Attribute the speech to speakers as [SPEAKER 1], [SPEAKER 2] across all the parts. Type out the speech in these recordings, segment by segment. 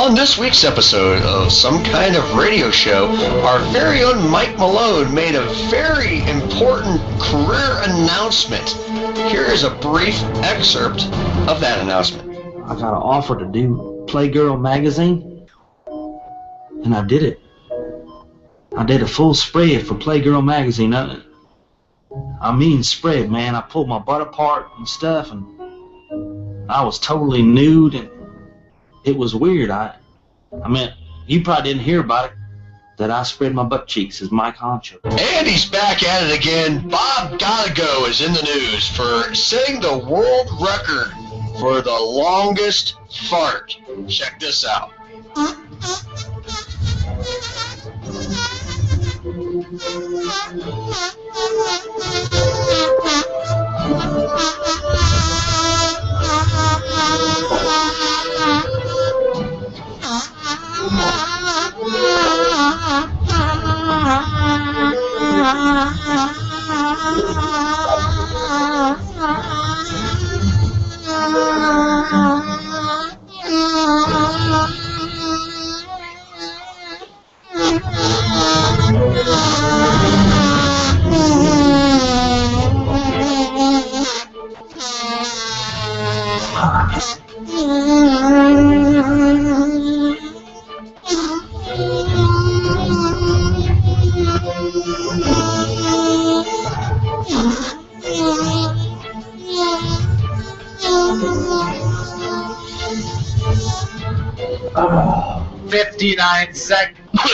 [SPEAKER 1] On this week's episode of Some Kind of Radio Show, our very own Mike Malone made a very important career announcement. Here is a brief excerpt of that announcement.
[SPEAKER 2] I got an offer to do Playgirl magazine, and I did it. I did a full spread for Playgirl magazine. I mean spread, man. I pulled my butt apart and stuff, and I was totally nude, and it was weird. I mean, you probably didn't hear about it, that I spread my butt cheeks as Mike Honcho.
[SPEAKER 1] And he's back at it again. Bob Gotta Go is in the news for setting the world record for the longest fart. Check this out.
[SPEAKER 3] Oh, 59 seconds.
[SPEAKER 1] God,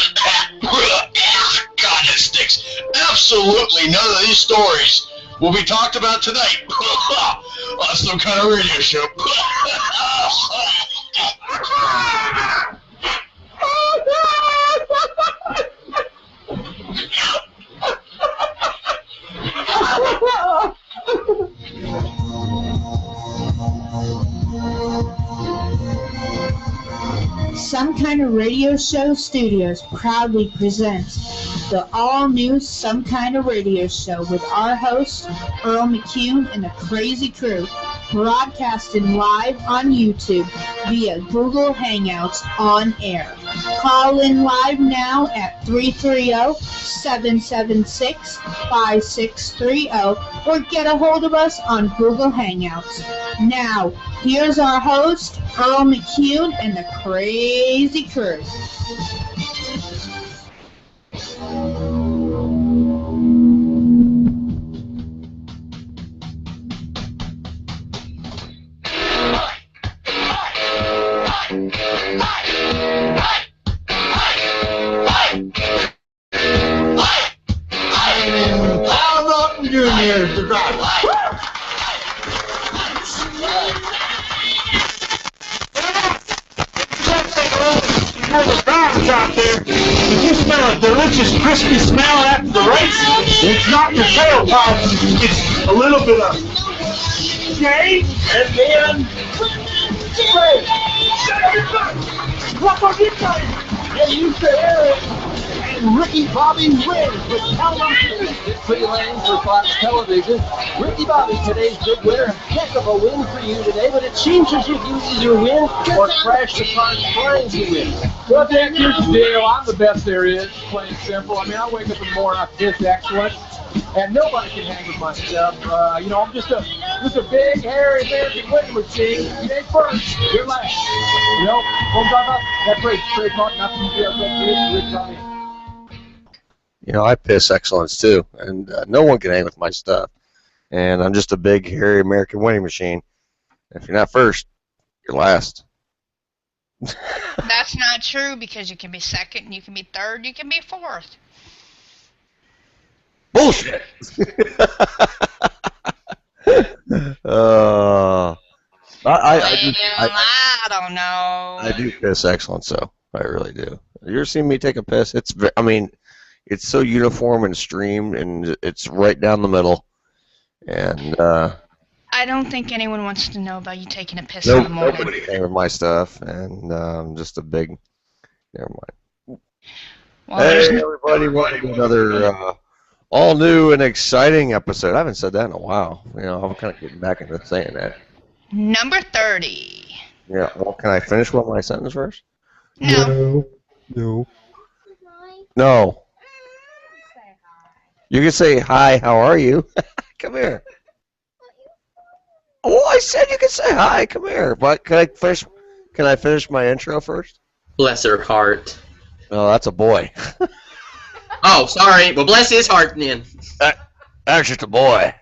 [SPEAKER 1] that stinks. Absolutely none of these stories will be talked about tonight. On Some Kind of Radio Show.
[SPEAKER 4] Some Kind of Radio Show Studios proudly presents the all-new Some Kind of Radio Show with our host, Earl McCune, and a crazy crew, broadcasting live on YouTube via Google Hangouts on air. Call in live now at 330-776-5630 or get a hold of us on Google Hangouts. Now, here's our host, Earl McCune, and the crazy crew.
[SPEAKER 3] Junior, the driver. The Browns out there. Did you smell a delicious, crispy smell after the race? It's not your tailpipe. It's a little bit of shade and then spray. What are you doing? And you say and Ricky Bobby wins with condolences.
[SPEAKER 5] Pretty lane for Fox Television. Ricky Bobby, today's big winner. Heck of a win for you today, but it seems as if you either win or crash the car trying to win.
[SPEAKER 6] Well, Jack, here's the deal. I'm the best there is, plain and simple. I mean, I wake up in the morning, I feel excellent, and nobody can hang with my stuff. You know, I'm just a big, hairy American winning machine. You ain't first, you're last. You know, what I'm talking about? That phrase, trademark, not to be able to
[SPEAKER 7] You know, I piss excellence too, and no one can hang with my stuff. And I'm just a big, hairy American winning machine. If you're not first, you're last.
[SPEAKER 8] That's not true, because you can be second, you can be third, you can be fourth.
[SPEAKER 7] Bullshit!
[SPEAKER 8] I don't know.
[SPEAKER 7] I do piss excellence, though. I really do. You ever seen me take a piss? I mean, it's so uniform and streamed, and it's right down the middle. And
[SPEAKER 8] I don't think anyone wants to know about you taking a piss in the morning.
[SPEAKER 7] Nobody came with my stuff, and just a big. Never mind. Well, hey, everybody! Welcome to another all new and exciting episode. I haven't said that in a while. You know, I'm kind of getting back into saying that.
[SPEAKER 8] Number 30.
[SPEAKER 7] Yeah. Well, can I finish my sentence first?
[SPEAKER 8] No.
[SPEAKER 7] No. You can say hi. How are you? Come here. Oh, I said you can say hi. Come here. But can I finish my intro first?
[SPEAKER 9] Bless her heart.
[SPEAKER 7] Oh, that's a boy.
[SPEAKER 9] Oh, sorry. Well, bless his heart then.
[SPEAKER 7] That's just a boy.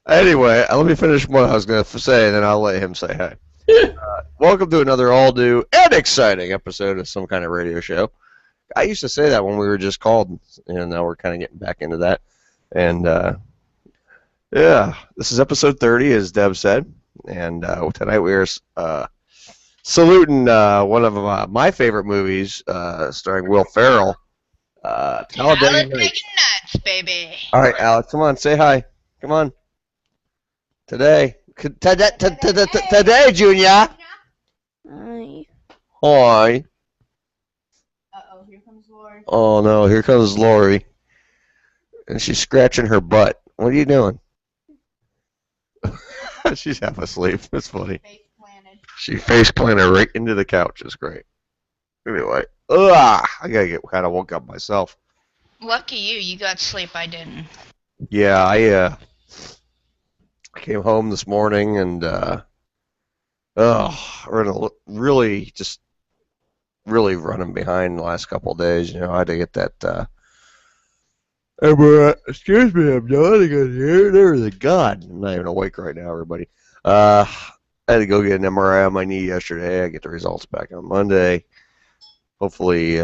[SPEAKER 7] Anyway, let me finish what I was going to say, and then I'll let him say hi. Welcome to another all-new and exciting episode of Some Kind of Radio Show. I used to say that when we were just called, and now we're kind of getting back into that. And, yeah, this is episode 30, as Deb said. And tonight we are saluting one of my favorite movies, starring Will Ferrell, Talladega Nights.
[SPEAKER 8] Nuts, baby.
[SPEAKER 7] All right, Alex, come on, say hi. Come on. Today, Junior.
[SPEAKER 10] Hi.
[SPEAKER 7] Hi.
[SPEAKER 8] Uh-oh, here comes Lori.
[SPEAKER 7] Oh, no, here comes Lori. And she's scratching her butt. What are you doing? She's half asleep. It's funny. She face planted right into the couch. It's great. Anyway, I gotta get kind of woke up myself.
[SPEAKER 8] Lucky you. You got sleep. I didn't.
[SPEAKER 7] Yeah, I came home this morning and we're in a really running behind the last couple of days. You know, I had to get that. Excuse me, I'm yawning in here and everything. God, I'm not even awake right now, everybody. I had to go get an MRI on my knee yesterday. I get the results back on Monday. Hopefully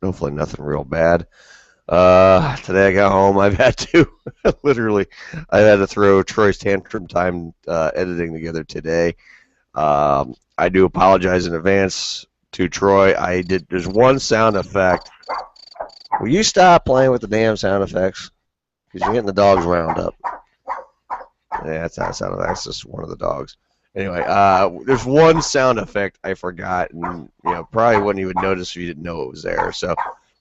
[SPEAKER 7] nothing real bad. Today I got home. I've had to throw Troy's tantrum time editing together today. I do apologize in advance to Troy. There's one sound effect. Will you stop playing with the damn sound effects? Because you're getting the dogs wound up. Yeah, that's not a sound effect. That's just one of the dogs. Anyway, there's one sound effect I forgot, and probably wouldn't even notice if you didn't know it was there. So,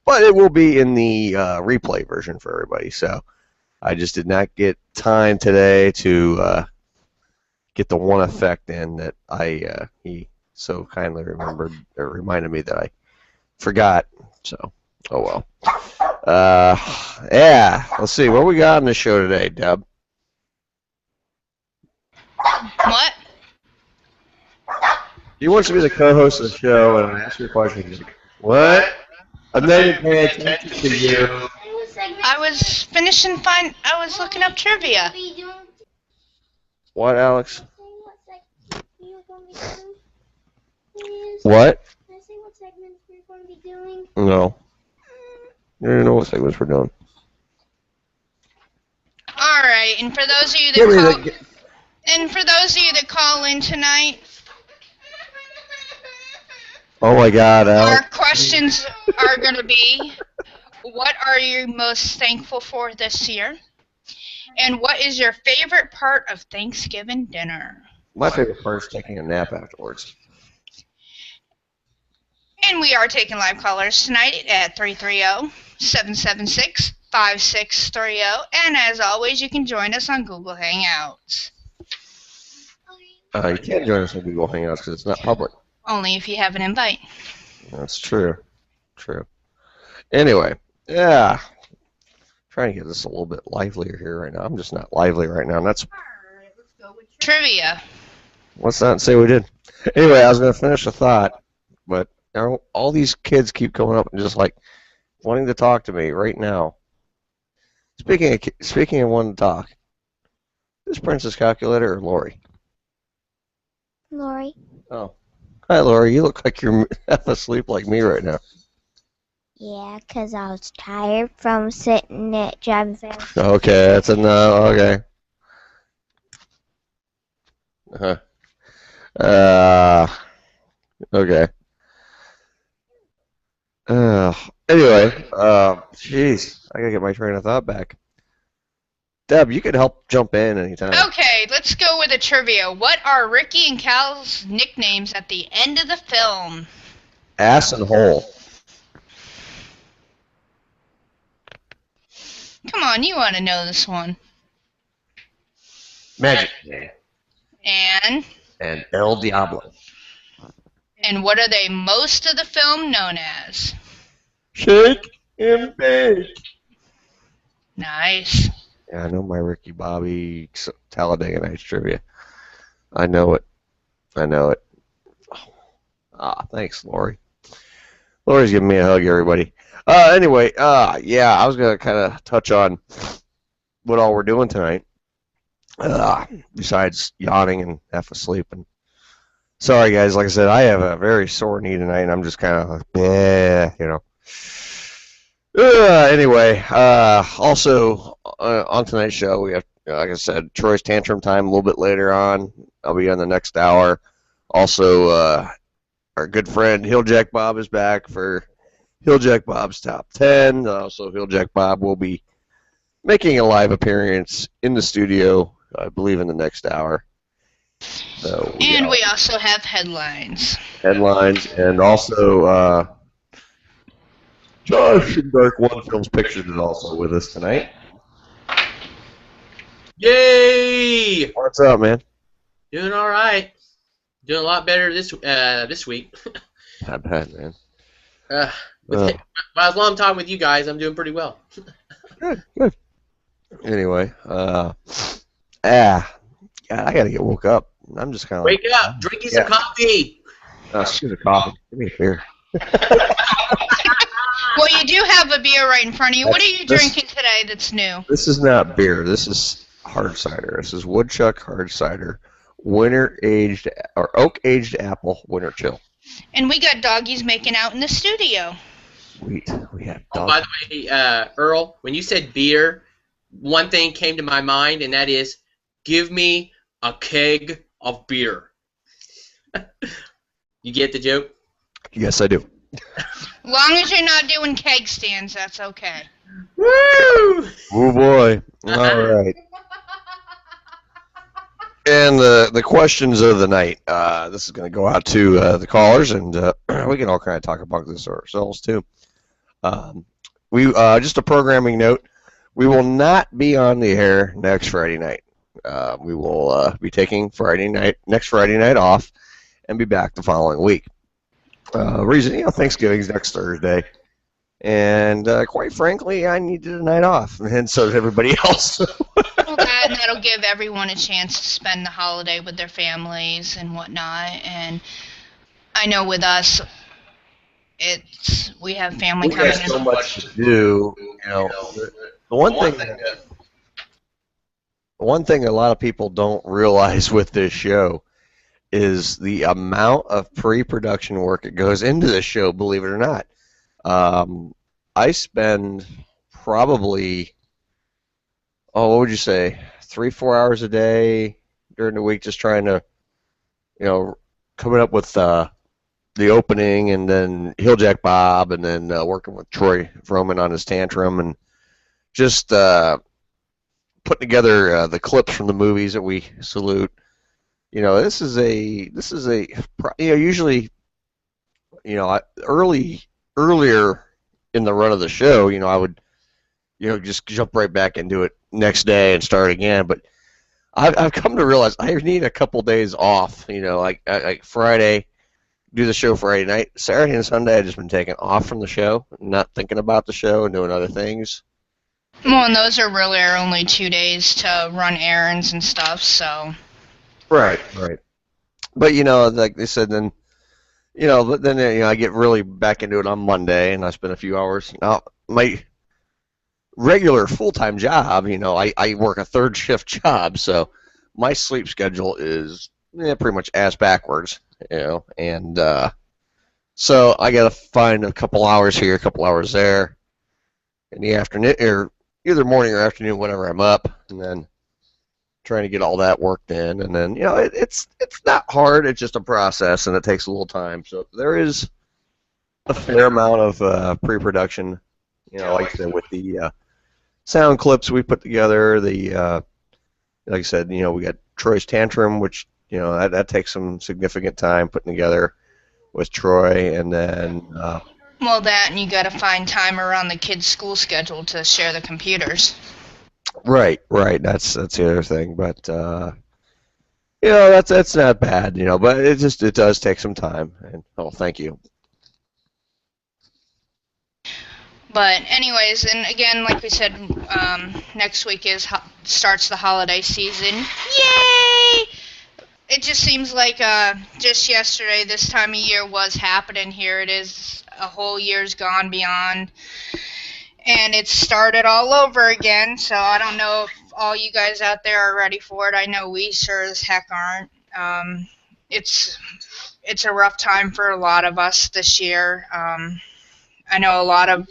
[SPEAKER 7] but it will be in the replay version for everybody. So, I just did not get time today to get the one effect in that he so kindly reminded me that I forgot. So, oh well. Yeah. Let's see what we got on the show today, Deb.
[SPEAKER 8] What?
[SPEAKER 7] You want to be the co-host of the show, and I ask you a question. What? I'm not even paying attention to you.
[SPEAKER 8] I was I was looking up trivia.
[SPEAKER 7] What, Alex? What?
[SPEAKER 10] Can I say what segments we're going to be doing?
[SPEAKER 7] No. You don't even know what segments we're doing.
[SPEAKER 8] All right, and for those of you that call in tonight,
[SPEAKER 7] oh my God, Alex.
[SPEAKER 8] our questions are going to be, what are you most thankful for this year? And what is your favorite part of Thanksgiving dinner?
[SPEAKER 7] My favorite part is taking a nap afterwards.
[SPEAKER 8] And we are taking live callers tonight at 330-776-5630. And as always, you can join us on Google Hangouts.
[SPEAKER 7] You can't join us on Google Hangouts because it's not public.
[SPEAKER 8] Only if you have an invite.
[SPEAKER 7] That's true. True. Anyway, yeah. Trying to get this a little bit livelier here right now. I'm just not lively right now. And that's
[SPEAKER 8] trivia.
[SPEAKER 7] Let's not say we did. Anyway, I was going to finish the thought, but all these kids keep coming up and just like wanting to talk to me right now. Speaking of wanting to talk, is Princess Calculator or Lori?
[SPEAKER 10] Lori.
[SPEAKER 7] Oh. Hi, Lori. You look like you're half asleep like me right now.
[SPEAKER 10] Yeah, because I was tired from sitting at driving fast.
[SPEAKER 7] Okay, that's enough. Okay. Okay. Anyway, jeez, I gotta get my train of thought back. Deb, you could help jump in anytime.
[SPEAKER 8] Okay, let's go with the trivia. What are Ricky and Cal's nicknames at the end of the film?
[SPEAKER 7] Ass and hole.
[SPEAKER 8] Come on, you want to know this one.
[SPEAKER 7] Magic Man.
[SPEAKER 8] And
[SPEAKER 7] El Diablo.
[SPEAKER 8] And what are they most of the film known as?
[SPEAKER 7] Shake and bake.
[SPEAKER 8] Nice.
[SPEAKER 7] Yeah, I know my Ricky Bobby Talladega Nights trivia. I know it. Thanks, Lori. Lori's giving me a hug, everybody. Anyway, yeah, I was going to kind of touch on what all we're doing tonight. Besides yawning and half asleep. And sorry, guys, like I said, I have a very sore knee tonight, and I'm just kind of like, anyway, also on tonight's show, we have, like I said, Troy's Tantrum Time a little bit later on. I'll be on the next hour. Also, our good friend HillJack Bob is back for HillJack Bob's Top 10. Also, HillJack Bob will be making a live appearance in the studio, I believe, in the next hour. So
[SPEAKER 8] we also have headlines.
[SPEAKER 7] And also Josh from Dark One Films Pictures is also with us tonight.
[SPEAKER 9] Yay!
[SPEAKER 7] What's up, man?
[SPEAKER 9] Doing all right. Doing a lot better this week.
[SPEAKER 7] Not bad, man.
[SPEAKER 9] As long as I'm talking with you guys, I'm doing pretty well.
[SPEAKER 7] Good. Anyway, I gotta get woke up. I'm just kind of
[SPEAKER 9] wake up, drink you some coffee.
[SPEAKER 7] Excuse me, coffee. Give me a beer.
[SPEAKER 8] Well, you do have a beer right in front of you. What are you drinking today that's new?
[SPEAKER 7] This is not beer. This is hard cider. This is Woodchuck hard cider, winter-aged or oak-aged apple winter chill.
[SPEAKER 8] And we got doggies making out in the studio.
[SPEAKER 7] Sweet. We have
[SPEAKER 9] doggies. Oh, by the way, Earl, when you said beer, one thing came to my mind, and that is, give me a keg of beer. You get the joke?
[SPEAKER 7] Yes, I do.
[SPEAKER 8] Long as you're not doing keg stands, that's okay.
[SPEAKER 9] Woo!
[SPEAKER 7] Oh boy! All right. And the questions of the night. This is going to go out to the callers, and we can all kind of talk about this ourselves too. We just a programming note. We will not be on the air next Friday night. We will be taking next Friday night off, and be back the following week. Reason, Thanksgiving's next Thursday, and quite frankly, I needed a night off, and so did everybody else.
[SPEAKER 8] Well, that'll give everyone a chance to spend the holiday with their families and whatnot. And I know with us, we have family coming in.
[SPEAKER 7] We have so much to do. The one thing a lot of people don't realize with this show is the amount of pre-production work that goes into this show, believe it or not. I spend probably, what would you say, 3-4 hours a day during the week just trying to, coming up with the opening, and then HillJack Bob, and then working with Troy Fromin on his tantrum, and just putting together the clips from the movies that we salute. This is usually, earlier in the run of the show, I would, just jump right back into it next day and start again. But I've come to realize I need a couple days off. Like Friday, do the show Friday night. Saturday and Sunday, I've just been taking off from the show, not thinking about the show and doing other things.
[SPEAKER 8] Well, and those are really our only 2 days to run errands and stuff, so.
[SPEAKER 7] Right. But, like they said, then, I get really back into it on Monday, and I spend a few hours. Now, my regular full-time job, I work a third shift job, so my sleep schedule is pretty much ass backwards, and so I got to find a couple hours here, a couple hours there in the afternoon, or either morning or afternoon whenever I'm up, and then trying to get all that worked in, and then it's not hard. It's just a process, and it takes a little time. So there is a fair amount of pre-production, like I said, with the sound clips we put together. The like I said, we got Troy's Tantrum, which that takes some significant time putting together with Troy, and then.
[SPEAKER 8] Well, that, and you got to find time around the kids' school schedule to share the computers.
[SPEAKER 7] Right. That's the other thing. But that's not bad, but it does take some time. And thank you.
[SPEAKER 8] But anyways, and again, like we said, next week starts the holiday season. Yay! It just seems like just yesterday, this time of year was happening here. It is a whole year's gone beyond, and it's started all over again. So I don't know if all you guys out there are ready for it. I know we sure as heck aren't. It's a rough time for a lot of us this year. I know a lot of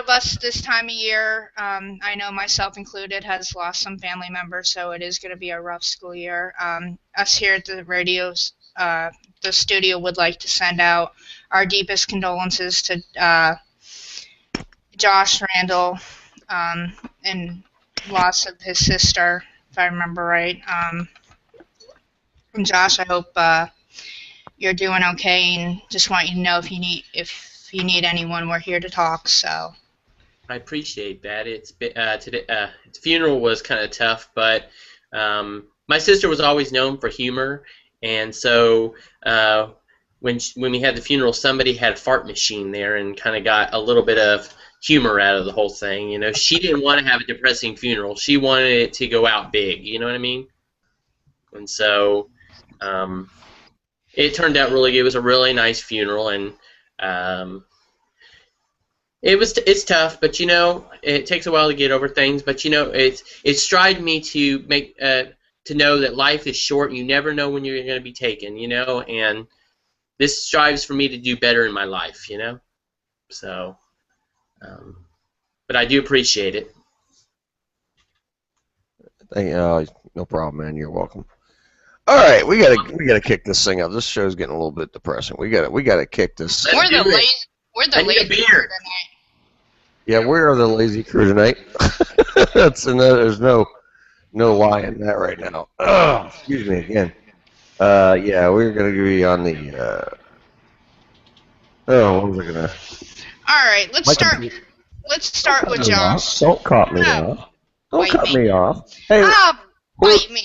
[SPEAKER 8] us this time of year, I know myself included, has lost some family members, so it is going to be a rough school year. Us here at the the studio would like to send out our deepest condolences to Josh Randall and loss of his sister, if I remember right. And Josh, I hope you're doing okay, and just want you to know if you need anyone, we're here to talk. So
[SPEAKER 9] I appreciate that. It's been, today. Its funeral was kind of tough, but my sister was always known for humor, and so when we had the funeral, somebody had a fart machine there and kind of got a little bit of humor out of the whole thing. She didn't want to have a depressing funeral. She wanted it to go out big. You know what I mean? And so it turned out really good. It was a really nice funeral, and it's tough, but it takes a while to get over things. But it strived me to make to know that life is short, and you never know when you're going to be taken. And this strives for me to do better in my life. So, but I do appreciate it.
[SPEAKER 7] No problem, man. You're welcome. All right, we gotta kick this thing up. This show's getting a little bit depressing. We gotta kick this.
[SPEAKER 8] We're the lazy crew tonight.
[SPEAKER 7] Yeah, we are the lazy crew tonight. There's no lie in that right now. Oh, excuse me again. Yeah, we're gonna be on the. What was I gonna?
[SPEAKER 8] All right, let's start with Josh.
[SPEAKER 7] Don't cut me off. Don't cut me off. Hey,
[SPEAKER 8] bite me.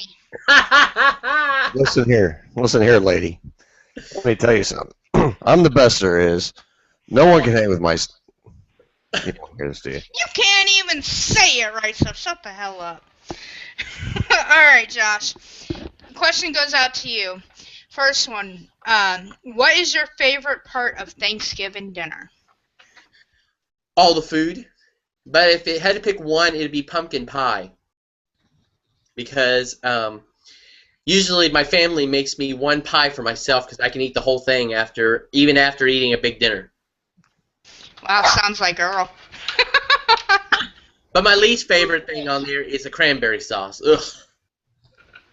[SPEAKER 7] Listen here, lady. Let me tell you something. I'm the best there is. No one can hang with my. You
[SPEAKER 8] can't even say it right, so shut the hell up. All right, Josh. The question goes out to you. First one. What is your favorite part of Thanksgiving dinner?
[SPEAKER 9] All the food, but if it had to pick one, it'd be pumpkin pie. Because usually my family makes me one pie for myself because I can eat the whole thing even after eating a big dinner.
[SPEAKER 8] Wow, sounds like Earl.
[SPEAKER 9] But my least favorite thing on there is the cranberry sauce. Ugh.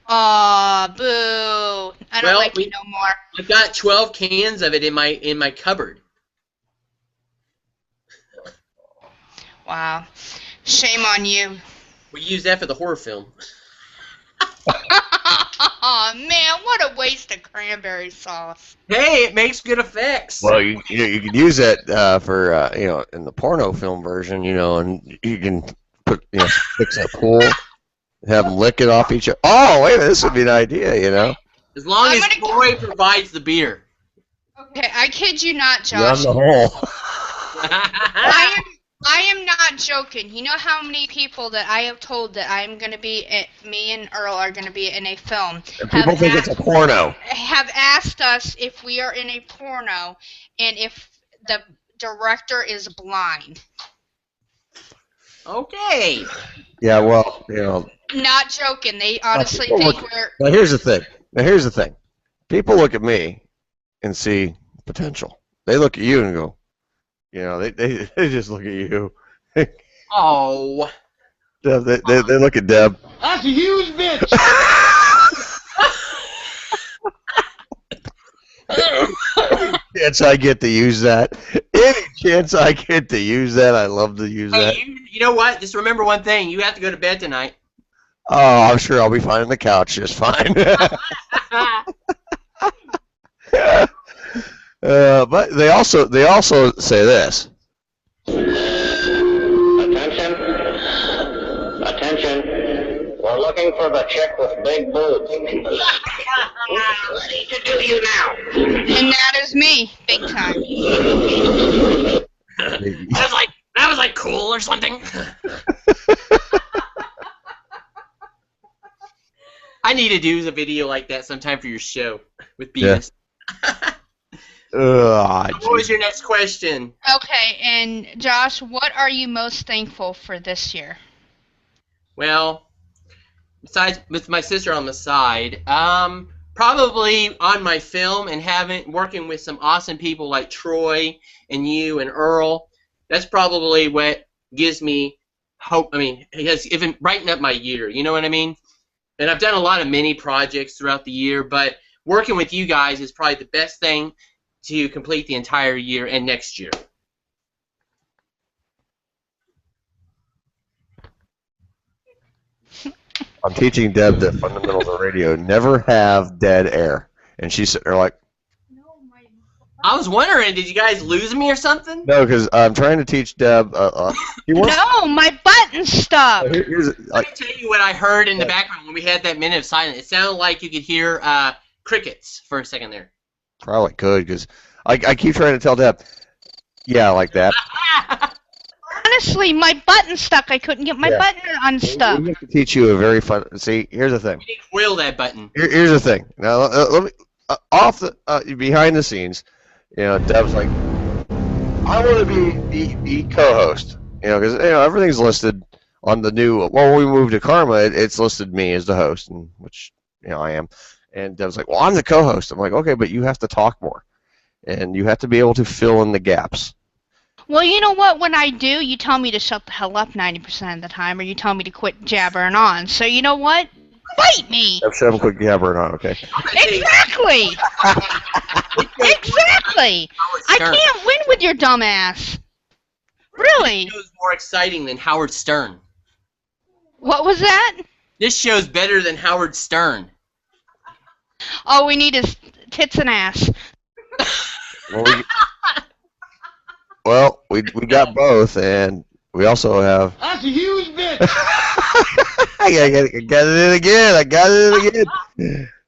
[SPEAKER 8] Aw, boo. I don't like it no more.
[SPEAKER 9] I've got 12 cans of it in my cupboard.
[SPEAKER 8] Wow. Shame on you.
[SPEAKER 9] We use that for the horror film.
[SPEAKER 8] Oh man, what a waste of cranberry sauce.
[SPEAKER 9] Hey, it makes good effects.
[SPEAKER 7] Well, you can use that for in the porno film version, and you can put fix a pool, have them lick it off each other. Oh, wait, this would be an idea,
[SPEAKER 9] As long as Boy provides the beer.
[SPEAKER 8] Okay, I kid you not, Josh.
[SPEAKER 7] You're on the hole.
[SPEAKER 8] I am not joking. You know how many people that I have told that I'm going to be, me and Earl are going to be in a film.
[SPEAKER 7] And people think it's a porno.
[SPEAKER 8] Have asked us if we are in a porno and if the director is blind.
[SPEAKER 9] Okay.
[SPEAKER 7] Yeah, well,
[SPEAKER 8] Not joking. They honestly think we're...
[SPEAKER 7] Now, here's the thing. People look at me and see potential. They look at you and go, they just look at you.
[SPEAKER 9] Oh.
[SPEAKER 7] Deb, they look at Deb.
[SPEAKER 3] That's a huge bitch.
[SPEAKER 7] Any chance I get to use that? I love to use that.
[SPEAKER 9] You know what? Just remember one thing. You have to go to bed tonight.
[SPEAKER 7] Oh, I'm sure I'll be fine on the couch just fine. But they also say this.
[SPEAKER 11] Attention. Attention. We're looking for the chick with big boobs. Ready to do you now.
[SPEAKER 8] And that is me, big time.
[SPEAKER 9] That was like cool or something. I need to do a video like that sometime for your show with Beavis. What was your next question?
[SPEAKER 8] Okay, and Josh, what are you most thankful for this year?
[SPEAKER 9] Well, besides with my sister on the side, probably on my film and working with some awesome people like Troy and you and Earl. That's probably what gives me hope. I mean, it has even brightened up my year. You know what I mean? And I've done a lot of mini projects throughout the year, but working with you guys is probably the best thing to complete the entire year and next year.
[SPEAKER 7] I'm teaching Deb the fundamentals of radio. Never have dead air. And she's sitting there like,
[SPEAKER 9] I was wondering, did you guys lose me or something?
[SPEAKER 7] no, because I'm trying to teach Deb.
[SPEAKER 8] No, my button's stuck.
[SPEAKER 9] Let me tell you what I heard in the background when we had that minute of silence. It sounded like you could hear crickets for a second there.
[SPEAKER 7] Probably could, because I keep trying to tell Deb, yeah, like that.
[SPEAKER 8] Honestly, my button's stuck. I couldn't get my button unstuck.
[SPEAKER 7] We have to teach you a very fun. See, here's the thing.
[SPEAKER 9] You need to wheel that button.
[SPEAKER 7] Here's the thing. Now, let me behind the scenes. You know, Deb's like, I want to be co-host. You know, because everything's listed on the new. Well, when we moved to Karma, it's listed me as the host, and which I am. And Deb's like, well, I'm the co-host. I'm like, okay, but you have to talk more, and you have to be able to fill in the gaps.
[SPEAKER 8] Well, you know what? When I do, you tell me to shut the hell up 90% of the time, or you tell me to quit jabbering on. So you know what? Bite me!
[SPEAKER 7] Shut up, quick jabbering on, okay?
[SPEAKER 8] Exactly! Exactly! I can't win with your dumb ass. Really?
[SPEAKER 9] This show's more exciting than Howard Stern.
[SPEAKER 8] What was that?
[SPEAKER 9] This show's better than Howard Stern.
[SPEAKER 8] All we need is tits and ass.
[SPEAKER 7] Well, we got both, and we also have.
[SPEAKER 3] That's a huge bitch.
[SPEAKER 7] I got it in again. I got it in again.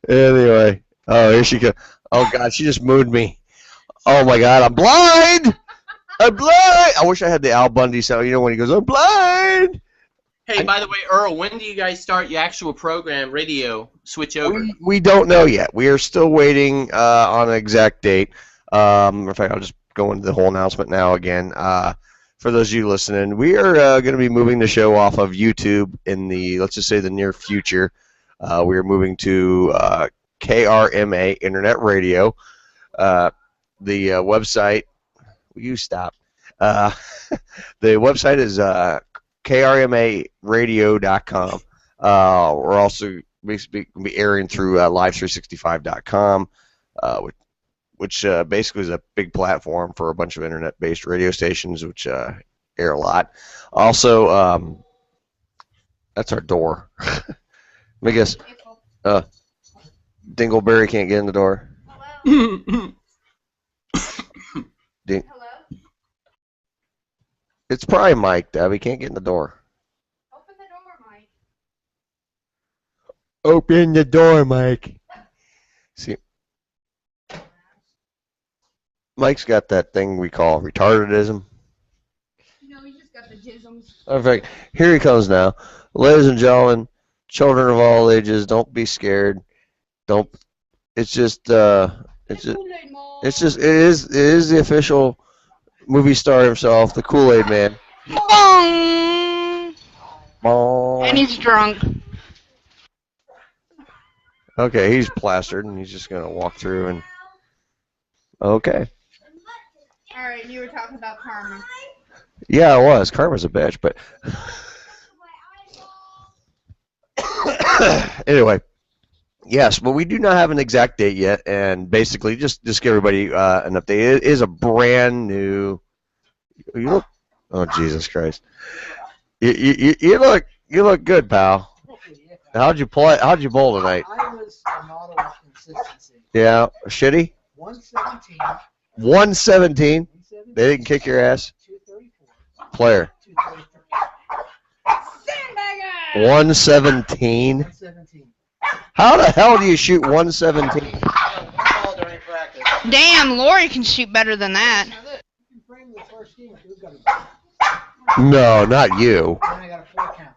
[SPEAKER 7] Anyway, oh, here she goes. Oh God, she just moved me. Oh my God, I'm blind. I'm blind. I wish I had the Al Bundy sound. You know when he goes, I'm blind.
[SPEAKER 9] Hey, by the way, Earl, when do you guys start your actual program, radio, switch over?
[SPEAKER 7] We don't know yet. We are still waiting on an exact date. In fact, I'll just go into the whole announcement now again. For those of you listening, we are going to be moving the show off of YouTube in the, let's just say, the near future. We are moving to KRMA Internet Radio. The website, will you stop? The website is krmaradio.com. We're also basically going to be airing through live365.com, which basically is a big platform for a bunch of internet-based radio stations, which air a lot. Also, that's our door. Let me guess. Dingleberry can't get in the door. Hello? It's probably Mike, Deb. He can't get in the door.
[SPEAKER 8] Open the door, Mike.
[SPEAKER 7] Open the door, Mike. See, Mike's got that thing we call retardedism.
[SPEAKER 8] No, he just got the jisms.
[SPEAKER 7] In fact, here he comes now. Ladies and gentlemen, children of all ages, don't be scared. Don't. It is the official movie star himself, the Kool-Aid Man.
[SPEAKER 8] Bong!
[SPEAKER 7] Bong.
[SPEAKER 8] And he's drunk.
[SPEAKER 7] Okay, he's plastered, and he's just gonna walk through and. Okay.
[SPEAKER 8] All right, you were talking about karma.
[SPEAKER 7] Yeah, I was. Karma's a bitch, but. Anyway. Yes, but we do not have an exact date yet, and basically, just give everybody an update. It is a brand new. You look. Oh Jesus Christ! You look good, pal. How'd you play? How'd you bowl tonight?
[SPEAKER 12] I was a model of consistency.
[SPEAKER 7] Yeah, shitty.
[SPEAKER 12] 117.
[SPEAKER 7] 117. They didn't kick your ass.
[SPEAKER 12] 234.
[SPEAKER 7] Player.
[SPEAKER 12] 233.
[SPEAKER 7] 117?
[SPEAKER 12] 117.
[SPEAKER 7] How the hell do you shoot 117?
[SPEAKER 12] One ball during practice.
[SPEAKER 8] Damn, Lori can shoot better than that.
[SPEAKER 12] Now look, you can frame the first game. Who's got a
[SPEAKER 7] No, not you.
[SPEAKER 12] Then I got a 4 count.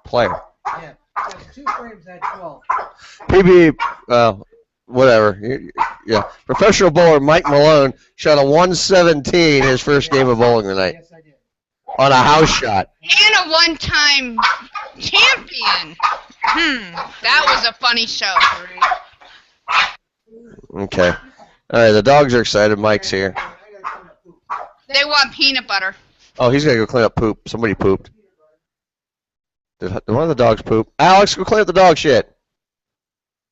[SPEAKER 7] Player.
[SPEAKER 12] Yeah. So 2 frames at 12.
[SPEAKER 7] PB, whatever. Yeah. Professional bowler Mike Malone shot a 117 his first game of bowling tonight.
[SPEAKER 12] Yes, I did.
[SPEAKER 7] On a house shot.
[SPEAKER 8] And a one-time champion. That was a funny show.
[SPEAKER 7] Okay. All right, the dogs are excited. Mike's here.
[SPEAKER 8] They want peanut butter.
[SPEAKER 7] Oh, he's got to go clean up poop. Somebody pooped. Did one of the dogs poop? Alex, go clean up the dog shit.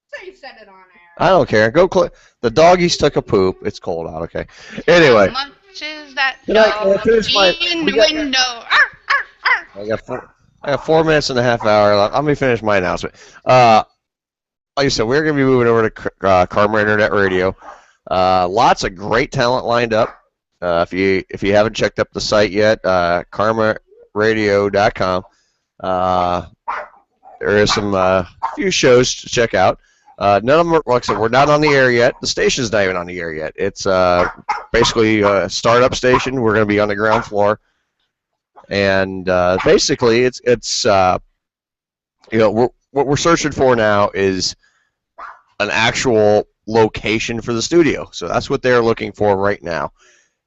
[SPEAKER 8] So you said it on air.
[SPEAKER 7] I don't care. Go clean. The doggies took a poop. It's cold out, okay? Anyway.
[SPEAKER 8] How much is that
[SPEAKER 7] Can I finish my...
[SPEAKER 8] in the window?
[SPEAKER 7] I got 4 minutes and a half hour left. Let me finish my announcement. Like I said, we're going to be moving over to Karma Internet Radio. Lots of great talent lined up. If you haven't checked up the site yet, karmaradio.com. There is some few shows to check out. None of them are, like I said, we're not on the air yet. The station's not even on the air yet. It's basically a startup station. We're going to be on the ground floor. And basically, it's you know, what we're searching for now is an actual location for the studio. So that's what they're looking for right now.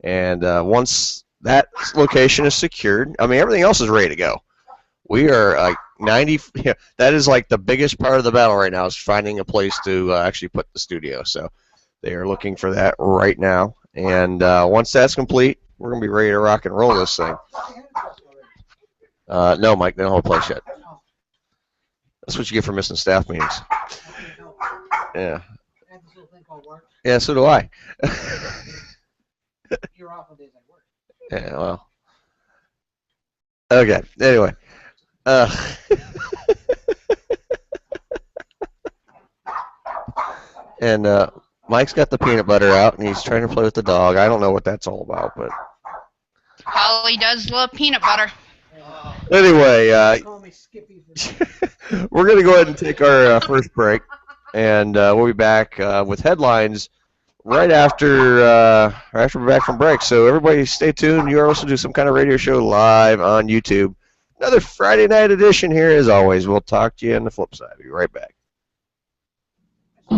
[SPEAKER 7] And once that location is secured, I mean, everything else is ready to go. We are like 90. Yeah, that is like the biggest part of the battle right now is finding a place to actually put the studio. So they are looking for that right now. And once that's complete, we're gonna be ready to rock and roll this thing. No, Mike, they don't have a place yet. That's what you get for missing staff meetings. Yeah. Yeah, so do I.
[SPEAKER 12] You're off on days I work.
[SPEAKER 7] Yeah, well. Okay, anyway. And Mike's got the peanut butter out, and he's trying to play with the dog. I don't know what that's all about, but...
[SPEAKER 8] Holly does love peanut butter.
[SPEAKER 7] Anyway, we're going to go ahead and take our first break, and we'll be back with headlines right after we're back from break. So everybody stay tuned. You are listening to Some Kind of Radio Show live on YouTube. Another Friday night edition here as always. We'll talk to you on the flip side. Be right back.
[SPEAKER 13] We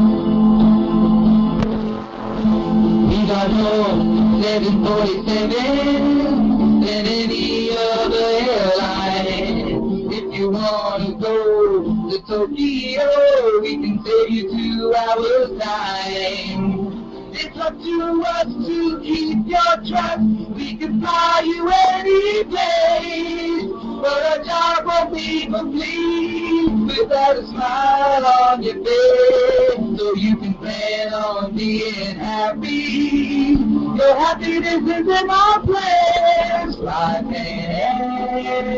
[SPEAKER 13] got home 747 than any other airline. If you want to go to Tokyo, we can save you 2 hours time. It's up to us to keep your trust. We can fly you any place, but our job won't be complete without a smile on your face. So you can plan on being happy. Your happiness is in our plans. Fly Pan.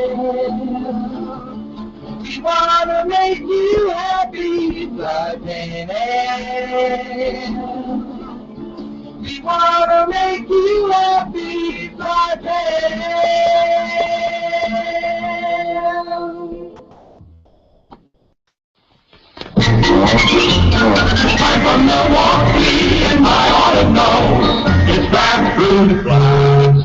[SPEAKER 13] We wanna make you happy. Fly Pan. We wanna make you happy, Fly I'm from Milwaukee, and I ought to know. It's fast food flats.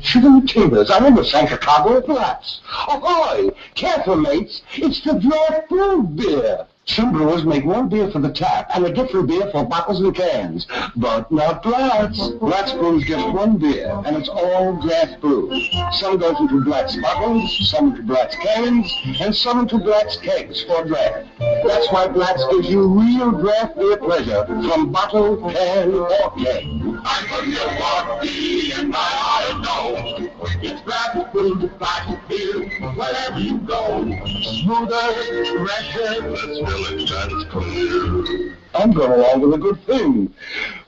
[SPEAKER 13] Sugar Timbers, I'm in the San Chicago Flats. Ahoy! Careful, mates. It's the draft food beer. Some brewers make one beer for the tap and a different beer for bottles and cans. But not Blatz. Blatz brews just one beer, and it's all draft brew. Some goes into Blatz bottles, some into Blatz cans, and some into Blatz kegs for draft. That's why Blatz gives you real draft beer pleasure from bottle, can, or keg. I'm from Milwaukee, and I ought to know. It's draft food, Blatz beer, wherever you go. Smoother, fresher, that's clear. I'm going along with a good thing.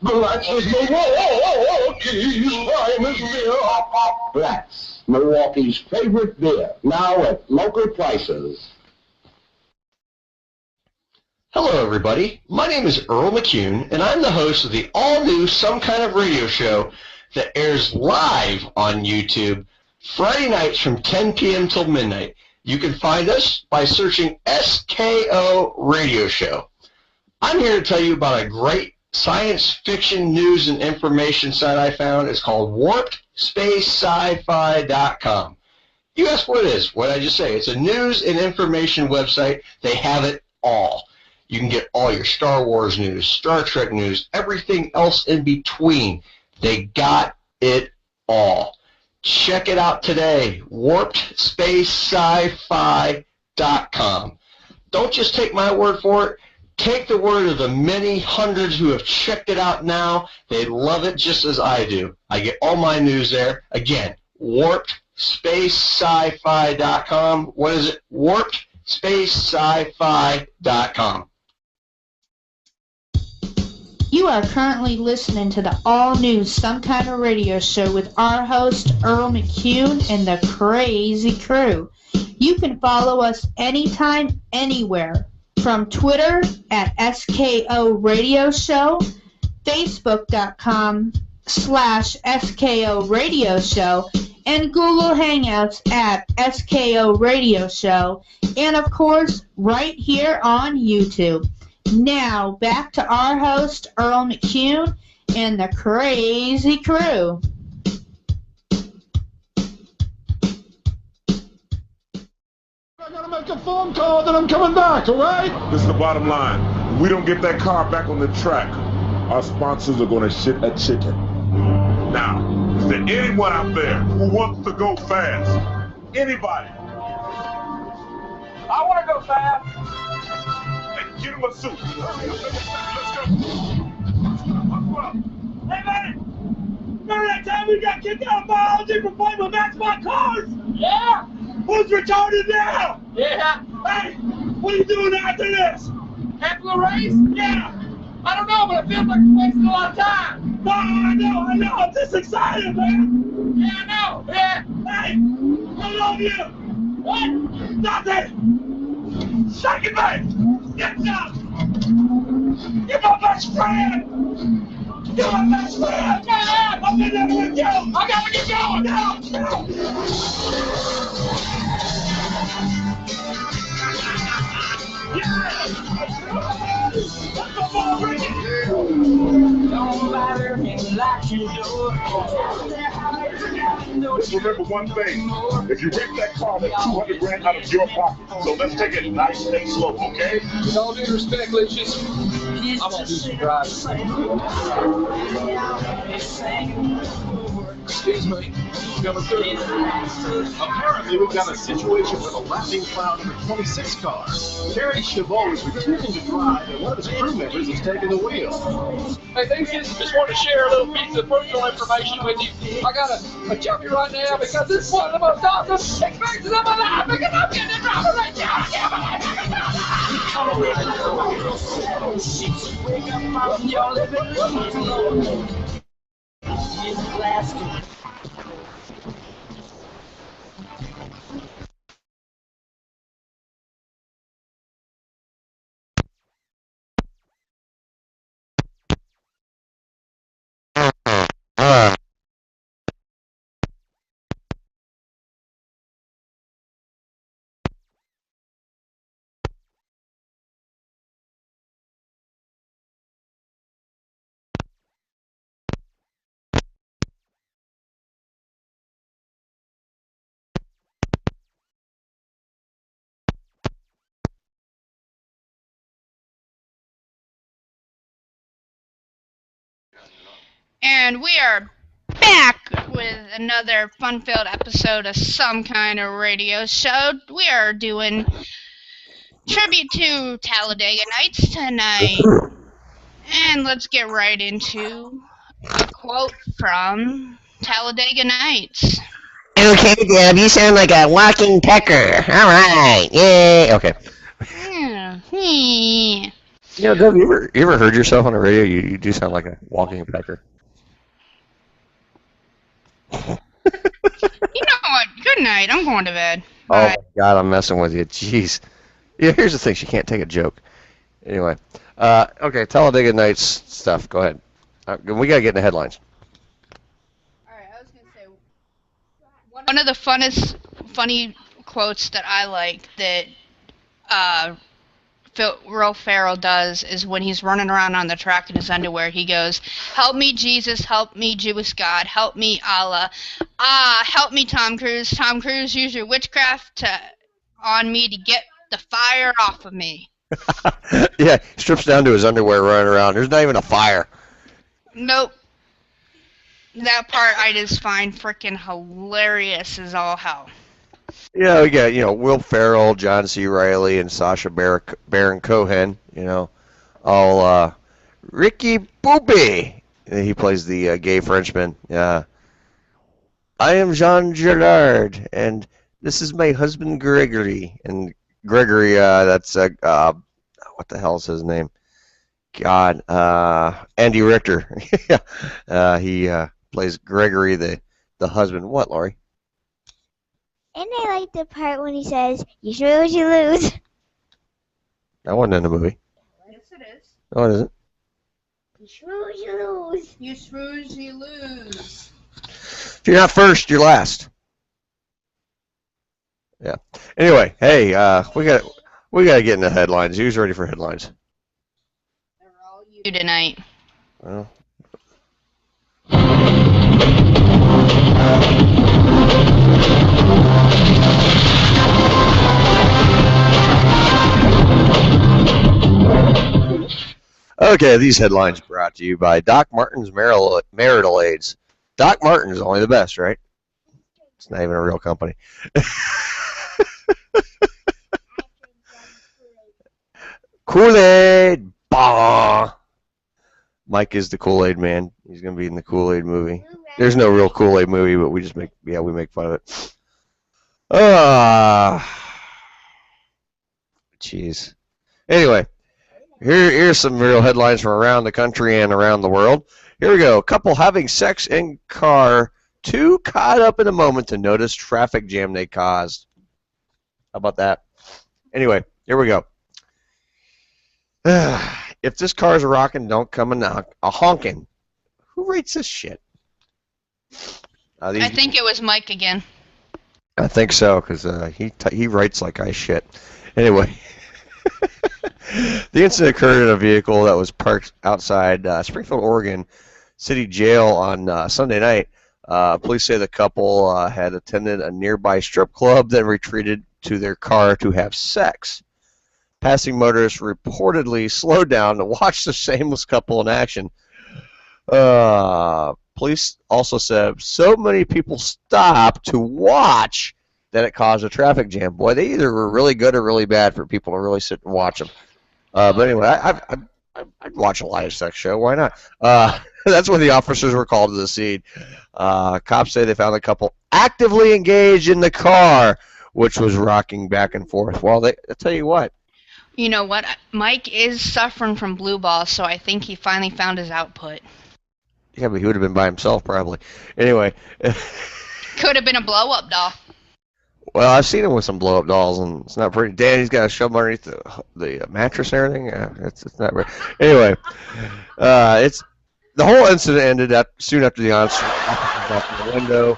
[SPEAKER 13] Blatz is Milwaukee's finest beer. Blatz, Milwaukee's favorite beer, now at local prices.
[SPEAKER 1] Hello, everybody. My name is Earl McCune, and I'm the host of the all-new Some Kind of Radio Show that airs live on YouTube Friday nights from 10 p.m. till midnight. You can find us by searching SKO Radio Show. I'm here to tell you about a great science fiction news and information site I found. It's called warpedspace-sci-fi.com. You ask what it is. What did I just say? It's a news and information website. They have it all. You can get all your Star Wars news, Star Trek news, everything else in between. They got it all. Check it out today, warpedspace-sci-fi.com. Don't just take my word for it. Take the word of the many hundreds who have checked it out now. They love it just as I do. I get all my news there. Again, warpedspace-sci-fi.com. What is it? warpedspace-sci-fi.com.
[SPEAKER 4] You are currently listening to the all-new Some Kind of Radio Show with our host, Earl McCune, and the Crazy Crew. You can follow us anytime, anywhere, from Twitter at SKO Radio Show, Facebook.com/SKO Radio Show, and Google Hangouts at SKO Radio Show, and of course, right here on YouTube. Now, back to our host, Earl McCune, and the Crazy Crew.
[SPEAKER 3] I gotta make a phone call, then I'm coming back, all right? This is the bottom line. If we don't get that car back on the track, our sponsors are gonna shit a chicken. Now, is there anyone out there who wants to go fast? Anybody?
[SPEAKER 6] I want to go fast.
[SPEAKER 3] Get him a suit. Hurry up, let's go.
[SPEAKER 6] Hey, man! Remember that time we got kicked out of biology for playing with Matchbox cars? Yeah! Who's retarded now? Yeah! Hey, what are you doing after this? After the race? Yeah! I don't know, but it feels like we're wasting a lot of time. No, I know. I'm just excited, man. Yeah, I know. Yeah. Hey, I love you. What? Nothing. Shake it, man. Get up! You're my best friend! You're my best friend! Yeah, I'm in there with you! I gotta get going now! Yeah! Let's go, Ricky! Nobody can lock your door.
[SPEAKER 3] Just remember one thing. If you wreck that car, that's 200 grand out of your pocket. So let's take it nice and slow, okay?
[SPEAKER 6] With all due respect, Lucius, I'm gonna do some driving. Excuse me. Number 2.
[SPEAKER 14] Apparently, we've got a situation with a laughing cloud in the 26 car. Terry Chabot is refusing to drive, and one of his crew members is taking the wheel.
[SPEAKER 6] Hey, Lucius, just want to share a little piece of personal information with you. I got a jump you right now because this is one of the most awesome experiences of my life because I'm getting in trouble right now. Wake up from your living room. It's blasting.
[SPEAKER 8] And we are back with another fun-filled episode of Some Kind of Radio Show. We are doing tribute to Talladega Nights tonight. And let's get right into a quote from Talladega Nights.
[SPEAKER 15] Okay, Deb, you sound like a walking pecker. All right, yay. Okay.
[SPEAKER 8] Yeah.
[SPEAKER 7] You know, Deb, you ever heard yourself on the radio? You do sound like a walking pecker.
[SPEAKER 8] You know what? Good night. I'm going to bed.
[SPEAKER 7] Oh, my God, I'm messing with you. Jeez. Yeah, here's the thing. She can't take a joke. Anyway. Okay, Talladega Nights stuff. Go ahead. We got to get in the headlines.
[SPEAKER 8] Alright, I was going to say, one of the funny quotes that I like that Will Ferrell does is when he's running around on the track in his underwear, he goes, "Help me, Jesus, help me, Jewish God, help me, Allah. Help me, Tom Cruise. Tom Cruise, use your witchcraft on me to get the fire off of me."
[SPEAKER 7] Yeah, he strips down to his underwear running around. There's not even a fire.
[SPEAKER 8] Nope. That part I just find freaking hilarious as all hell.
[SPEAKER 7] Yeah, we got, Will Ferrell, John C. Reilly, and Sasha Baron Cohen, all Ricky Bobby. He plays the gay Frenchman. Yeah. I am Jean Girard, and this is my husband Gregory. And Gregory, that's, what the hell is his name? God, Andy Richter. He plays Gregory, the husband. What, Laurie?
[SPEAKER 10] And I like the part when he says, "You snooze, you lose."
[SPEAKER 7] That wasn't in the movie.
[SPEAKER 8] Yes, it is.
[SPEAKER 7] No, it isn't.
[SPEAKER 10] You snooze, you lose.
[SPEAKER 8] You snooze, you lose.
[SPEAKER 7] If you're not first, you're last. Yeah. Anyway, hey, we got to get into headlines. Who's ready for headlines?
[SPEAKER 8] They're all you tonight.
[SPEAKER 7] Well. Okay, these headlines brought to you by Doc Martin's Marital Aids. Doc Martin's only the best, right? It's not even a real company. Kool-Aid! Bah! Mike is the Kool-Aid man. He's going to be in the Kool-Aid movie. There's no real Kool-Aid movie, but we just make fun of it. Jeez. Anyway, here's some real headlines from around the country and around the world. Here we go. Couple having sex in car, too caught up in a moment to notice traffic jam they caused. How about that? Anyway, here we go. If this car's rocking, don't come a honking. Who rates this shit?
[SPEAKER 8] I think it was Mike again.
[SPEAKER 7] I think so, because he writes like I shit. Anyway, the incident occurred in a vehicle that was parked outside Springfield, Oregon City Jail on Sunday night. Police say the couple had attended a nearby strip club, then retreated to their car to have sex. Passing motorists reportedly slowed down to watch the shameless couple in action. Police also said so many people stopped to watch that it caused a traffic jam. Boy, they either were really good or really bad for people to really sit and watch them. But anyway, I'd watch a live sex show. Why not? That's when the officers were called to the scene. Cops say they found the couple actively engaged in the car, which was rocking back and forth. Well, I'll tell you what.
[SPEAKER 8] You know what? Mike is suffering from blue balls, so I think he finally found his output.
[SPEAKER 7] Yeah, but he would have been by himself probably. Anyway.
[SPEAKER 8] Could have been a blow-up doll.
[SPEAKER 7] Well, I've seen him with some blow-up dolls, and it's not pretty. Danny's got a shove underneath the mattress and everything. It's not very. Anyway, it's the whole incident ended soon after the officer knocked on the window.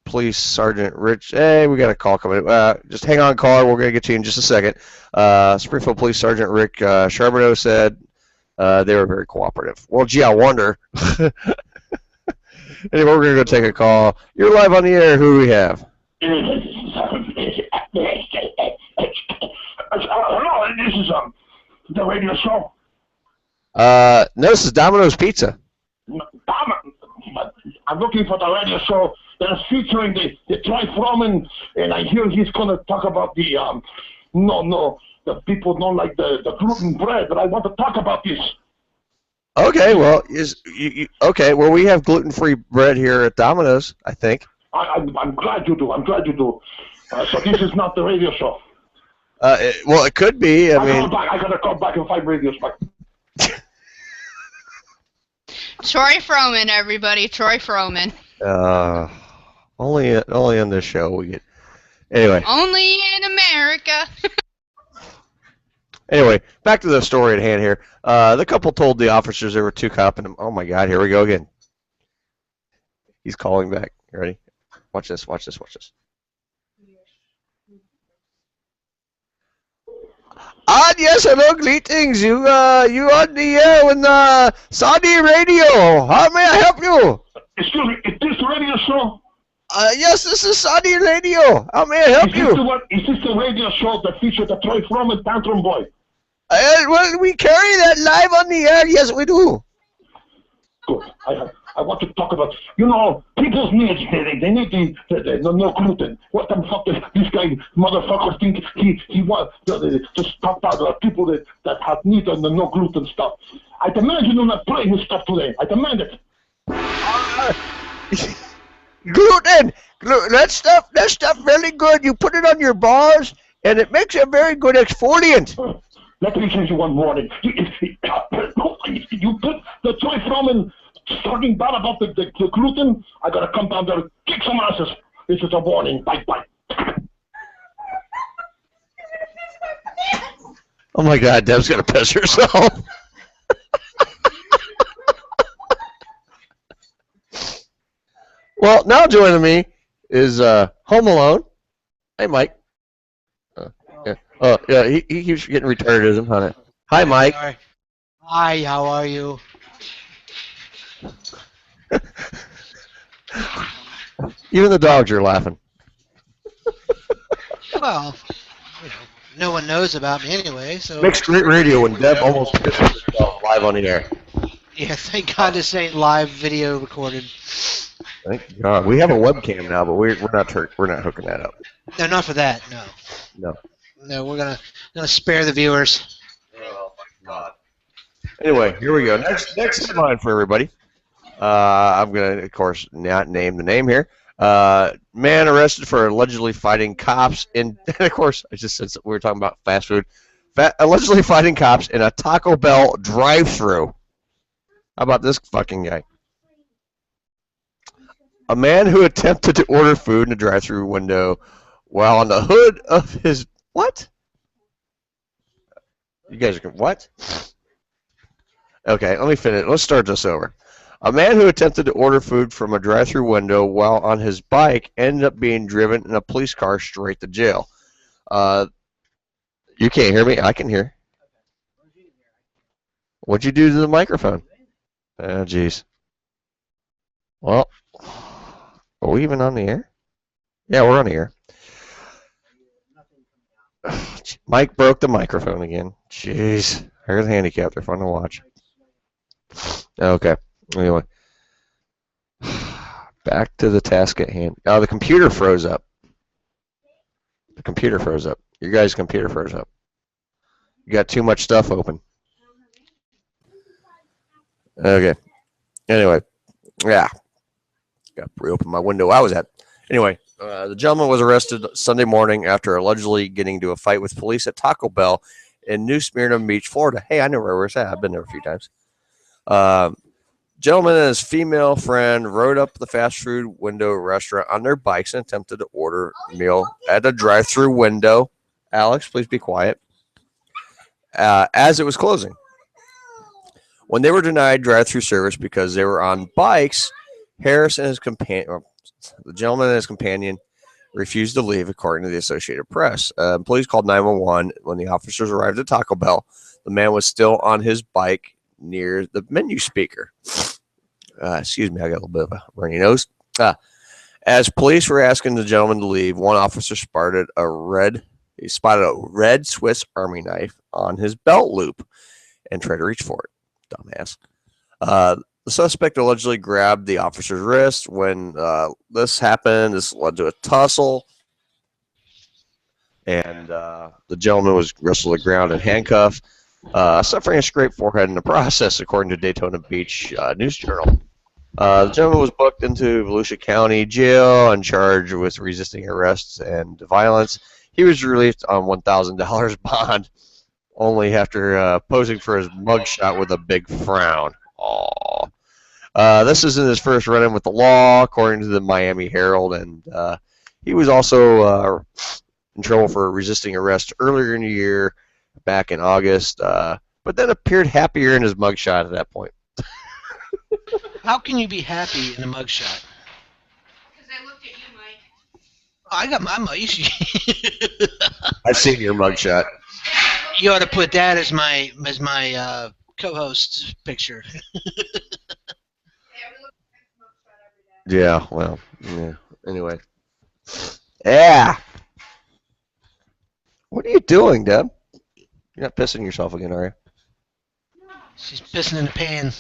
[SPEAKER 7] Police Sergeant Rich. Hey, we got a call coming in. Just hang on, caller. We're gonna get you in just a second. Springfield Police Sergeant Rick Charbonneau said they were very cooperative. Well, gee, I wonder. Anyway, we're gonna go take a call. You're live on the air. Who do we have?
[SPEAKER 13] Hello, this is the radio show.
[SPEAKER 7] No, this is Domino's Pizza.
[SPEAKER 13] I'm looking for the radio show that is featuring the Fromin, and I hear he's going to talk about the the people don't like the gluten bread, but I want to talk about this.
[SPEAKER 7] Okay, well, okay? Well, we have gluten-free bread here at Domino's, I think.
[SPEAKER 13] I'm glad you do. I'm glad you do. So this is not the radio show.
[SPEAKER 7] Well, it could be. I mean,
[SPEAKER 13] I gotta call back in 5 radios back.
[SPEAKER 8] Troy Fromin, everybody. Troy Fromin.
[SPEAKER 7] Only on this show we get. Anyway.
[SPEAKER 8] Only in America.
[SPEAKER 7] Anyway, back to the story at hand here. The couple told the officers there were two cops and oh my God, here we go again. He's calling back. You ready? Watch this. Watch this. Watch this. Yes, hello, greetings. You on the air with Saudi Radio. How may I help you?
[SPEAKER 13] Excuse me, is this the radio show?
[SPEAKER 7] Yes, this is Saudi Radio. How may I help you?
[SPEAKER 13] Is this the radio show that features the Troy Fromin Tantrum Boy?
[SPEAKER 7] Well, we carry that live on the air. Yes, we do.
[SPEAKER 13] Good. I want to talk about, people's needs. They need the no gluten. What the fuck does this guy, motherfucker, think he wants to stop out people that have need on the no gluten stuff? I demand you do not play his stuff today. I demand it.
[SPEAKER 7] Gluten. That stuff really good. You put it on your bars, and it makes a very good exfoliant.
[SPEAKER 13] Let me tell you one warning. You put the Troy Fromin talking bad about the gluten, I gotta come down there and kick some asses. This is a warning. Bye.
[SPEAKER 7] Oh my God, Deb's gonna piss herself. Well, now joining me is Home Alone. Hey, Mike. Yeah, he keeps getting retarded on it. Hi, Mike.
[SPEAKER 16] Hi, how are you?
[SPEAKER 7] Even the dogs are laughing.
[SPEAKER 16] Well, no one knows about me anyway, so...
[SPEAKER 7] Makes great radio when Deb almost pisses herself live on the air.
[SPEAKER 16] Yeah, thank God this ain't live video recorded.
[SPEAKER 7] Thank God. We have a webcam now, but we're not hooking that up.
[SPEAKER 16] No, not for that, no. No, we're gonna spare the viewers.
[SPEAKER 7] Oh my God. Anyway, here we go. Next headline for everybody. I'm gonna, of course, not name the name here. Man arrested for allegedly fighting cops in. And of course, I just said we were talking about fast food. Allegedly fighting cops in a Taco Bell drive-thru. How about this fucking guy? A man who attempted to order food in a drive-thru window while on the hood of his... What? You guys are... What? Okay, let me finish. Let's start this over. A man who attempted to order food from a drive-thru window while on his bike ended up being driven in a police car straight to jail. You can't hear me? I can hear. What'd you do to the microphone? Oh, jeez. Well, are we even on the air? Yeah, we're on the air. Mike broke the microphone again. Jeez. Here's the handicap. They're fun to watch. Okay. Anyway. Back to the task at hand. Oh, the computer froze up. The computer froze up. Your guys' computer froze up. You got too much stuff open. Okay. Anyway. Yeah. Got to reopen my window I was at. Anyway, the gentleman was arrested Sunday morning after allegedly getting into a fight with police at Taco Bell in New Smyrna Beach, Florida. Hey, I know where it's at. I've been there a few times. Gentleman and his female friend rode up the fast food window restaurant on their bikes and attempted to order a meal at a drive-thru window. Alex, please be quiet. As it was closing. When they were denied drive-thru service because they were on bikes, Harris and his companion, the gentleman and his companion, refused to leave, according to the Associated Press. Police called 911 when the officers arrived at Taco Bell. The man was still on his bike near the menu speaker. Excuse me, I got a little bit of a runny nose. As police were asking the gentleman to leave, one officer spotted a red Swiss Army knife on his belt loop and tried to reach for it. Dumbass. The suspect allegedly grabbed the officer's wrist. When this happened, this led to a tussle, and the gentleman was wrestled to the ground and handcuffed, suffering a scraped forehead in the process, according to Daytona Beach News Journal. The gentleman was booked into Volusia County Jail and charged with resisting arrest and violence. He was released on $1,000 bond, only after posing for his mugshot with a big frown. Aww. This isn't his first run-in with the law, according to the Miami Herald, and he was also in trouble for resisting arrest earlier in the year, back in August, but then appeared happier in his mugshot at that point.
[SPEAKER 16] How can you be happy in a mugshot?
[SPEAKER 8] Because I looked at you, Mike.
[SPEAKER 16] I got my mug.
[SPEAKER 7] I've seen your mugshot.
[SPEAKER 16] You ought to put that as my co-host picture.
[SPEAKER 7] Yeah, well, yeah. Anyway. Yeah. What are you doing, Deb? You're not pissing yourself again, are you?
[SPEAKER 16] She's pissing in the pan.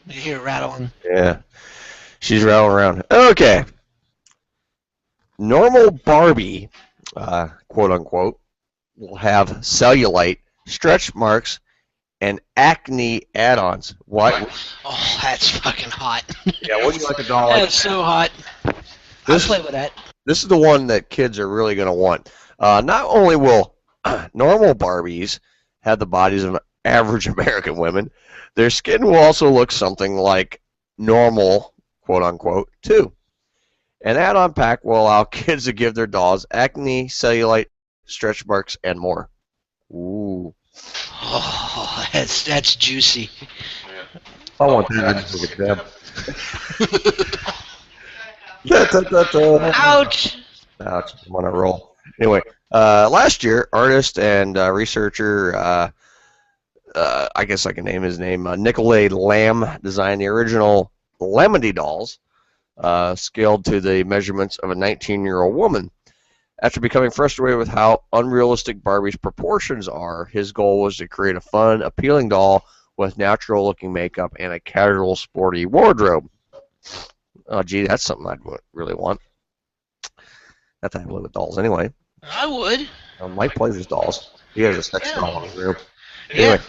[SPEAKER 16] You hear it rattling.
[SPEAKER 7] Yeah. She's rattling around. Okay. Normal Barbie, quote unquote, will have cellulite, stretch marks, and acne add-ons. What?
[SPEAKER 16] Oh, that's fucking hot.
[SPEAKER 7] Yeah, wouldn't you like a doll like
[SPEAKER 16] That's so hot. I'll play with that.
[SPEAKER 7] This is the one that kids are really going to want. Not only will normal Barbies have the bodies of average American women, their skin will also look something like normal, quote unquote, too. An add-on pack will allow kids to give their dolls acne, cellulite, stretch marks, and more. Ooh.
[SPEAKER 16] Oh, that's juicy.
[SPEAKER 7] I want that to look at them.
[SPEAKER 16] Ouch!
[SPEAKER 7] Ouch. I'm on a roll. Anyway, last year, artist and researcher, I guess I can name his name, Nicolay Lamb, designed the original Lemony dolls, scaled to the measurements of a 19-year-old woman. After becoming frustrated with how unrealistic Barbie's proportions are, his goal was to create a fun, appealing doll with natural-looking makeup and a casual, sporty wardrobe. Oh, gee, that's something I'd really want. Not that I play with dolls anyway.
[SPEAKER 16] I would.
[SPEAKER 7] Mike plays with dolls. He has a sex doll in his room.
[SPEAKER 16] Yeah.
[SPEAKER 7] Anyway,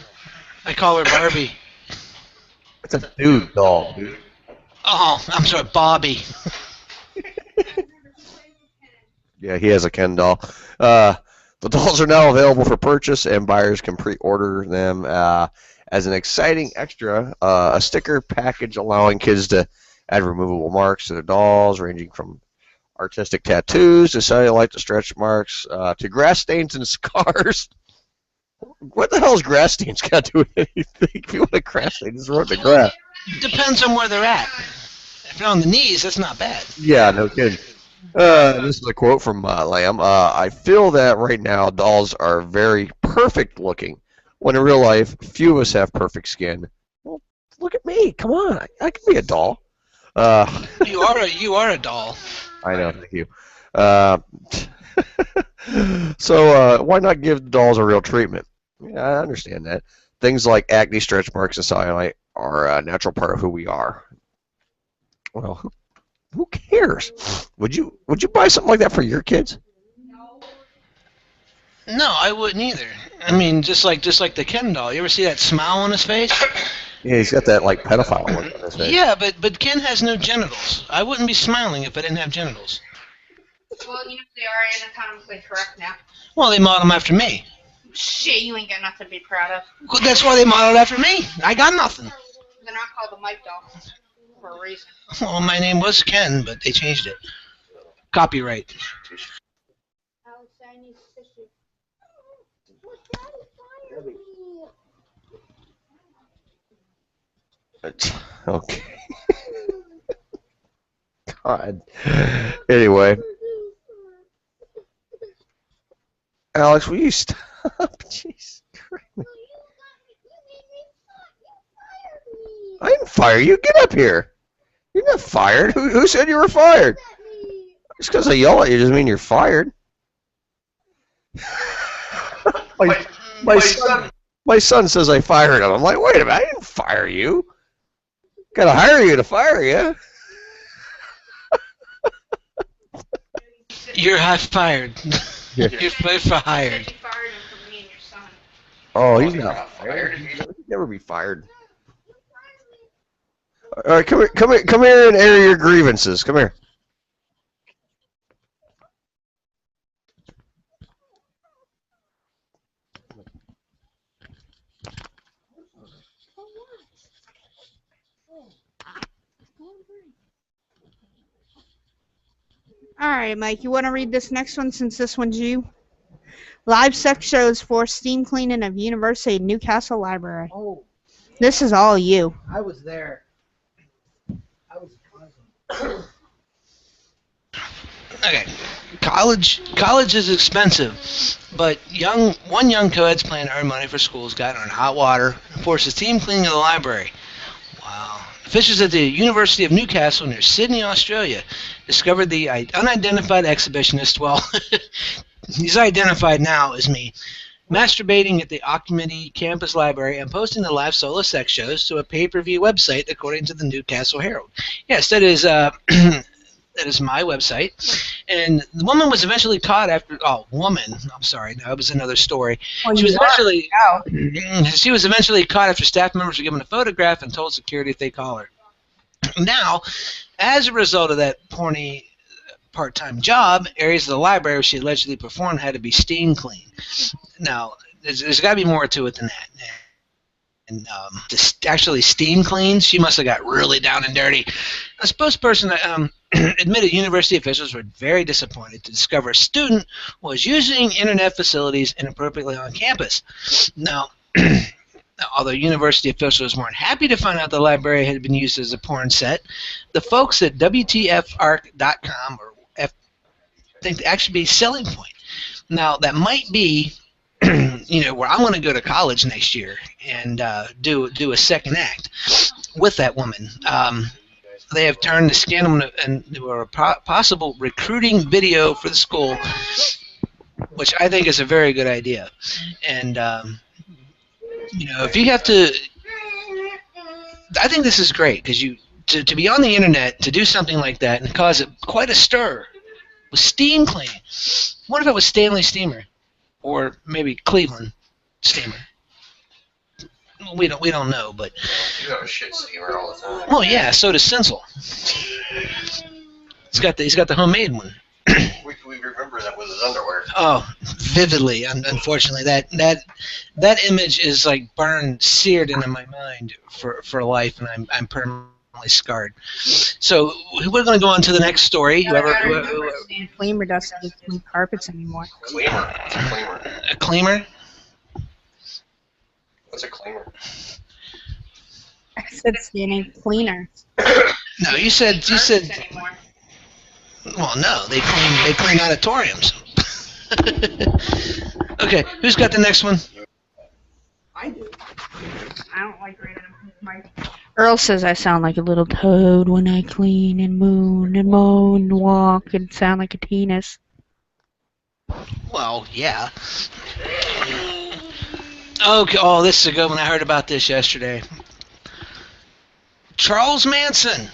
[SPEAKER 16] I call her Barbie.
[SPEAKER 7] it's a dude doll, dude.
[SPEAKER 16] Oh, I'm sorry, Bobby.
[SPEAKER 7] Yeah, he has a Ken doll. The dolls are now available for purchase, and buyers can pre-order them as an exciting extra, a sticker package allowing kids to add removable marks to their dolls, ranging from artistic tattoos to cellulite to stretch marks to grass stains and scars. What the hell is grass stains got to do with anything? If you want a grass stain, just run the grass.
[SPEAKER 16] Depends on where they're at. If they're on the knees, that's not bad.
[SPEAKER 7] Yeah, no kidding. This is a quote from Lamb. I feel that right now dolls are very perfect looking, when in real life, few of us have perfect skin. Well, look at me. Come on. I can be a doll.
[SPEAKER 16] You are a doll.
[SPEAKER 7] I know. Thank you. So why not give dolls a real treatment? Yeah, I understand that. Things like acne, stretch marks, and cellulite are a natural part of who we are. Well, who cares? Would you buy something like that for your kids?
[SPEAKER 16] No, I wouldn't either. I mean, just like the Ken doll. You ever see that smile on his face?
[SPEAKER 7] Yeah, he's got that like pedophile look on his face.
[SPEAKER 16] Yeah, but Ken has no genitals. I wouldn't be smiling if I didn't have genitals.
[SPEAKER 8] Well, you know they are anatomically correct now.
[SPEAKER 16] Well, they modeled them after me.
[SPEAKER 8] Shit, you ain't got nothing to be proud of.
[SPEAKER 16] Well, that's why they modeled after me. I got nothing.
[SPEAKER 8] They're not called the Mike doll for a reason.
[SPEAKER 16] Well, my name was Ken, but they changed it. Copyright.
[SPEAKER 7] Okay. God. Anyway. Alex, will you stop? Jeez Christ. I didn't fire you. Get up here. You're not fired. Who said you were fired? Just because I yell at you doesn't mean you're fired. My son says I fired him. I'm like, wait a minute, I didn't fire you. Gotta hire you to fire you.
[SPEAKER 16] You're fired.
[SPEAKER 7] Yeah.
[SPEAKER 16] You're fired.
[SPEAKER 7] Oh, he's not fired. He'd never be fired. All right, come here and air your grievances. Come here.
[SPEAKER 4] All right, Mike, you want to read this next one since this one's you? Live sex shows for steam cleaning of University of Newcastle Library.
[SPEAKER 12] Oh.
[SPEAKER 4] This is all you.
[SPEAKER 12] I was there. I was present.
[SPEAKER 16] Okay, college is expensive, but one young co-ed's plan to earn money for schools got on hot water and forced his team cleaning of the library. Wow. Officials at the University of Newcastle near Sydney, Australia, discovered the unidentified exhibitionist. Well, he's identified now as me, masturbating at the Ocmity campus library and posting the live solo sex shows to a pay-per-view website, according to the Newcastle Herald. Yes, that is that is my website. And the woman was eventually caught after. Oh, woman! I'm sorry. No, it was another story.
[SPEAKER 4] Well,
[SPEAKER 16] She was eventually caught after staff members were given a photograph and told security if they call her. Now, as a result of that porny part-time job, areas of the library where she allegedly performed had to be steam cleaned. Now, there's got to be more to it than that. And actually steam cleaned, she must have got really down and dirty. A spokesperson admitted university officials were very disappointed to discover a student was using internet facilities inappropriately on campus. Now, although university officials weren't happy to find out the library had been used as a porn set, the folks at WTFARC.com think that actually be a selling point. Now, that might be where I'm going to go to college next year and do a second act with that woman. They have turned the scandal into a possible recruiting video for the school, which I think is a very good idea. And if you have to, I think this is great because to be on the internet to do something like that and cause it quite a stir with steam cleaning. What if it was Stanley Steamer? Or maybe Cleveland Steamer. We don't know, but
[SPEAKER 1] You have a shit steamer all the time.
[SPEAKER 16] well, yeah. So does Sinsel. He's got the homemade one.
[SPEAKER 1] We remember that with his underwear.
[SPEAKER 16] Oh, vividly. Unfortunately, that image is like seared into my mind for life, and I'm permanently scarred. So we're going to go on to the next story.
[SPEAKER 4] Cleaner doesn't clean carpets anymore.
[SPEAKER 1] Cleaner. What's a cleaner?
[SPEAKER 16] A cleaner?
[SPEAKER 1] What's a cleaner?
[SPEAKER 4] I said standing cleaner.
[SPEAKER 16] No, you said. Well, no, they clean auditoriums. Okay, who's got the next one?
[SPEAKER 4] I do. I don't like reading my. Earl says I sound like a little toad when I clean and moon and moan and walk and sound like a penis.
[SPEAKER 16] Well, yeah. Okay. Oh, this is a good one. I heard about this yesterday. Charles Manson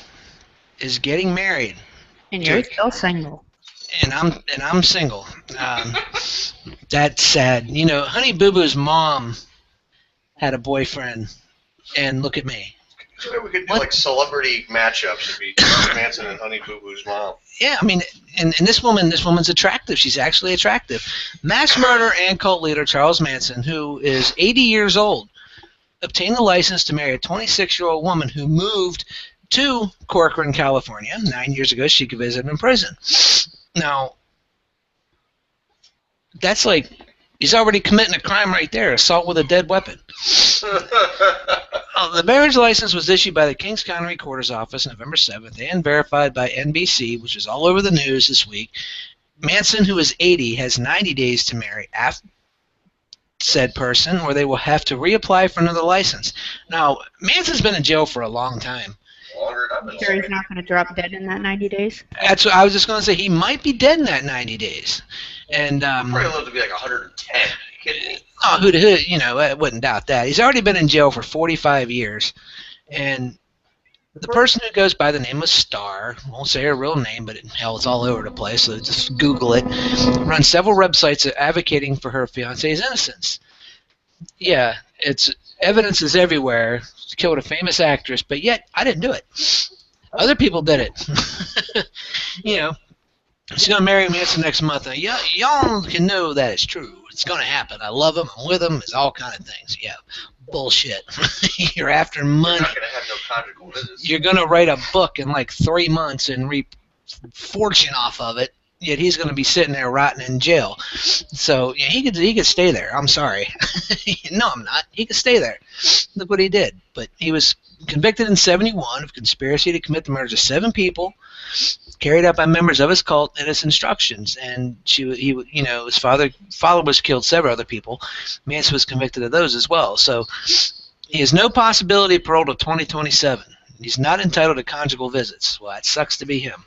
[SPEAKER 16] is getting married.
[SPEAKER 4] And you're still single.
[SPEAKER 16] And I'm single. That's sad. Honey Boo Boo's mom had a boyfriend, and look at me.
[SPEAKER 1] We could do like celebrity matchups. It'd be Charles Manson and Honey Boo Boo's mom.
[SPEAKER 16] Yeah, I mean, and this woman's attractive. She's actually attractive. Mass murderer and cult leader Charles Manson, who is 80 years old, obtained the license to marry a 26-year-old woman who moved to Corcoran, California 9 years ago. She could visit him in prison. Now, that's like he's already committing a crime right there, assault with a dead weapon. The marriage license was issued by the Kings County Recorder's Office November 7th and verified by NBC, which is all over the news this week. Manson, who is 80, has 90 days to marry after said person, or they will have to reapply for another license. Now, Manson's been in jail for a long time.
[SPEAKER 4] Sure he's not going to drop dead in that 90 days?
[SPEAKER 16] That's what I was just going to say. He might be dead in that 90 days. And
[SPEAKER 1] probably live to be like 110. Are you kidding me?
[SPEAKER 16] Oh, I wouldn't doubt that. He's already been in jail for 45 years. And the person who goes by the name of Star, won't say her real name, but hell, it's all over the place, so just Google it, runs several websites advocating for her fiancé's innocence. Yeah, evidence is everywhere. She killed a famous actress, but yet I didn't do it. Other people did it. She's going to marry Manson next month. Now, y'all can know that it's true. It's going to happen. I love him. I'm with him. It's all kind of things. Yeah, bullshit. You're after money.
[SPEAKER 1] You're not going to have no conjugal visits.
[SPEAKER 16] You're going to write a book in like 3 months and reap fortune off of it. Yet he's going to be sitting there rotting in jail. So yeah, he could stay there. I'm sorry. No, I'm not. He could stay there. Look what he did. But he was convicted in '71 of conspiracy to commit the murders of 7 people, carried out by members of his cult at his instructions. And his father was killed several other people. Manson was convicted of those as well. So he has no possibility of parole till 2027. He's not entitled to conjugal visits. Well, that sucks to be him.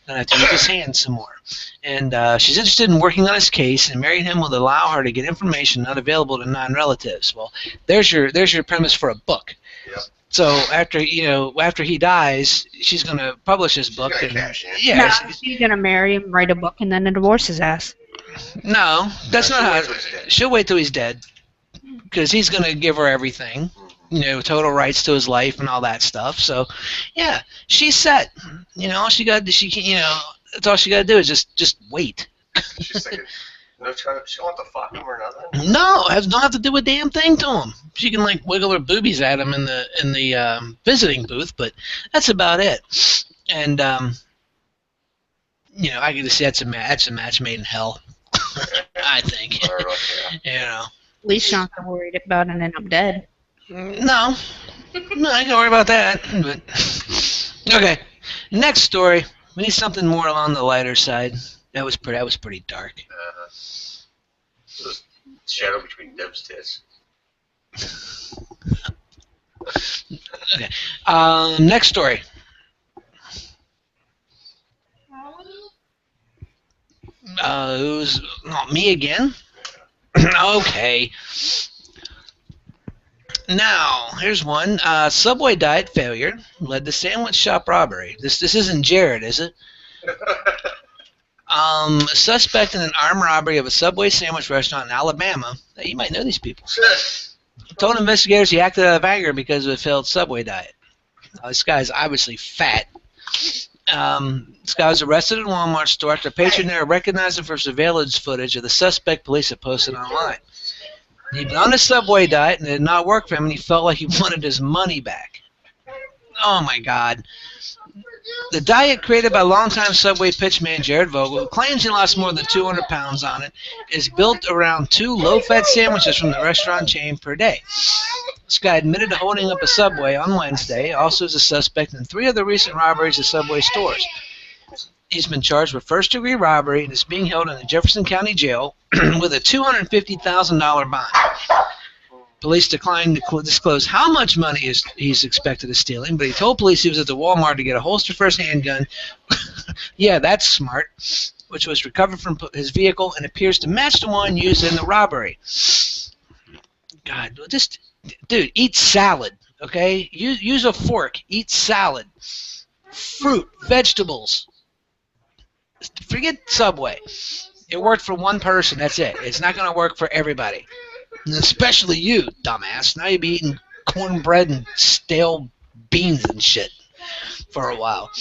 [SPEAKER 16] And I have to use his hands some more. And she's interested in working on his case, and marrying him will allow her to get information not available to non-relatives. Well, there's your premise for a book. Yep. So after he dies, she's going to publish his book.
[SPEAKER 8] She's going to marry him, write a book, and then divorce his ass.
[SPEAKER 16] No, that's not how. She'll wait till he's dead, because he's going to give her everything. Total rights to his life and all that stuff. So, yeah, she's set. That's all she got to do is just wait.
[SPEAKER 7] She's thinking, she don't want to fuck him or nothing.
[SPEAKER 16] No, don't have to do a damn thing to him. She can wiggle her boobies at him in the visiting booth, but that's about it. And I can just say that's a match made in hell. I think.
[SPEAKER 8] At least you're not worried about it and end up dead.
[SPEAKER 16] No, I can worry about that. But okay, next story. We need something more along the lighter side. That was pretty dark.
[SPEAKER 7] Shadow between Deb's tits.
[SPEAKER 16] Okay. Next story. Who's me again? Okay. Now, here's one. Subway diet failure led to sandwich shop robbery. This isn't Jared, is it? A suspect in an armed robbery of a Subway sandwich restaurant in Alabama. You might know these people. Told investigators he acted out of anger because of a failed Subway diet. This guy's obviously fat. This guy was arrested in a Walmart store after a patron there recognized him for surveillance footage of the suspect police had posted online. He'd been on a Subway diet and it did not work for him, and he felt like he wanted his money back. Oh my God. The diet created by longtime Subway pitchman Jared Vogel, who claims he lost more than 200 pounds on it, is built around 2 low-fat sandwiches from the restaurant chain per day. This guy admitted to holding up a Subway on Wednesday, also as a suspect in 3 other recent robberies of Subway stores. He's been charged with first-degree robbery and is being held in the Jefferson County Jail with a $250,000 bond. Police declined to disclose how much money he's expected of stealing, but he told police he was at the Walmart to get a holster for his handgun. Yeah, that's smart. Which was recovered from his vehicle and appears to match the one used in the robbery. God, dude, eat salad, okay? Use a fork. Eat salad. Fruit, vegetables. Forget Subway. It worked for one person. That's it. It's not going to work for everybody. And especially you, dumbass. Now you'll be eating cornbread and stale beans and shit for a while.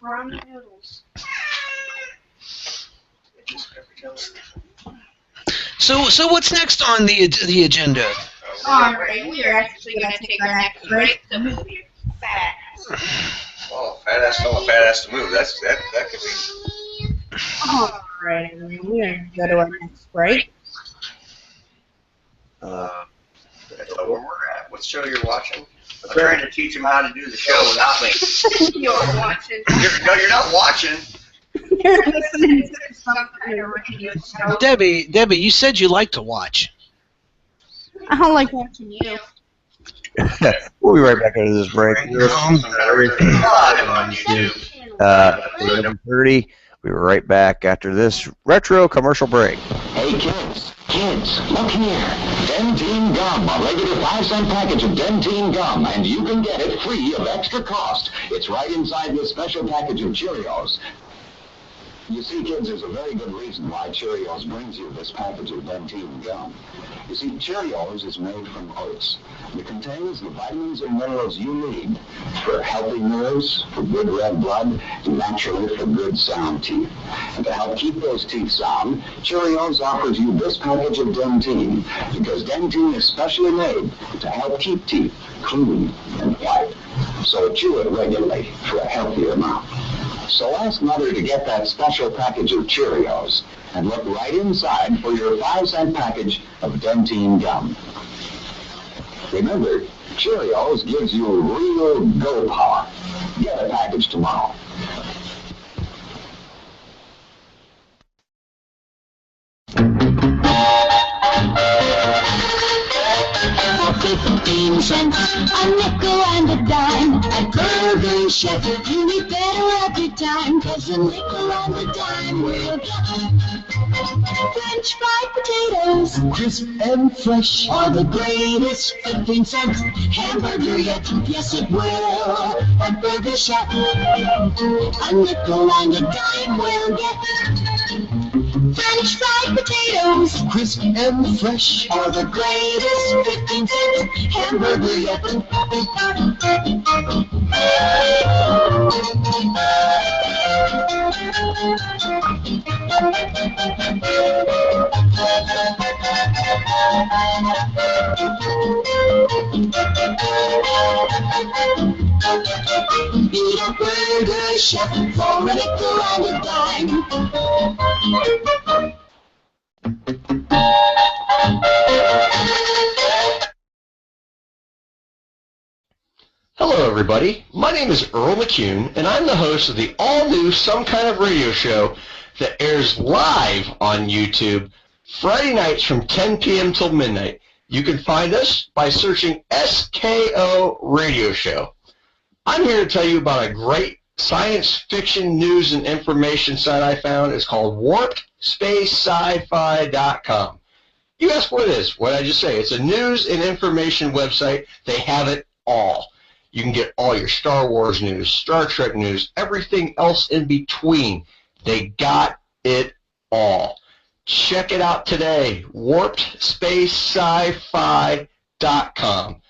[SPEAKER 8] Ramen noodles.
[SPEAKER 16] So what's next on the agenda?
[SPEAKER 8] Alright, we are actually going to take our next break. The movie Fat.
[SPEAKER 7] Oh, fat ass tell a fat ass to move. That could be.
[SPEAKER 8] Alright, we're going to go to our next break.
[SPEAKER 7] That's where we're at. What show you're watching? I'm trying to teach him how to do the show without me.
[SPEAKER 8] You're watching.
[SPEAKER 7] You're not watching.
[SPEAKER 8] You're listening to something or radio show.
[SPEAKER 16] Debbie, you said you like to watch.
[SPEAKER 8] I don't like watching you.
[SPEAKER 7] We'll be right back after this break. Number 30. We'll be right back after this retro commercial break.
[SPEAKER 13] Hey kids, look here. Dentine Gum, a regular 5-cent package of Dentine Gum, and you can get it free of extra cost. It's right inside this special package of Cheerios. You see, kids, there's a very good reason why Cheerios brings you this package of Dentine Gum. You see, Cheerios is made from oats. It contains the vitamins and minerals you need for healthy nerves, for good red blood, and naturally for good sound teeth. And to help keep those teeth sound, Cheerios offers you this package of Dentine, because Dentine is specially made to help keep teeth clean and white. So chew it regularly for a healthier mouth. So ask Mother to get that special package of Cheerios and look right inside for your 5-cent package of Dentine Gum. Remember, Cheerios gives you real go power. Get a package tomorrow.
[SPEAKER 17] cents, a nickel and a dime. At Burger Chef, you eat better every time, 'cause a nickel and a dime will get French fried potatoes, crisp and fresh, or the greatest 15-cent hamburger yet. Yes, it will. At Burger Chef, a nickel and a dime will get French fried potatoes, crisp and fresh, or the greatest 15-cent hamburger yet. Beat a Burger Chef for a nickel and a dime.
[SPEAKER 1] Hello, everybody. My name is Earl McCune, and I'm the host of the all-new Some Kind of Radio show that airs live on YouTube Friday nights from 10 p.m. till midnight. You can find us by searching SKO Radio Show. I'm here to tell you about a great science fiction news and information site I found. It's called WarpedSpaceSci-Fi.com. You ask what it is. What did I just say? It's a news and information website. They have it all. You can get all your Star Wars news, Star Trek news, everything else in between. They got it all. Check it out today, WarpedSpaceSci-Fi.com.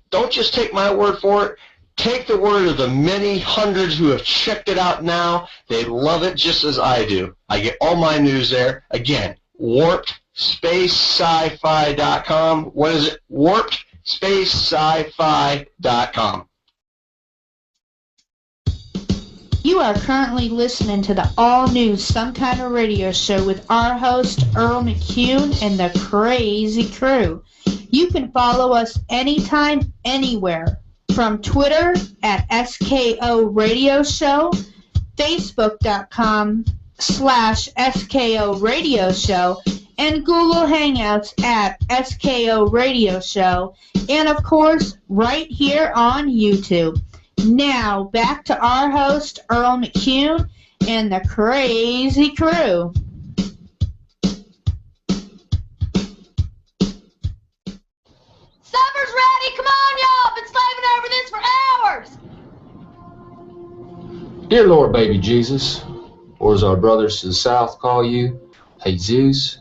[SPEAKER 1] Don't just take my word for it. Take the word of the many hundreds who have checked it out now. They love it just as I do. I get all my news there. Again, WarpedSpaceSci-Fi.com. What is it? WarpedSpaceSci-Fi.com.
[SPEAKER 4] You are currently listening to the all-new Some Kind of Radio show with our host, Earl McCune, and the crazy crew. You can follow us anytime, anywhere, from Twitter at SKO Radio Show, Facebook.com/SKO Radio Show, and Google Hangouts at SKO Radio Show, and of course, right here on YouTube. Now, back to our host, Earl McCune, and the crazy crew.
[SPEAKER 18] Supper's ready! Come on, y'all! Been slaving over this for hours!
[SPEAKER 19] Dear Lord Baby Jesus, or as our brothers to the south call you, Jesus,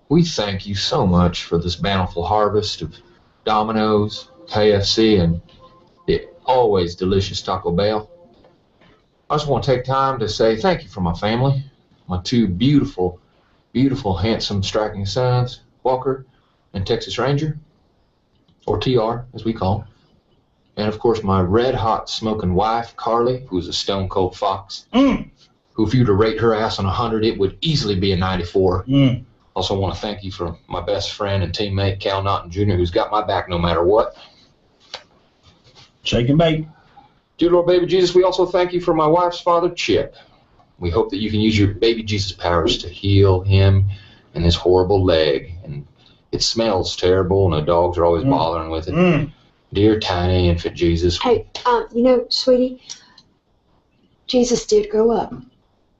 [SPEAKER 19] we thank you so much for this bountiful harvest of Domino's, KFC, and the always delicious Taco Bell. I just want to take time to say thank you for my family, my two beautiful, beautiful, handsome, striking sons, Walker and Texas Ranger, or TR, as we call him. And, of course, my red-hot smoking wife, Carly, who's a stone-cold fox, who, if you were to rate her ass on 100, it would easily be a 94. Also want to thank you for my best friend and teammate, Cal Naughton Jr., who's got my back no matter what.
[SPEAKER 3] Shake and bake.
[SPEAKER 19] Dear Lord Baby Jesus, we also thank you for my wife's father, Chip. We hope that you can use your baby Jesus powers to heal him and his horrible leg. And it smells terrible, and the dogs are always bothering with it. Dear tiny infant Jesus.
[SPEAKER 20] Hey, you know, sweetie, Jesus did grow up.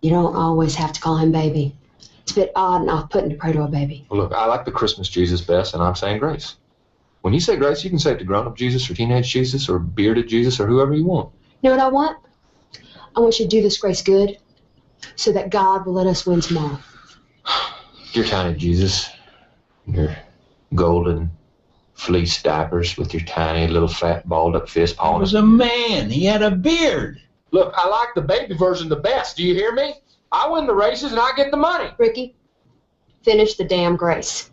[SPEAKER 20] You don't always have to call him baby. It's a bit odd and off-putting to pray to a baby.
[SPEAKER 19] Well, look, I like the Christmas Jesus best, and I'm saying grace. When you say grace, you can say it to grown-up Jesus or teenage Jesus or bearded Jesus or whoever you want.
[SPEAKER 20] You know what I want? I want you to do this grace good so that God will let us win tomorrow.
[SPEAKER 19] Dear tiny Jesus, your golden fleece diapers with your tiny little fat balled-up fist palm.
[SPEAKER 3] He was a man. He had a beard.
[SPEAKER 19] Look, I like the baby version the best. Do you hear me? I win the races and I get the money.
[SPEAKER 20] Ricky, finish the damn grace.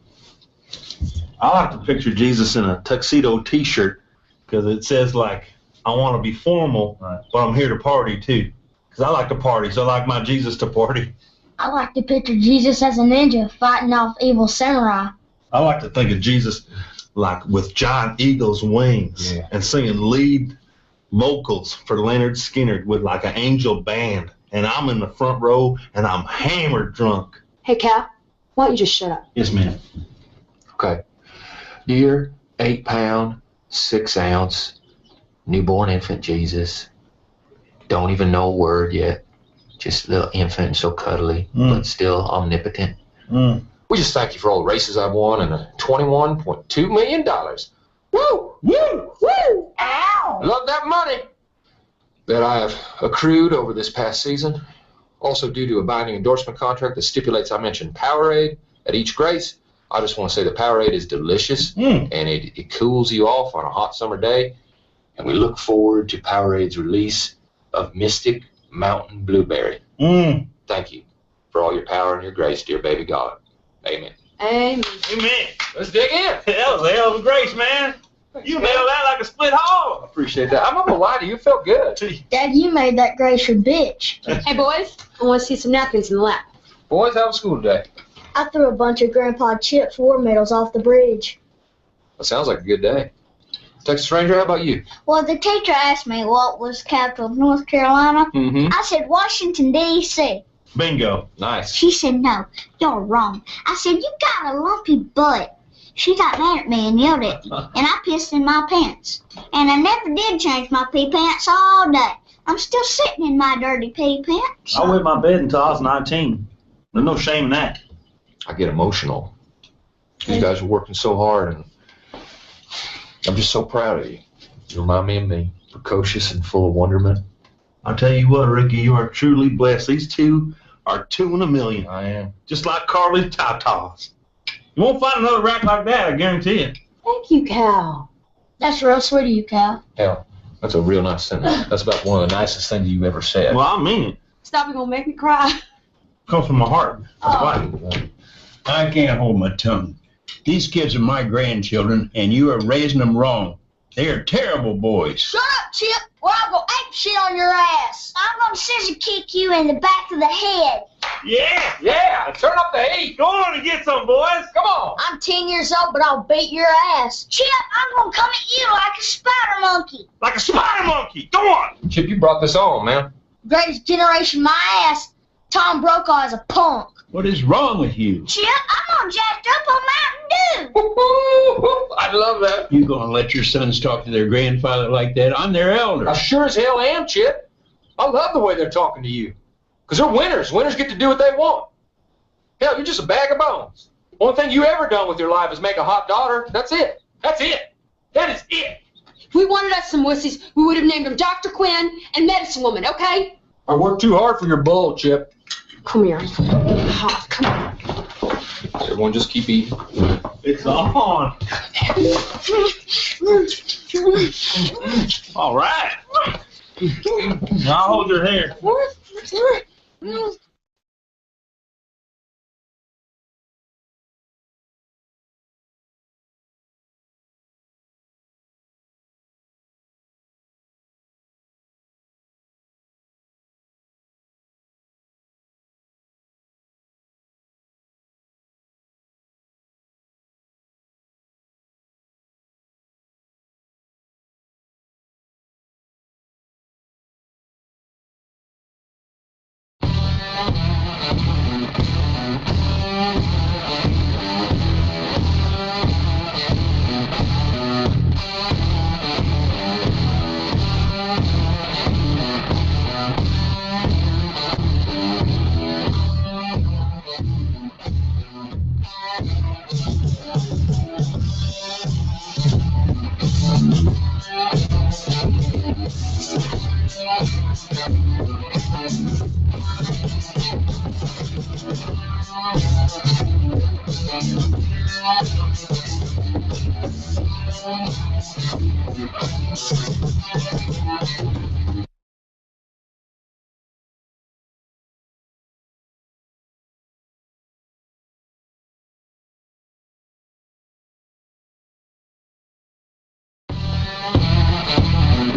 [SPEAKER 3] I like to picture Jesus in a tuxedo T-shirt because it says, like, I want to be formal, but I'm here to party, too. Because I like to party, so I like my Jesus to party.
[SPEAKER 21] I like to picture Jesus as a ninja fighting off evil samurai.
[SPEAKER 3] I like to think of Jesus, like, with giant eagle's wings and singing lead vocals for Leonard Skinner with, like, an angel band. And I'm in the front row, and I'm hammered drunk.
[SPEAKER 20] Hey, Cal, why don't you just shut up?
[SPEAKER 3] Yes, ma'am.
[SPEAKER 19] Okay. Dear 8-pound, 6-ounce newborn infant Jesus. Don't even know a word yet. Just a little infant and so cuddly, but still omnipotent. We just thank you for all the races I've won and the $21.2 million. Woo! Woo! Woo! Ow! Love that money that I have accrued over this past season. Also due to a binding endorsement contract that stipulates I mention Powerade at each race. I just want to say the Powerade is delicious and it cools you off on a hot summer day. And we look forward to Powerade's release of Mystic Mountain Blueberry. Thank you for all your power and your grace, dear baby God. Amen.
[SPEAKER 3] Amen.
[SPEAKER 19] Let's dig in.
[SPEAKER 3] That was a hell of a grace, man. You nailed that like a split hog.
[SPEAKER 19] Appreciate that. I'm not gonna lie to you, it felt good.
[SPEAKER 21] Dad, you made that grace your bitch.
[SPEAKER 20] Hey, boys, I want to see some napkins in the lap.
[SPEAKER 19] Boys, how was school today?
[SPEAKER 21] I threw a bunch of Grandpa Chip's war medals off the bridge.
[SPEAKER 19] That sounds like a good day. Texas Ranger, how about you?
[SPEAKER 21] Well, the teacher asked me what was the capital of North Carolina. I said Washington, D.C.
[SPEAKER 3] Bingo.
[SPEAKER 19] Nice.
[SPEAKER 21] She said, no, you're wrong. I said, you got a lumpy butt. She got mad at me and yelled at me, and I pissed in my pants. And I never did change my pee pants all day. I'm still sitting in my dirty pee pants.
[SPEAKER 3] I wet my bed until I was 19. There's no shame in that.
[SPEAKER 19] I get emotional. You guys are working so hard, and I'm just so proud of you. You remind me of me, precocious and full of wonderment.
[SPEAKER 3] I'll tell you what, Ricky, you are truly blessed. These two are 2 in a million.
[SPEAKER 19] I am.
[SPEAKER 3] Just like Carly's Tatas. You won't find another rack like that, I guarantee it.
[SPEAKER 21] Thank you, Cal. That's real sweet of you, Cal.
[SPEAKER 19] Hell, that's a real nice sentence. That's about one of the nicest things you've ever said.
[SPEAKER 3] Well, I mean it.
[SPEAKER 20] Stop, you're going to make me cry.
[SPEAKER 3] Comes from my heart. That's why.
[SPEAKER 2] I can't hold my tongue. These kids are my grandchildren, and you are raising them wrong. They are terrible boys.
[SPEAKER 21] Shut up, Chip, or I'll go ape shit on your ass. I'm going to scissor kick you in the back of the head.
[SPEAKER 3] Yeah!
[SPEAKER 19] Yeah! Turn up the heat!
[SPEAKER 3] Go on and get some, boys!
[SPEAKER 19] Come on!
[SPEAKER 21] I'm 10 years old, but I'll beat your ass. Chip, I'm going to come at you like a spider monkey.
[SPEAKER 3] Like a spider monkey! Go on!
[SPEAKER 19] Chip, you brought this on, man.
[SPEAKER 21] Greatest generation, my ass. Tom Brokaw is a punk.
[SPEAKER 2] What is wrong with you?
[SPEAKER 21] Chip, I'm all jacked up on Mountain Dew.
[SPEAKER 19] I love that.
[SPEAKER 2] You gonna let your sons talk to their grandfather like that? I'm their elder.
[SPEAKER 19] I sure as hell am, Chip. I love the way they're talking to you. Because they're winners. Winners get to do what they want. Hell, you're just a bag of bones. Only thing you ever done with your life is make a hot daughter. That's it. That's it. That is it.
[SPEAKER 20] If we wanted us some wussies, we would have named them Dr. Quinn and Medicine Woman, okay?
[SPEAKER 19] I worked too hard for your bull, Chip.
[SPEAKER 20] Come here. Hot. Come on.
[SPEAKER 19] Everyone just keep eating.
[SPEAKER 3] It's on. All right. I'll hold your hair.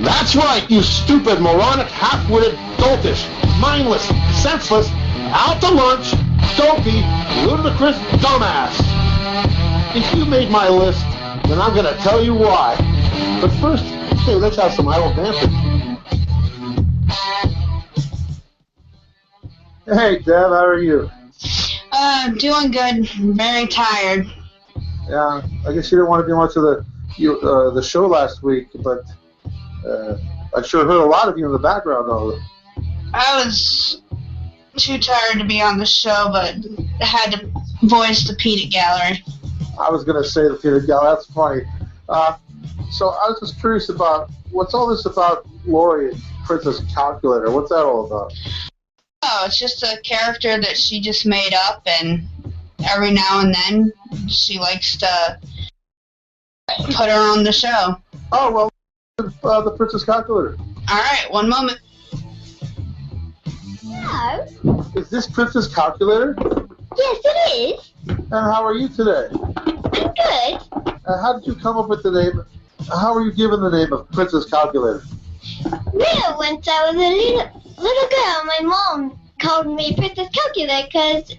[SPEAKER 13] That's right, you stupid, moronic, half-witted, doltish, mindless, senseless, out to lunch, dopey, ludicrous dumbass. If you made my list, then I'm going to tell you why. But first, hey, let's have some idle dancing.
[SPEAKER 22] Hey, Dev, how are you?
[SPEAKER 4] Doing good. Very tired.
[SPEAKER 22] Yeah, I guess you didn't want to do much of the the show last week, but I sure heard a lot of you in the background, though.
[SPEAKER 4] I was too tired to be on the show, but I had to voice the Peanut Gallery.
[SPEAKER 22] I was going to say the Peanut Gallery. That's funny. So I was just curious about, what's all this about Lori and Princess Calculator? What's that all about?
[SPEAKER 4] Oh, it's just a character that she just made up, and every now and then she likes to put her on the show.
[SPEAKER 22] Oh, well, the Princess Calculator.
[SPEAKER 4] All right, one moment.
[SPEAKER 21] Hello.
[SPEAKER 22] Is this Princess Calculator?
[SPEAKER 21] Yes, it is.
[SPEAKER 22] And how are you today?
[SPEAKER 21] I'm good.
[SPEAKER 22] How did you come up with the name? How were you given the name of Princess Calculator?
[SPEAKER 21] Well, once I was a little girl, my mom called me Princess Calculator because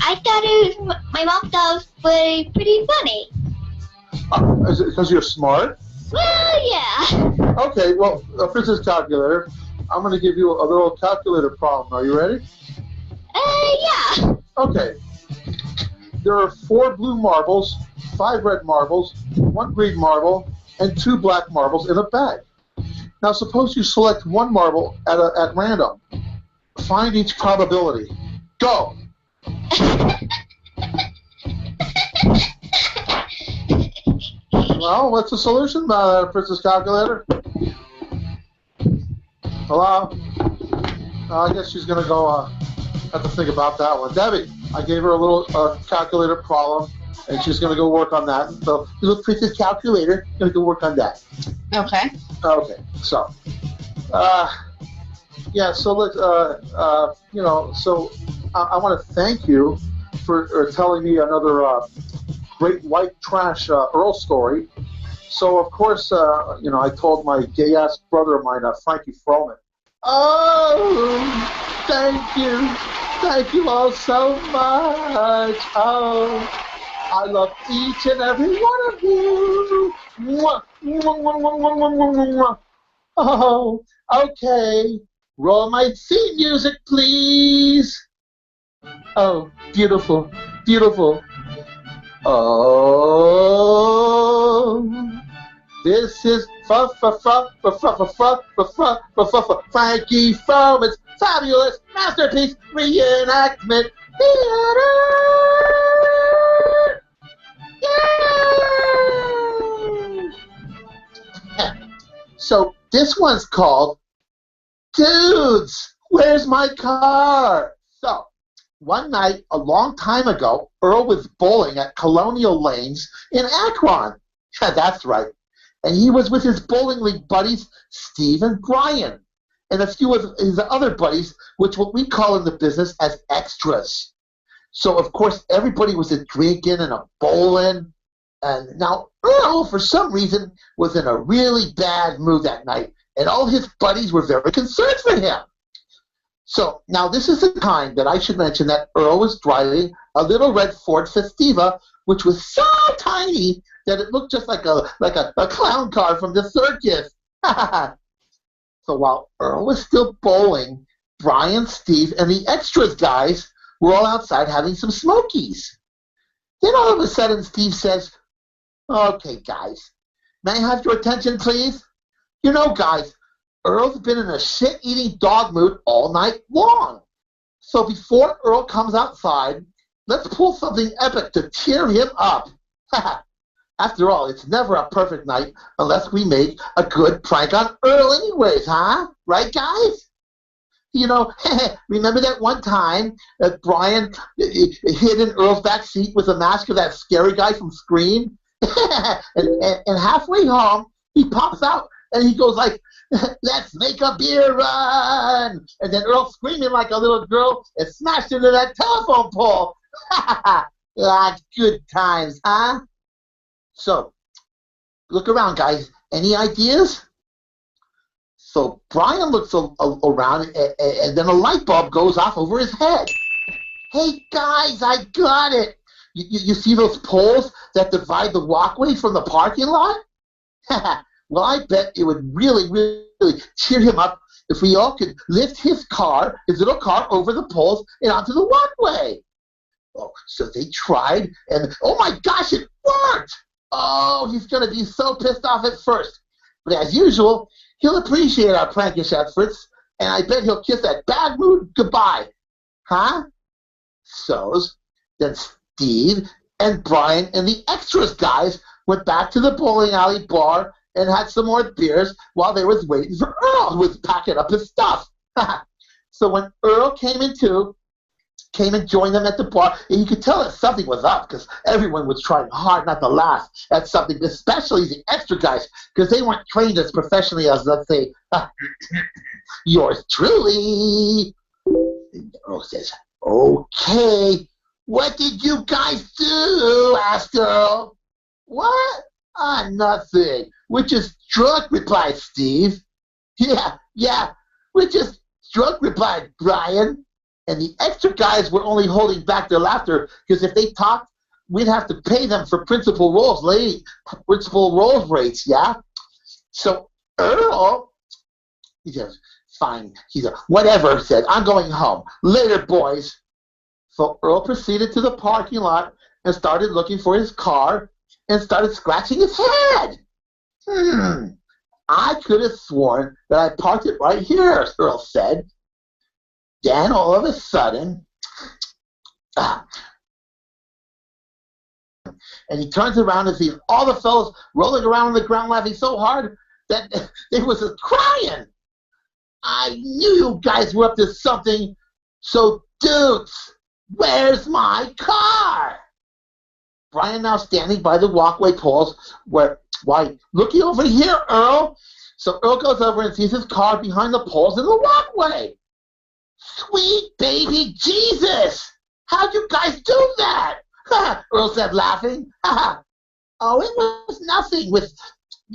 [SPEAKER 21] I thought it was, my mom thought it was pretty funny.
[SPEAKER 22] Is it because you're smart?
[SPEAKER 21] Well, yeah.
[SPEAKER 22] Okay, well, Princess Calculator, I'm going to give you a little calculator problem. Are you ready?
[SPEAKER 21] Yeah.
[SPEAKER 22] Okay. There are 4 blue marbles, 5 red marbles, 1 green marble, and 2 black marbles in a bag. Now, suppose you select 1 marble at random. Find each probability. Go! Well, what's the solution, Princess Calculator? Hello? I guess she's going to go have to think about that one. Debbie, I gave her a little calculator problem, and she's going to go work on that. So, little Princess Calculator, going to go work on that.
[SPEAKER 4] Okay.
[SPEAKER 22] Okay, so, yeah, so let's, you know, so I want to thank you for telling me another great white trash Earl story. So, of course, you know, I told my gay-ass brother of mine, Frankie Fromin. Oh, thank you. Thank you all so much. Oh, I love each and every one of you. Mwah, mwah, mwah, mwah, mwah, mwah, mwah. Oh, okay. Roll my theme music, please. Oh, beautiful, beautiful. Oh, this is Frankie Fromin's fabulous masterpiece reenactment theater. Yay! So this one's called Dudes, Where's My Car? So, one night, a long time ago, Earl was bowling at Colonial Lanes in Akron. Yeah, that's right. And he was with his bowling league buddies, Steve and Brian, and a few of his other buddies, which what we call in the business as extras. So, of course, everybody was a drinking and a bowling. And now, Earl, for some reason, was in a really bad mood that night, and all his buddies were very concerned for him. So, now this is the time that I should mention that Earl was driving a little red Ford Festiva, which was so tiny that it looked just like a clown car from the circus. So while Earl was still bowling, Brian, Steve, and the extras guys were all outside having some smokies. Then all of a sudden Steve says, "Okay, guys, may I have your attention, please? You know, guys, Earl's been in a shit-eating dog mood all night long. So before Earl comes outside, let's pull something epic to cheer him up." After all, it's never a perfect night unless we make a good prank on Earl anyways, huh? Right, guys? You know, remember that one time that Brian hid in Earl's back seat with a mask of that scary guy from Scream? and halfway home, he pops out and he goes like, "Let's make a beer run!" And then Earl, screaming like a little girl, and smashed into that telephone pole. Ah, good times, huh? So, look around, guys. Any ideas? So Brian looks around, and then a light bulb goes off over his head. "Hey, guys, I got it. You see those poles that divide the walkway from the parking lot? Well, I bet it would really, really cheer him up if we all could lift his little car, over the poles and onto the walkway." Oh, so they tried, and oh my gosh, it worked! Oh, he's going to be so pissed off at first. But as usual, he'll appreciate our prankish efforts, and I bet he'll kiss that bad mood goodbye. Huh? So, then Steve and Brian and the extras guys went back to the bowling alley bar and had some more beers while they was waiting for Earl, who was packing up his stuff. So when Earl came and joined them at the bar, and you could tell that something was up because everyone was trying hard not to laugh at something, especially the extra guys, because they weren't trained as professionally as, let's say, yours truly. And Earl says, "Okay, what did you guys do?" asked Earl. "What? Nothing. We're just drunk," replied Steve. Yeah, we're just drunk," replied Brian. And the extra guys were only holding back their laughter because if they talked, we'd have to pay them for principal roles rates, yeah? So Earl, he says, "Fine." He said, "Whatever," said, "I'm going home. Later, boys." So Earl proceeded to the parking lot and started looking for his car and started scratching his head. I could have sworn that I parked it right here, Earl said. Then all of a sudden, and he turns around and sees all the fellows rolling around on the ground laughing so hard that they was crying. I knew you guys were up to something. So, dudes, where's my car? Brian now standing by the walkway poles why, looky over here, Earl. So Earl goes over and sees his car behind the poles in the walkway. Sweet baby Jesus! How'd you guys do that? Earl said, laughing. Oh, it was nothing with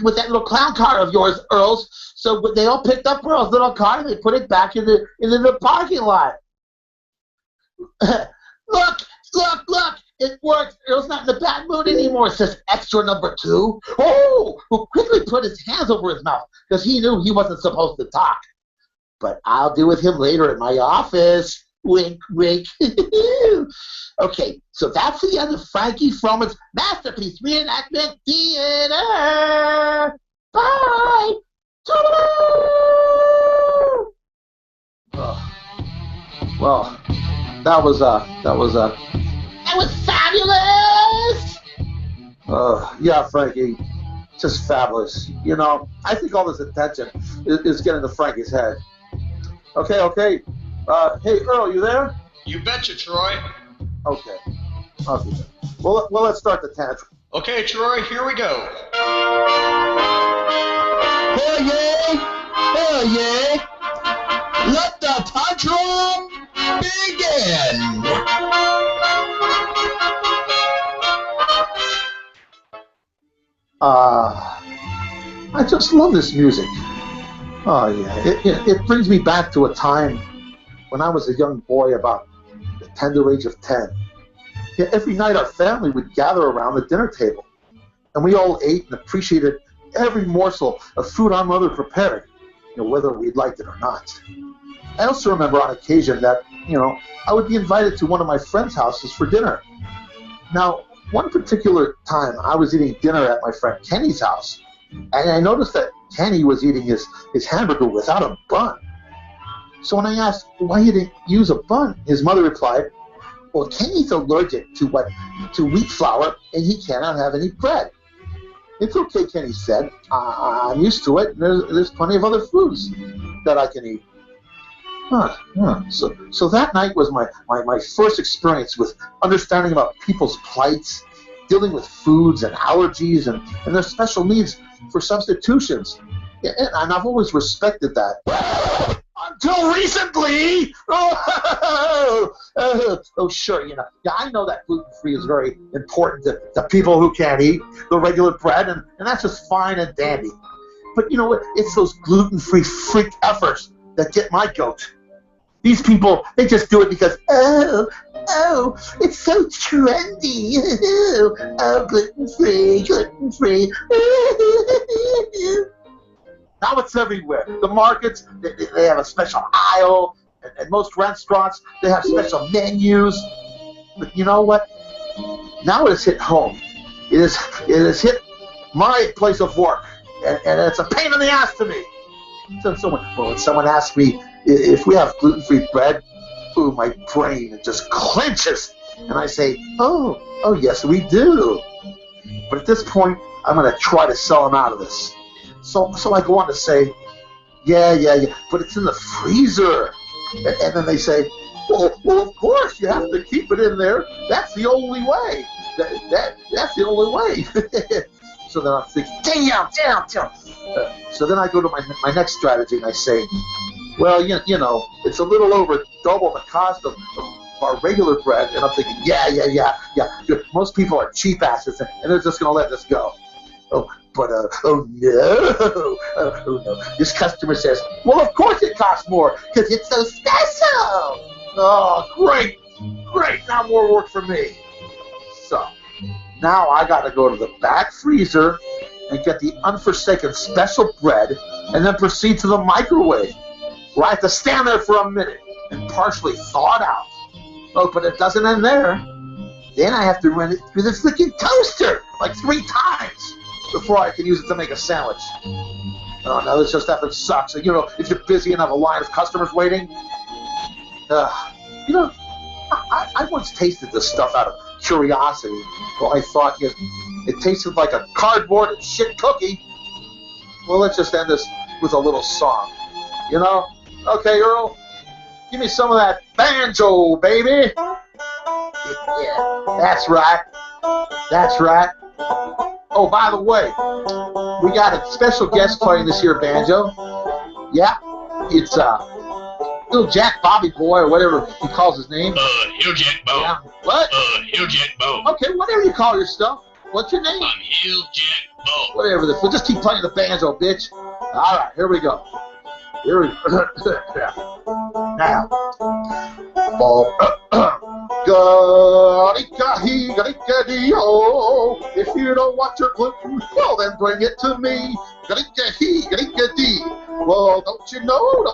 [SPEAKER 22] that little clown car of yours, Earl's. So they all picked up Earl's little car and they put it back in the parking lot. Look! It worked. Earl's not in the bad mood anymore, says extra number 2. Oh, who quickly put his hands over his mouth because he knew he wasn't supposed to talk. But I'll deal with him later at my office. Wink, wink. Okay, so that's the end of Frankie Fromin's masterpiece reenactment theater. Bye. Well, that was fabulous. Yeah, Frankie, just fabulous. You know, I think all this attention is getting to Frankie's head. Okay. Hey, Earl, you there?
[SPEAKER 1] You betcha, Troy.
[SPEAKER 22] Okay. Well, let's start the tantrum.
[SPEAKER 1] Okay, Troy, here we go.
[SPEAKER 2] Hell yeah! Let the tantrum begin!
[SPEAKER 22] I just love this music. Oh, yeah. It brings me back to a time when I was a young boy, about the tender age of 10. Yeah, every night our family would gather around the dinner table, and we all ate and appreciated every morsel of food our mother prepared, whether we liked it or not. I also remember on occasion that, I would be invited to one of my friends' houses for dinner. Now, one particular time I was eating dinner at my friend Kenny's house, and I noticed that Kenny was eating his hamburger without a bun. So when I asked why he didn't use a bun, his mother replied, "Well, Kenny's allergic to wheat flour, and he cannot have any bread." "It's okay," Kenny said. "I'm used to it, and there's plenty of other foods that I can eat." So that night was my first experience with understanding about people's plights, dealing with foods and allergies and their special needs for substitutions. Yeah, and I've always respected that. Until recently! Oh, sure, Yeah, I know that gluten-free is very important to people who can't eat the regular bread, and that's just fine and dandy. But you know what? It's those gluten-free freak efforts that get my goat. These people, they just do it because, oh, it's so trendy. Oh, gluten-free. Now it's everywhere. The markets, they have a special aisle, and most restaurants, they have special menus. But you know what? Now it's hit home. it has hit my place of work, and it's a pain in the ass to me. So when someone asks me if we have gluten-free bread, ooh, my brain just clenches, and I say, oh yes, we do. But at this point, I'm going to try to sell them out of this. So I go on to say, yeah, but it's in the freezer. And then they say, well, of course, you have to keep it in there. That's the only way. That's the only way. So then I'm thinking, damn. So then I go to my next strategy, and I say, well, you know, it's a little over double the cost of our regular bread. And I'm thinking, yeah. Most people are cheap asses, and they're just going to let this go. Oh no. This customer says, well, of course it costs more, because it's so special. Oh, great. Now more work for me. So now I got to go to the back freezer and get the unforsaken special bread, and then proceed to the microwave, where I have to stand there for a minute and partially thaw it out. Oh, but it doesn't end there. Then I have to run it through the freaking toaster like 3 times before I can use it to make a sandwich. Oh no, this just effing sucks. You know, if you're busy and have a line of customers waiting. You know, I once tasted this stuff out of curiosity. Well, I thought it tasted like a cardboard and shit cookie. Well, let's just end this with a little song. You know? Okay, Earl, give me some of that banjo, baby. Yeah, that's right. Oh, by the way, we got a special guest playing this here banjo. Yeah, it's HillJack Bobby boy, or whatever he calls his name.
[SPEAKER 2] HillJack Bob.
[SPEAKER 22] Yeah. What?
[SPEAKER 2] HillJack Bob.
[SPEAKER 22] Okay, whatever you call yourself. What's your name?
[SPEAKER 2] I'm HillJack Bob.
[SPEAKER 22] Whatever this. We'll just keep playing the banjo, bitch. All right, here we go. Now. If you don't want your gluten, well then bring it to me. Well, don't you know,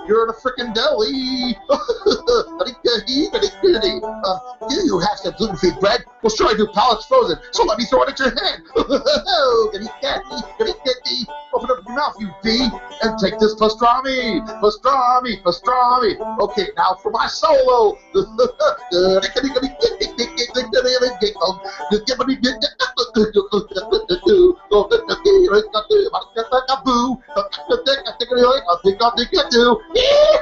[SPEAKER 22] you're in a frickin' deli. Do you have some gluten-free bread? Well, sure I do, pallets frozen, so let me throw it at your head. Open up your mouth, you bee, and take this pastrami. Okay, now for my solo.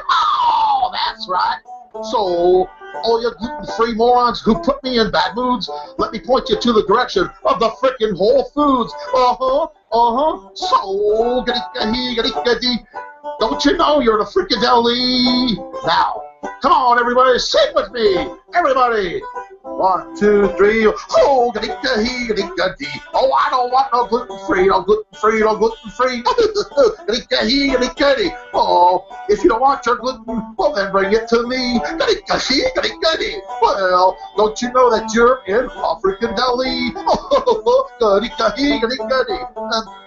[SPEAKER 22] Oh, that's right. So, all you gluten-free morons who put me in bad moods, let me point you to the direction of the frickin' Whole Foods. So, don't you know you're in a frickin' deli? Now, come on, everybody, sing with me. Everybody. 1, 2, 3. Oh, oh, I don't want no gluten-free. Oh, if you don't want your gluten, well, then bring it to me. Well, don't you know that you're in a freaking deli?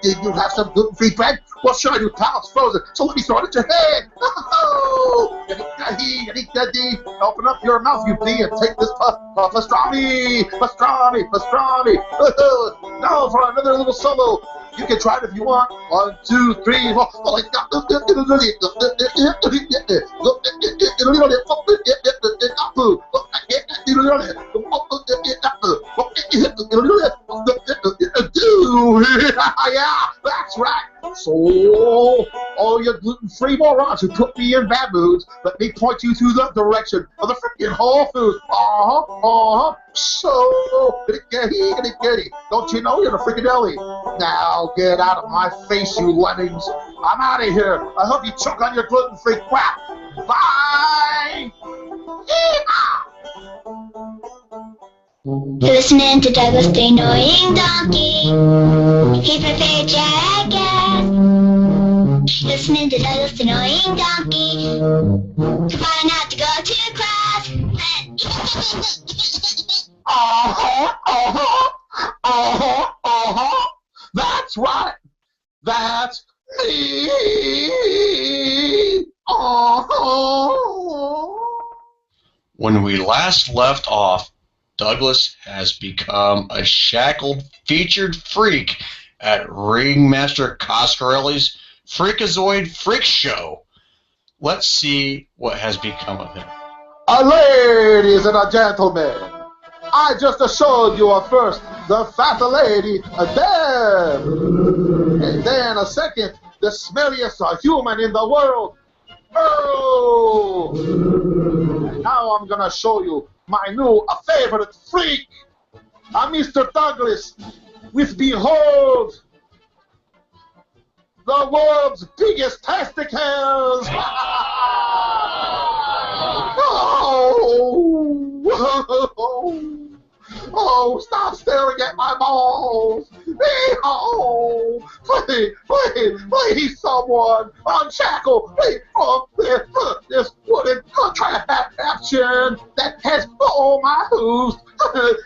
[SPEAKER 22] Did you have some gluten-free bread? Well, sure I do, pallets frozen, so let me throw it at your head. Open up your mouth, you bee, and take this pastrami. Now for another little solo. You can try it if you want. 1, 2, 3, 4. Yeah, that's right. So, all you gluten-free morons who put me in bad moods, let me point you to the direction of the freaking Whole Foods. So, don't you know you're in a freaking deli? Now get out of my face, you lemmings. I'm out of here. I hope you choke on your gluten-free crap. Bye!
[SPEAKER 21] You're listening to Douglas the Annoying Donkey. He's my favorite jackass. Listening to Douglas the Annoying Donkey. Trying not to go to class.
[SPEAKER 22] That's right. That's me.
[SPEAKER 1] When we last left off, Douglas has become a shackled featured freak at Ringmaster Coscarelli's Freakazoid Freak Show. Let's see what has become of him.
[SPEAKER 22] Ladies and gentlemen, I just showed you first the fat lady, Deb. And then a second, the smelliest human in the world, Earl. And now I'm going to show you my new favorite freak, Mr. Douglas, with behold, the world's biggest testicles. Oh, stop staring at my balls. Oh, please, someone unshackle me from this wooden contraption that has all my hooves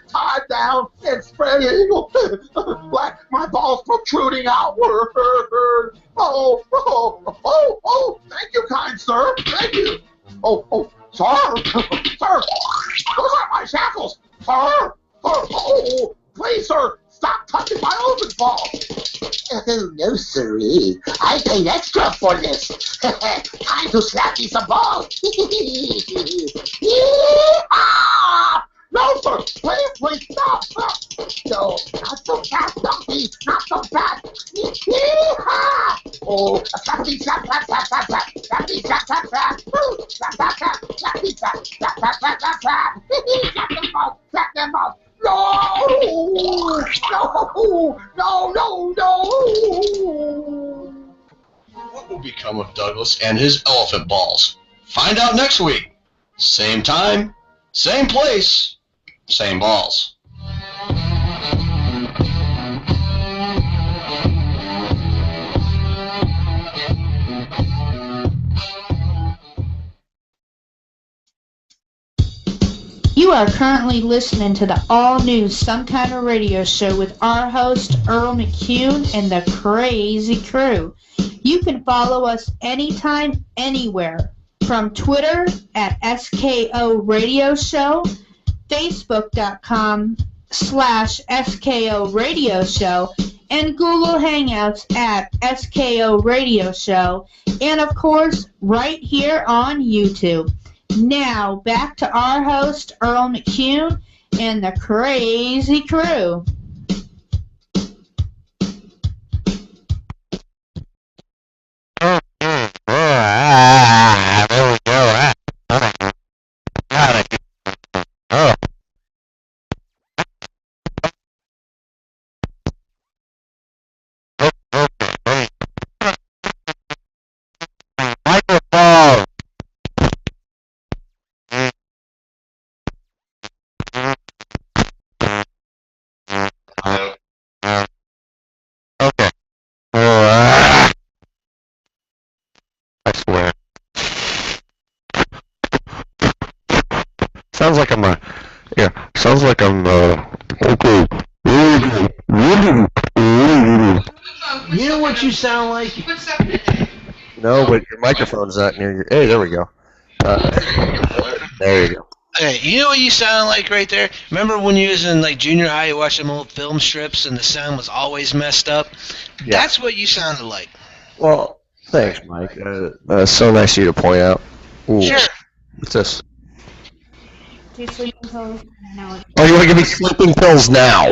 [SPEAKER 22] tied down and spreading like my balls protruding outward. Oh, thank you, kind sir. Thank you. Oh, sir, those are my shackles, sir. Oh, please, sir, stop touching my open balls. Oh, no, sirree. I paid extra for this. Time to slap me some balls. No, sir, please, stop. No, not so fast, donkey, not so fast. Oh, slap me, slap, slap, slap, slap, slap, slap me, slap, slap, slap, slap, slap, slap, slap me, slap, slap, slap, slap, slap, slap, slap them balls. No!
[SPEAKER 1] What will become of Douglas and his elephant balls? Find out next week. Same time, same place, same balls.
[SPEAKER 4] You are currently listening to the all-new Some Kind of Radio Show with our host, Earl McCune, and the Crazy Crew. You can follow us anytime, anywhere, from Twitter at SKO Radio Show, Facebook.com/SKO Radio Show, and Google Hangouts at SKO Radio Show, and of course, right here on YouTube. Now, back to our host, Earl McCune, and the Crazy Crew.
[SPEAKER 15] There we go. Microphone. Okay. I swear. Sounds like I'm okay.
[SPEAKER 16] You know what you sound like?
[SPEAKER 7] No, but your microphone's not near your... Hey, there we go. There you go.
[SPEAKER 16] Hey, you know what you sound like right there? Remember when you was in like junior high, you watched them old film strips and the sound was always messed up? Yeah. That's what you sounded like.
[SPEAKER 7] Well, thanks, Mike. So nice of you to point out. Ooh.
[SPEAKER 16] Sure.
[SPEAKER 7] What's this?
[SPEAKER 4] 2 sleeping pills. No.
[SPEAKER 7] Oh, you want to give me sleeping pills now?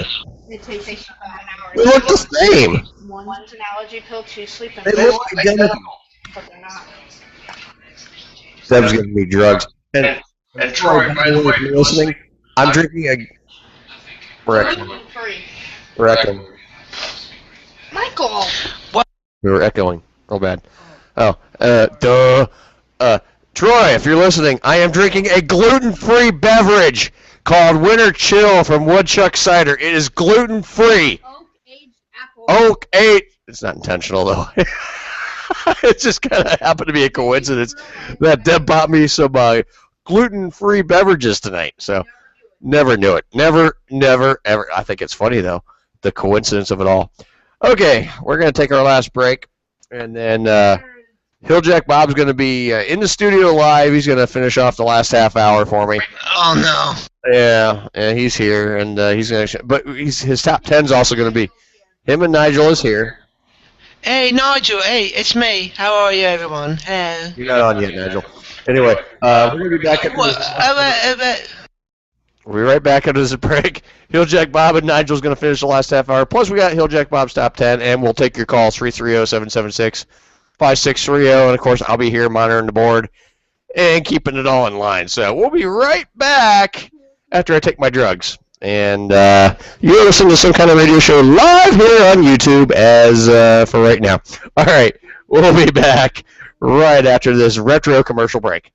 [SPEAKER 4] It takes an hour.
[SPEAKER 7] They look the same.
[SPEAKER 4] One's an allergy pill, 2 sleeping
[SPEAKER 7] They
[SPEAKER 4] pills.
[SPEAKER 7] look identical.
[SPEAKER 4] But they're not.
[SPEAKER 7] Seb's giving me drugs. And Troy, by the way, if you're listening, I'm drinking a... We're echoing.
[SPEAKER 8] Michael!
[SPEAKER 7] What? We were echoing. Real bad. Oh, Troy, if you're listening, I am drinking a gluten-free beverage called Winter Chill from Woodchuck Cider. It is gluten-free. Oak Aged. It's not intentional, though. It just kind of happened to be a coincidence that Deb bought me some gluten-free beverages tonight. So, never knew it. Never, ever. I think it's funny, though, the coincidence of it all. Okay, we're going to take our last break, and then HillJack Bob's going to be in the studio live. He's going to finish off the last half hour for me.
[SPEAKER 16] Oh no.
[SPEAKER 7] Yeah, and he's here, and he's going to. But his top 10's also going to be him and Nigel is here.
[SPEAKER 16] Hey Nigel, hey, it's me. How are you, everyone? Hey.
[SPEAKER 7] You're not on yet, Nigel. Anyway, we're going to be back at We'll be right back after this break. HillJack Bob and Nigel's going to finish the last half hour. Plus, we got HillJack Bob's top 10, and we'll take your calls 330-776-5630. And, of course, I'll be here monitoring the board and keeping it all in line. So we'll be right back after I take my drugs. And you're listening to Some Kind of Radio Show live here on YouTube as for right now. All right, we'll be back right after this retro commercial break.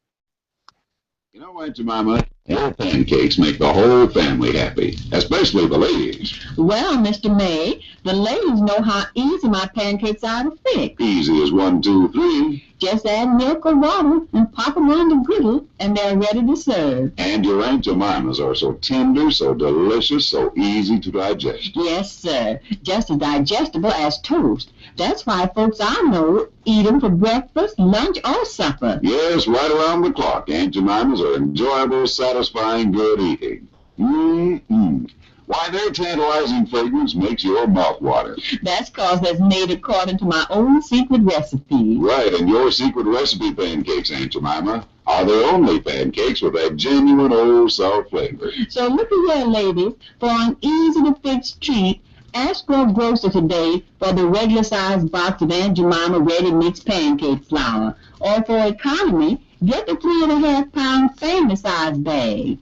[SPEAKER 5] You know what, Jemima? Your pancakes make the whole family happy, especially the ladies.
[SPEAKER 11] Well, Mr. May, the ladies know how easy my pancakes are to fix.
[SPEAKER 5] Easy as 1, 2, 3.
[SPEAKER 11] Just add milk or water and pop them on the griddle, and they're ready to serve.
[SPEAKER 5] And your Aunt Jemima's are so tender, so delicious, so easy to digest.
[SPEAKER 11] Yes, sir. Just as digestible as toast. That's why folks I know eat them for breakfast, lunch, or supper.
[SPEAKER 5] Yes, right around the clock. Aunt Jemima's are enjoyable, satisfying, good eating. Mm-mm. Why, their tantalizing fragrance makes your mouth water.
[SPEAKER 11] That's 'cause it's made according to my own secret recipe.
[SPEAKER 5] Right, and your secret recipe pancakes, Aunt Jemima, are the only pancakes with that genuine old South flavor.
[SPEAKER 11] So look at here, ladies. For an easy-to-fix treat, ask your grocer today for the regular-sized box of Aunt Jemima ready-mixed pancake flour. Or for economy, get the 3.5-pound family-sized bag.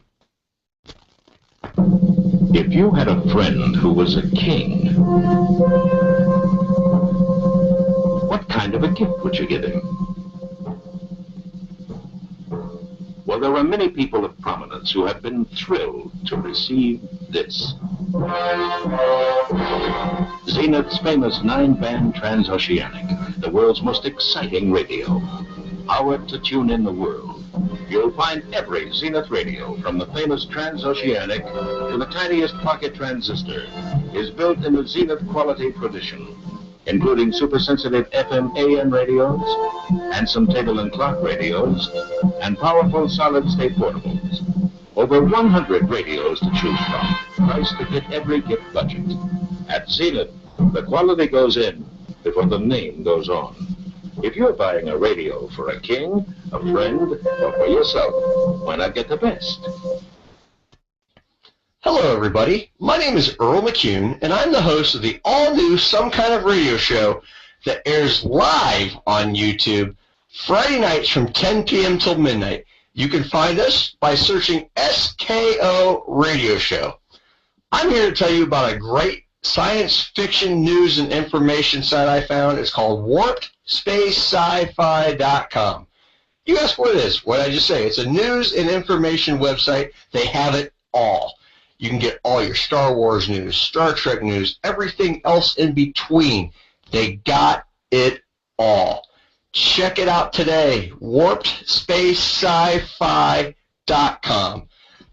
[SPEAKER 23] If you had a friend who was a king, what kind of a gift would you give him? Well, there are many people of prominence who have been thrilled to receive this. Zenith's famous 9-band transoceanic, the world's most exciting radio. Powered to tune in the world. You'll find every Zenith radio, from the famous transoceanic to the tiniest pocket transistor, is built in the Zenith quality tradition, including super-sensitive FM/AM radios, and some table and clock radios, and powerful solid-state portables. Over 100 radios to choose from, priced to fit every gift budget. At Zenith, the quality goes in before the name goes on. If you're buying a radio for a king, a friend, or for yourself, why not get the best?
[SPEAKER 1] Hello, everybody. My name is Earl McCune, and I'm the host of the all-new Some Kind of Radio Show that airs live on YouTube Friday nights from 10 p.m. till midnight. You can find us by searching SKO Radio Show. I'm here to tell you about a great science fiction news and information site I found. It's called WarpedSpaceSci-Fi.com. You ask what it is. What did I just say? It's a news and information website. They have it all. You can get all your Star Wars news, Star Trek news, everything else in between. They got it all. Check it out today. WarpedSpaceSci-Fi.com.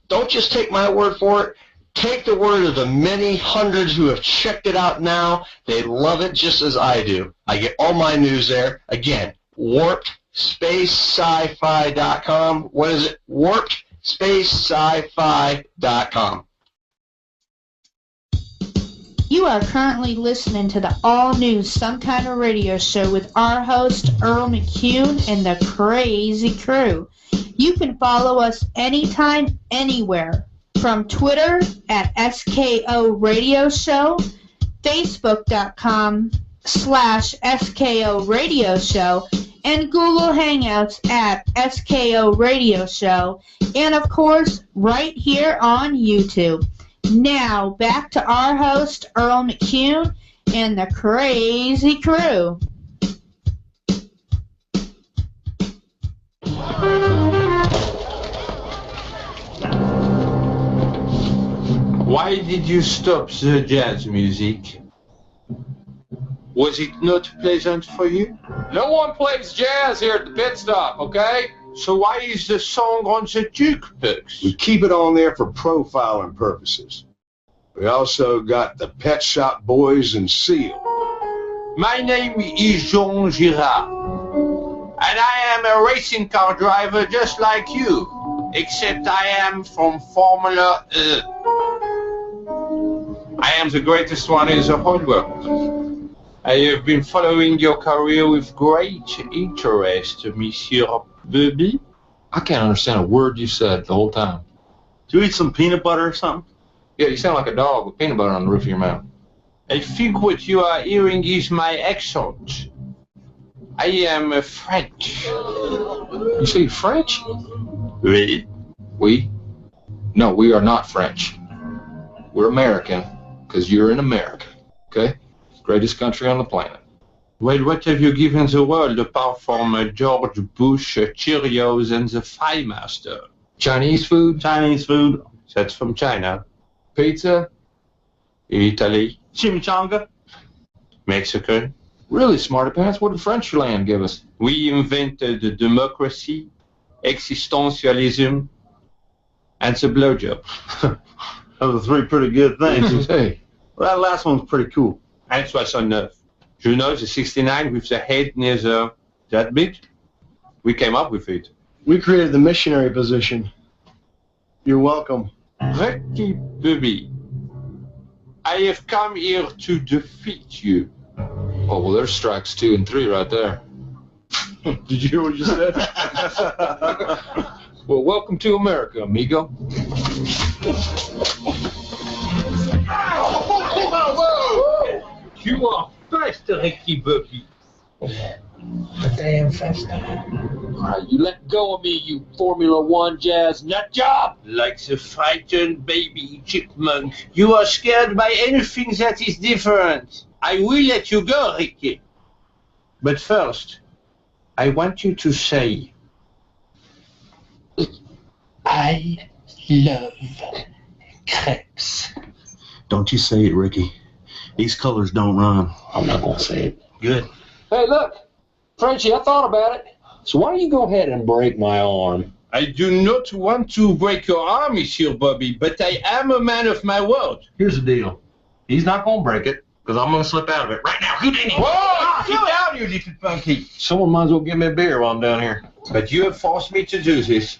[SPEAKER 1] Don't just take my word for it. Take the word of the many hundreds who have checked it out now. They love it just as I do. I get all my news there. Again, WarpedSpaceSci-Fi.com. What is it? WarpedSpaceSci-Fi.com.
[SPEAKER 4] You are currently listening to the all-new Some Kind of Radio Show with our host, Earl McCune, and the Crazy Crew. You can follow us anytime, anywhere. From Twitter at SKO Radio Show, Facebook.com/SKO Radio Show, and Google Hangouts at SKO Radio Show, and of course, right here on YouTube. Now, back to our host, Earl McCune, and the Crazy Crew.
[SPEAKER 2] Why did you stop the jazz music? Was it not pleasant for you?
[SPEAKER 6] No one plays jazz here at the pit stop, okay?
[SPEAKER 2] So why is the song on the jukebox?
[SPEAKER 14] We keep it on there for profiling purposes. We also got the Pet Shop Boys and Seal.
[SPEAKER 2] My name is Jean Girard. And I am a racing car driver just like you, except I am from Formula E. I am the greatest one in the whole world. I have been following your career with great interest, Monsieur Bobby.
[SPEAKER 19] I can't understand a word you said the whole time.
[SPEAKER 3] Do you eat some peanut butter or something?
[SPEAKER 19] Yeah, you sound like a dog with peanut butter on the roof of your mouth.
[SPEAKER 2] I think what you are hearing is my accent. I am French.
[SPEAKER 19] You say French?
[SPEAKER 2] Oui.
[SPEAKER 19] We? No, we are not French. We're American, because you're in America, okay? Greatest country on the planet.
[SPEAKER 2] Well, what have you given the world apart from George Bush, Cheerios, and the Fry Master?
[SPEAKER 19] Chinese food?
[SPEAKER 3] Chinese food.
[SPEAKER 2] That's from China.
[SPEAKER 19] Pizza?
[SPEAKER 2] Italy.
[SPEAKER 3] Chimichanga.
[SPEAKER 2] Mexican.
[SPEAKER 19] Really, smarty pants? What did French land give us?
[SPEAKER 2] We invented democracy, existentialism, and the blowjob.
[SPEAKER 3] Those are three pretty good things.
[SPEAKER 19] Hey.
[SPEAKER 3] Well, that last one's pretty cool.
[SPEAKER 2] And 69. You know the 69 with the head near the... that big? We came up with it.
[SPEAKER 9] We created the missionary position. You're welcome.
[SPEAKER 2] Ricky Bobby, I have come here to defeat you.
[SPEAKER 19] Oh, well, there's strikes 2 and 3 right there.
[SPEAKER 9] Did you hear what you said?
[SPEAKER 19] Well, welcome to America, amigo.
[SPEAKER 2] You are fast, Ricky Bobby.
[SPEAKER 16] Damn fast.
[SPEAKER 2] All right, you let go of me, you Formula One jazz nut job. Like the frightened baby chipmunk, you are scared by anything that is different. I will let you go, Ricky. But first, I want you to say, I love crepes.
[SPEAKER 3] Don't you say it, Ricky. These colors don't run.
[SPEAKER 2] I'm not going to say it.
[SPEAKER 3] Good.
[SPEAKER 10] Hey, look, Frenchie, I thought about it. So why don't you go ahead and break my arm?
[SPEAKER 2] I do not want to break your arm, Monsieur Bobby, but I am a man of my word.
[SPEAKER 3] Here's the deal. He's not going to break it, because I'm going to slip out of it right now. Houdini!
[SPEAKER 2] Whoa! Get down, you little funky.
[SPEAKER 10] Someone might as well give me a beer while I'm down here.
[SPEAKER 2] But you have forced me to do this.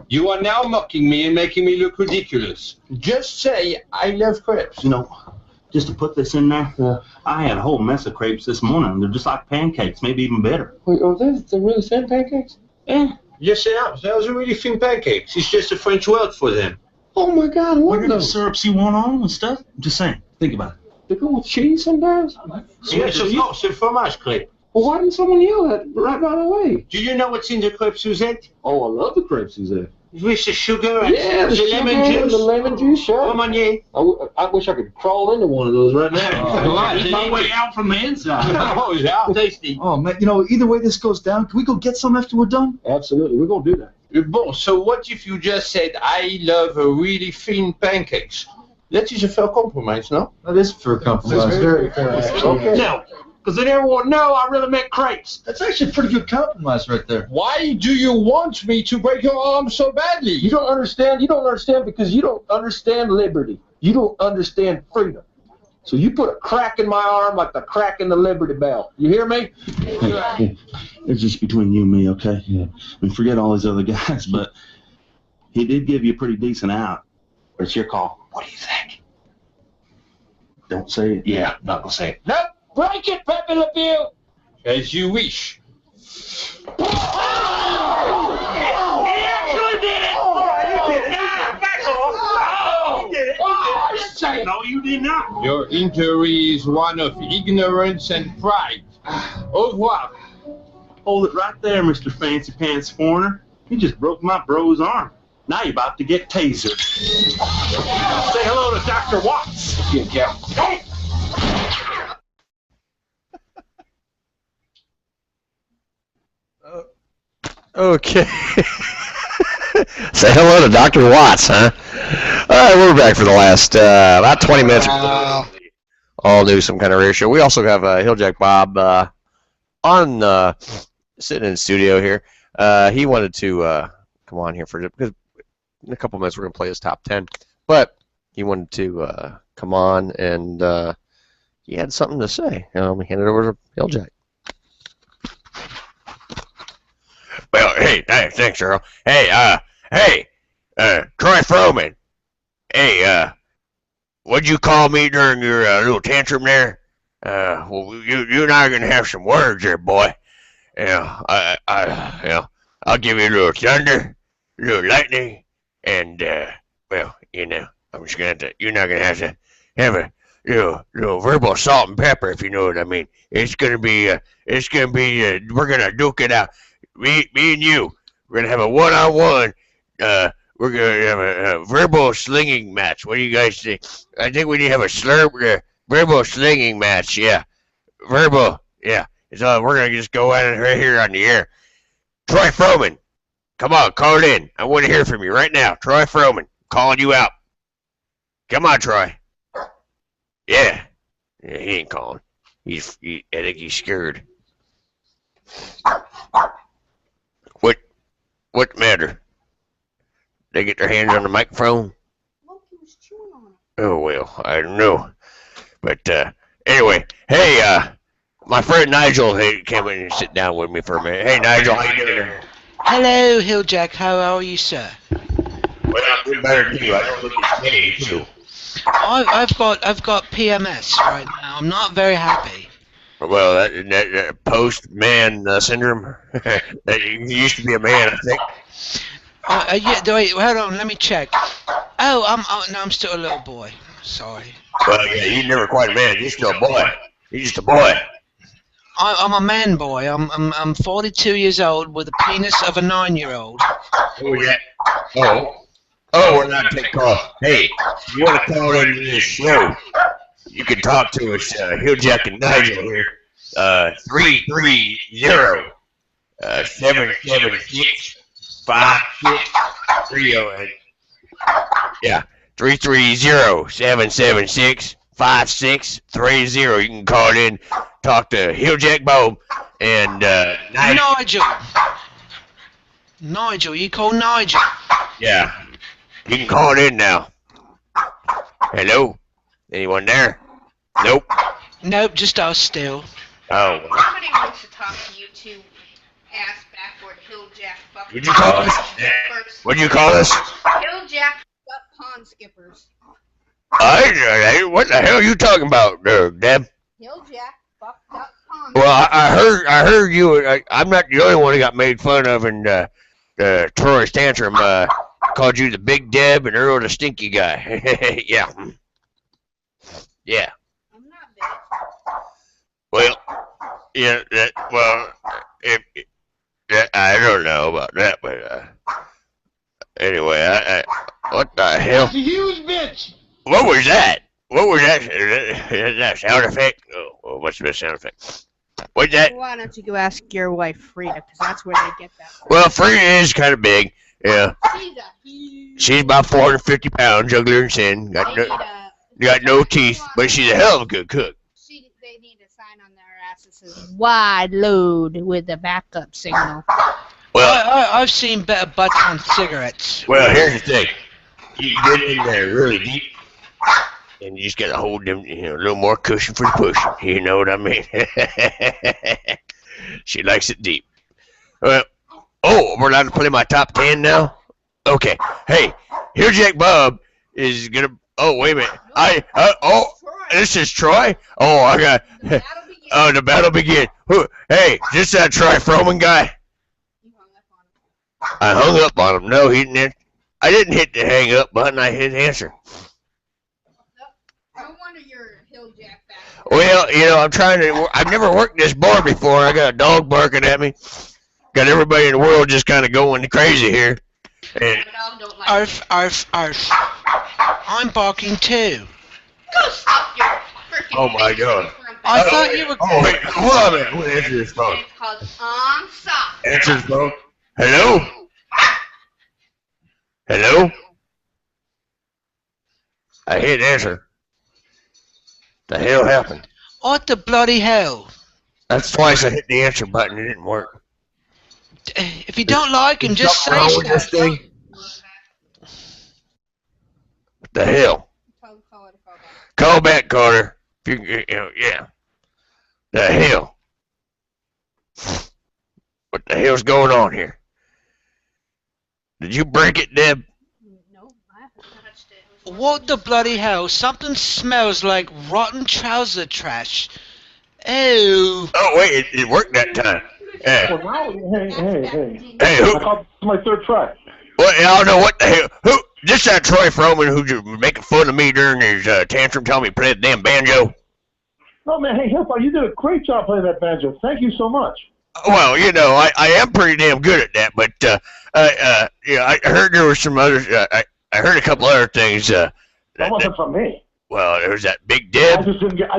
[SPEAKER 2] You are now mocking me and making me look ridiculous. Just say, I love crepes.
[SPEAKER 3] You know, just to put this in there, I had a whole mess of crepes this morning. They're just like pancakes, maybe even better.
[SPEAKER 10] Wait, are they really thin pancakes?
[SPEAKER 2] Yeah. Yes, they are. Those are really thin pancakes. It's just a French word for them.
[SPEAKER 10] Oh, my God, what
[SPEAKER 3] the syrups you want on and stuff? I'm just saying. Think about it.
[SPEAKER 10] They go with cheese sometimes?
[SPEAKER 2] Yes, of course, a fromage crepe.
[SPEAKER 10] Well, why didn't someone yell that right away?
[SPEAKER 2] Do you know what's in the crepe Suzette?
[SPEAKER 10] Oh, I love the crepe Suzette.
[SPEAKER 2] With the sugar and
[SPEAKER 10] the
[SPEAKER 2] lemon juice?
[SPEAKER 10] The lemon juice, sure.
[SPEAKER 2] Romagné.
[SPEAKER 10] I wish I could crawl into one of those right now.
[SPEAKER 3] Eat my way out from the inside.
[SPEAKER 2] Oh, yeah, tasty.
[SPEAKER 9] Oh, man, you know, either way this goes down, can we go get some after we're done?
[SPEAKER 10] Absolutely, we're going to do that.
[SPEAKER 2] Bon, so what if you just said, I love really thin pancakes? That is a fair compromise, no?
[SPEAKER 9] That is a fair compromise. That's very fair.
[SPEAKER 2] Okay.
[SPEAKER 3] No, because then everyone know I really meant crepes.
[SPEAKER 9] That's actually a pretty good compromise right there.
[SPEAKER 2] Why do you want me to break your arm so badly?
[SPEAKER 10] You don't understand. You don't understand because you don't understand liberty. You don't understand freedom. So you put a crack in my arm like the crack in the Liberty Bell. You hear me?
[SPEAKER 3] Hey, it's just between you and me, okay? Yeah. I mean, forget all these other guys, but he did give you a pretty decent out. But it's your call.
[SPEAKER 2] What do you think?
[SPEAKER 3] Don't say it.
[SPEAKER 2] Yeah, not gonna say it. No, break it, Pepe Le Pew. As you wish.
[SPEAKER 3] He actually did it! All right, you did it. Back off. You did it. You did it. No, you did not.
[SPEAKER 2] Your injury is one of ignorance and pride. Au revoir.
[SPEAKER 3] Hold it right there, Mr. Fancy Pants Foreigner. You just broke my bro's arm. Now you're about to get tasered. Say hello to Dr. Watts.
[SPEAKER 2] Yeah.
[SPEAKER 15] Okay. Say hello to Dr. Watts, huh? All right, we're back for the last about 20 minutes. All new Some Kind of Radio Show. We also have HillJack Bob on sitting in the studio here. He wanted to come on here because in a couple minutes we're going to play his top 10. But he wanted to come on and he had something to say. We hand it over to HillJack. Hey, thanks, Earl. Hey, Troy Fromin. Hey, what'd you call me during your little tantrum there? Well, you and I are gonna have some words there, boy. I'll give you a little thunder, a little lightning, and well, I'm just gonna you're not gonna have to have a little verbal salt and pepper, if you know what I mean. We're gonna duke it out. Me and you, we're gonna have a one-on-one. We're gonna have a verbal slinging match. What do you guys think? I think we need to have a verbal slinging match. Yeah, verbal. Yeah. So we're gonna just go at it right here on the air. Troy Fromin, come on, call it in. I want to hear from you right now. Troy Fromin, calling you out. Come on, Troy. Yeah, he ain't calling. I think he's scared. What matter? They get their hands on the microphone? Oh well, I don't know. But anyway, hey, my friend Nigel came in and sit down with me for a minute. Hey Nigel, how you doing?
[SPEAKER 16] Hello, HillJack. How are you, sir?
[SPEAKER 15] Well, I'm doing better than you. I don't look as skinny too.
[SPEAKER 16] I've got PMS right now. I'm not very happy.
[SPEAKER 15] Well, that post-man syndrome. That you used to be a man, I think.
[SPEAKER 16] Wait, hold on. Let me check. Oh, no, I'm still a little boy. Sorry.
[SPEAKER 15] Well, yeah, you're never quite a man. You're still a boy. You're just a boy.
[SPEAKER 16] I'm a man boy. I'm 42 years old with a penis of a 9-year-old.
[SPEAKER 15] Oh yeah. Oh, we're not taking calls. Hey, if you want to call into this show, you can talk to us, HillJack and Nigel here. 330-776-5630. Yeah, 330-776-5630. You can call in, talk to HillJack Bob and
[SPEAKER 16] Nigel. Nigel, you call Nigel?
[SPEAKER 15] Yeah. You can call it in now. Hello? Anyone there? Nope.
[SPEAKER 16] Nope, just us still.
[SPEAKER 15] Oh.
[SPEAKER 8] Somebody wants to talk to you two ass backward HillJack Buck.
[SPEAKER 15] What'd you call us? What'd you call us?
[SPEAKER 8] HillJack Buck Pond Skippers.
[SPEAKER 15] What the hell are you talking about, Deb?
[SPEAKER 8] HillJack Buck Pond.
[SPEAKER 15] Well, I heard you. I'm not the only one who got made fun of in Troy's tantrum. Called you the Big Deb and Earl the Stinky Guy. Yeah. Yeah.
[SPEAKER 8] I'm not big.
[SPEAKER 15] Well, yeah. I don't know about that, but anyway, what the hell?
[SPEAKER 3] That's a huge bitch.
[SPEAKER 15] What was that? What was that? Is that sound effect? Oh, what's the sound effect? What's that?
[SPEAKER 8] Why don't you go ask your wife Frida, because that's where they get that from.
[SPEAKER 15] Well, Frida is kind of big. Yeah. She's about 450 pounds, juggler and sin. Got no teeth, but she's a hell of a good cook.
[SPEAKER 8] They need a sign on their ass that says wide load with a backup signal.
[SPEAKER 16] Well, I've seen better butts on cigarettes.
[SPEAKER 15] Well, here's the thing. You get in there really deep, and you just got to hold them, a little more cushion for the pushing. You know what I mean? She likes it deep. Well, we're allowed to play my top 10 now? Okay. Hey, HillJack Bob is going to... Oh, wait a minute. This is Troy? Oh, I got... the battle begin. Hey, is this that Troy Fromin guy? I hung up on him. No, he didn't. I didn't hit the hang up button. I hit answer.
[SPEAKER 8] No wonder you're HillJack back.
[SPEAKER 15] Well, I'm trying to... I've never worked this board before. I got a dog barking at me. Got everybody in the world just kind of going crazy here. And
[SPEAKER 16] arf, arf, arf. I'm barking too.
[SPEAKER 8] Go stop your freaking
[SPEAKER 15] oh my God.
[SPEAKER 16] I thought you were...
[SPEAKER 15] Oh, wait. Hold on a minute. I'm going to answer this phone.
[SPEAKER 8] It's called stop.
[SPEAKER 15] Answer the phone. Hello? Hello? I hit answer. The hell happened?
[SPEAKER 16] What the bloody hell?
[SPEAKER 15] That's twice I hit the answer button. It didn't work.
[SPEAKER 16] If you don't like him, just say so.
[SPEAKER 15] This thing? What the hell? Call back, Carter. If you yeah. The hell? What the hell's going on here? Did you break it, Deb?
[SPEAKER 16] What the bloody hell? Something smells like rotten trouser trash. Oh.
[SPEAKER 15] Oh, wait, it worked that time. Hey.
[SPEAKER 3] Well, now, hey.
[SPEAKER 15] Hey, who?
[SPEAKER 3] I called my third try.
[SPEAKER 15] Well, I don't know what the hell. Who? This that Troy Fromin who just making fun of me during his tantrum, telling me to play the damn banjo?
[SPEAKER 3] No, man, hey, Hillpop, you did a great job playing that banjo. Thank you so much.
[SPEAKER 15] Well, you know, I am pretty damn good at that, but yeah, I heard there was some others. I heard a couple other things.
[SPEAKER 3] That wasn't from me.
[SPEAKER 15] Well, there was that Big Deb.
[SPEAKER 3] I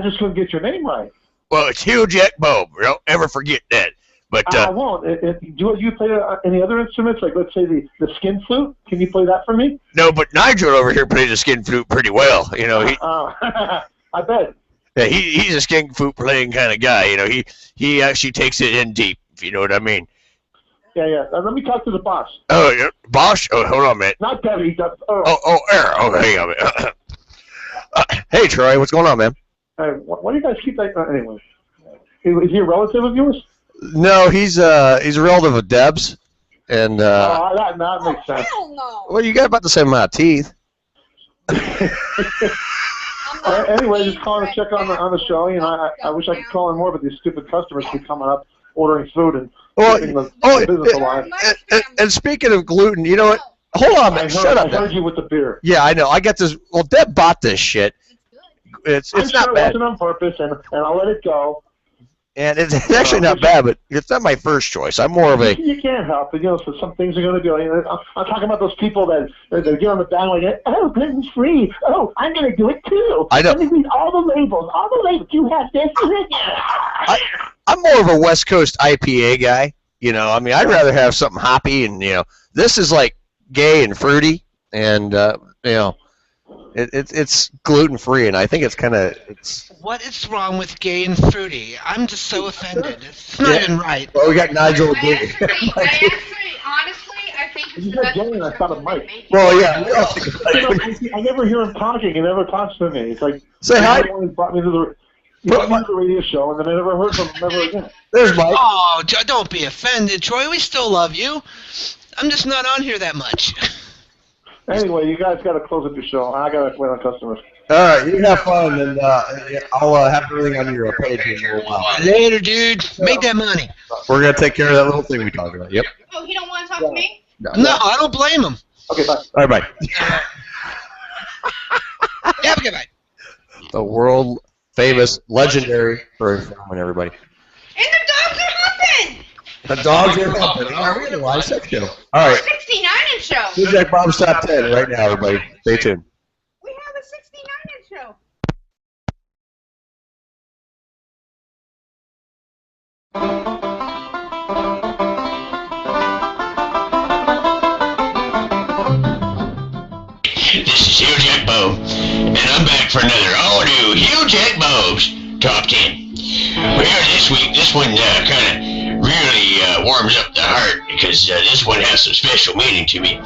[SPEAKER 3] just couldn't get your name right.
[SPEAKER 15] Well, it's HillJack Bob. Don't ever forget that. But
[SPEAKER 3] I won't. Do you play any other instruments? Like, let's say the skin flute. Can you play that for me?
[SPEAKER 15] No, but Nigel over here plays the skin flute pretty well. You know, he.
[SPEAKER 3] I bet.
[SPEAKER 15] Yeah, he's a skin flute playing kind of guy. You know, he actually takes it in deep. If you know what I mean.
[SPEAKER 3] Yeah. Let me talk to the boss.
[SPEAKER 15] Oh, yeah. Boss? Oh, hold on a minute.
[SPEAKER 3] Not Debbie. Earl.
[SPEAKER 15] Oh, Earl. Oh, hang on a minute. Hey, Troy, what's going on, man?
[SPEAKER 3] Why do you guys keep that? Anyway, is he a relative of yours?
[SPEAKER 7] No, he's a relative of Deb's, and
[SPEAKER 3] that makes sense.
[SPEAKER 7] Well, you got about the same amount of teeth.
[SPEAKER 3] Anyway, just calling to check on the show. You know, I wish I could call in more, but these stupid customers keep coming up, ordering food and keeping the business alive.
[SPEAKER 7] And speaking of gluten, you know what? Hold on, man. Shut up.
[SPEAKER 3] I heard you with the beer.
[SPEAKER 7] Yeah, I know. I got this. Well, Deb bought this shit. It's
[SPEAKER 3] I'm
[SPEAKER 7] not
[SPEAKER 3] sure
[SPEAKER 7] bad.
[SPEAKER 3] It wasn't on purpose, and I'll let it go.
[SPEAKER 7] And it's actually not bad, but it's not my first choice. I'm more of a.
[SPEAKER 3] You can't help it, you know. So some things are going to be. You know, I'm talking about those people that get on the bandwagon. Oh, gluten's free. Oh, I'm going to do it too.
[SPEAKER 7] I know.
[SPEAKER 3] Let me read all the labels. All the labels. You have this.
[SPEAKER 7] I'm more of a West Coast IPA guy. You know, I mean, I'd rather have something hoppy, and you know, this is like gay and fruity, and you know, it's gluten free, and I think it's kind of
[SPEAKER 16] What is wrong with gay and fruity? I'm just so offended. It's not even right.
[SPEAKER 7] Well, we got Nigel again.
[SPEAKER 8] Honestly, I think it's
[SPEAKER 3] You said gay, and I thought of Mike.
[SPEAKER 7] Well, yeah.
[SPEAKER 3] I never hear him talking. He never talks to me. It's like
[SPEAKER 7] Say hi.
[SPEAKER 3] He brought me to the radio show, and then I never heard from him ever again.
[SPEAKER 7] There's Mike.
[SPEAKER 16] Oh, don't be offended, Troy. We still love you. I'm just not on here that much.
[SPEAKER 3] Anyway, you guys got to close up your show. I got to wait on customers.
[SPEAKER 7] All right, you have fun, and I'll have everything on your page in a little while.
[SPEAKER 16] Later, dude. Make that money.
[SPEAKER 7] We're gonna take care of that little thing we talked about. Yep.
[SPEAKER 8] Oh, he don't want to talk to me?
[SPEAKER 16] No, I don't blame him.
[SPEAKER 3] Okay, bye.
[SPEAKER 7] All right, bye.
[SPEAKER 16] Have a good night.
[SPEAKER 7] The world famous, legendary Fromin, everybody.
[SPEAKER 8] And the dogs are humping!
[SPEAKER 7] The dogs are humping. All right, we got a live sex show. All right.
[SPEAKER 8] 69-inch show.
[SPEAKER 7] HillJack Bob's top 10 right now, everybody. Stay tuned.
[SPEAKER 8] We have a 69-inch show.
[SPEAKER 2] This is HillJack Bob, and I'm back for another all-new HillJack Bob's Top 10. Well, this one kind of really warms up the heart because this one has some special meaning to me.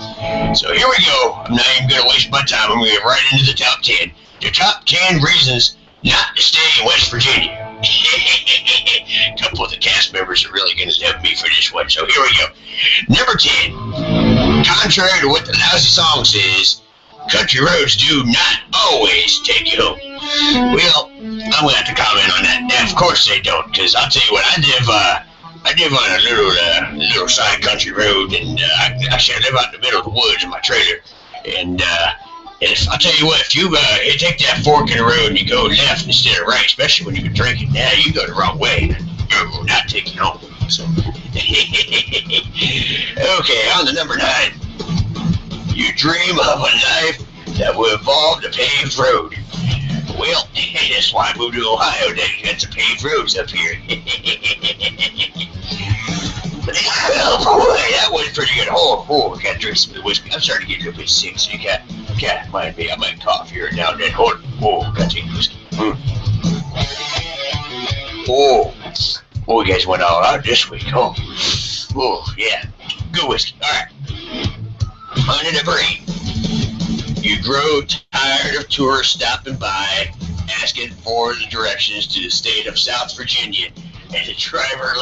[SPEAKER 2] So here we go. I'm not even going to waste my time. I'm going to get right into the top 10. The top 10 reasons not to stay in West Virginia. A couple of the cast members are really going to love me for this one, so here we go. Number 10. Contrary to what the lousy song says, country roads do not always take you home. Well, I'm going to have to comment on that. Now, of course they don't, because I'll tell you what, I live on a little side country road, and actually I live out in the middle of the woods in my trailer. And I'll tell you what, if you take that fork in the road and you go left instead of right, especially when you've been drinking, now you go the wrong way. You're not taking home. So, okay, on to number 9. You dream of a life that will involve the paved road. Well, that's why I moved to Ohio. They got some paved roads up here. Oh boy, that was pretty good. Oh, I got to drink some of the whiskey. I'm starting to get a little bit sick, so you can't mind me. I might cough here and now and then. Hold on. Oh, got to take whiskey. Oh, you guys went all out this week. Oh, yeah. Good whiskey. All right. On to number 8. You grow tired of tourists stopping by, asking for the directions to the state of South Virginia, and the driver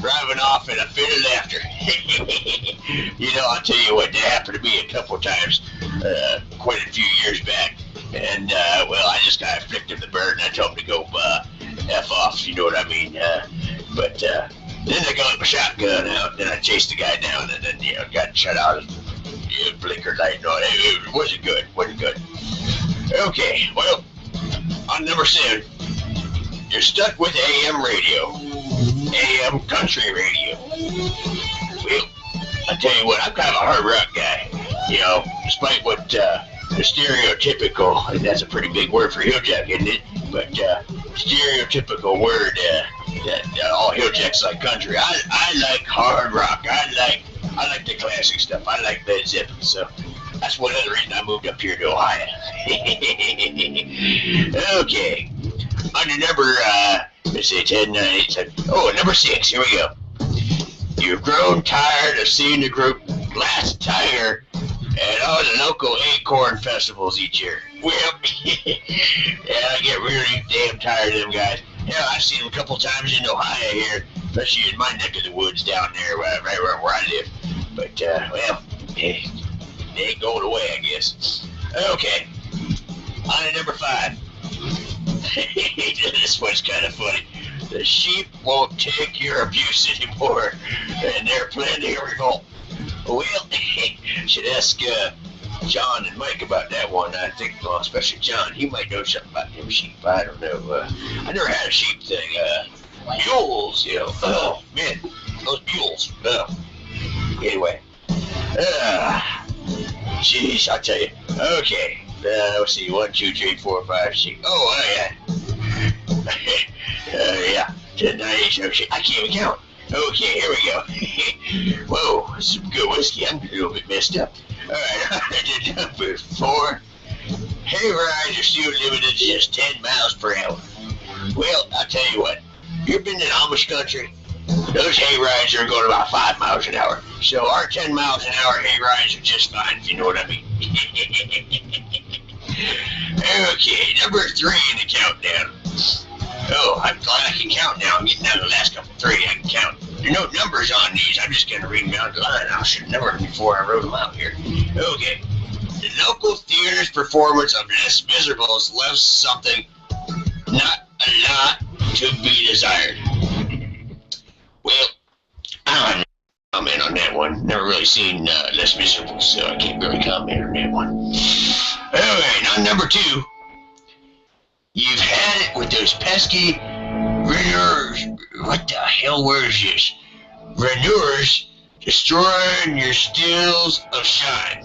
[SPEAKER 1] driving off in a fit of laughter. You know, I'll tell you what, that happened to me a couple of times, quite a few years back. And, well, I just kind of flicked him the bird and I told him to go F off, you know what I mean? But then I got my shotgun out, then I chased the guy down, and then, you know, got shut out. Blinker light, no, it wasn't good, Okay, well, on number 7, you're stuck with AM radio, AM country radio. Well, I tell you what, I'm kind of a hard rock guy, you know, despite what the stereotypical, and that's a pretty big word for HillJack, isn't it? But stereotypical word that all HillJacks like country. I like hard rock. I like the classic stuff. I like Led Zeppelin. So that's one other reason I moved up here to Ohio. Okay. Under number, let's see, 10, 9, 8, 7. Oh, number 6. Here we go. You've grown tired of seeing the group Glass Tiger at all the local acorn festivals each year. Well, yeah, I get really damn tired of them guys. Hell, I've seen them a couple times in Ohio here, especially in my neck of the woods down there, right where I live. But, well, they ain't going away, I guess. Okay, on to number 5. This one's kind of funny. The sheep won't take your abuse anymore, and they're planning a revolt. Well, should ask John and Mike about that one. I think, well, especially John, he might know something about them sheep. I don't know. I never had a sheep thing. Mules, you know. Oh, man, those mules. Anyway. Jeez, I'll tell you. Okay. Let's see. 1, 2, 3, 4, 5, 6. Oh, yeah. Yeah. 10, 9, 8, 7, 6. I can't even count. Okay, here we go. Whoa, some good whiskey. I'm a little bit messed up. Alright, number 4. Hay rides are still limited to just 10 miles per hour. Well, I'll tell you what. You've been in Amish country? Those hay rides are going about 5 miles an hour. So our 10 miles an hour hay rides are just fine, if you know what I mean. Okay, number 3 in the countdown. Oh, I'm glad I can count now. I'm getting down to the last couple 3. I can count. There are no numbers on these. I'm just going to read them down the line. I should have numbered them before I wrote them out here. Okay. The local theater's performance of Les Miserables left something not a lot to be desired. Well, I don't have a comment on that one. Never really seen Les Miserables, so I can't really comment on that one. Alright, on number 2. You've had it with those pesky renewers. What the hell, where is this? Renewers destroying your stills of shine.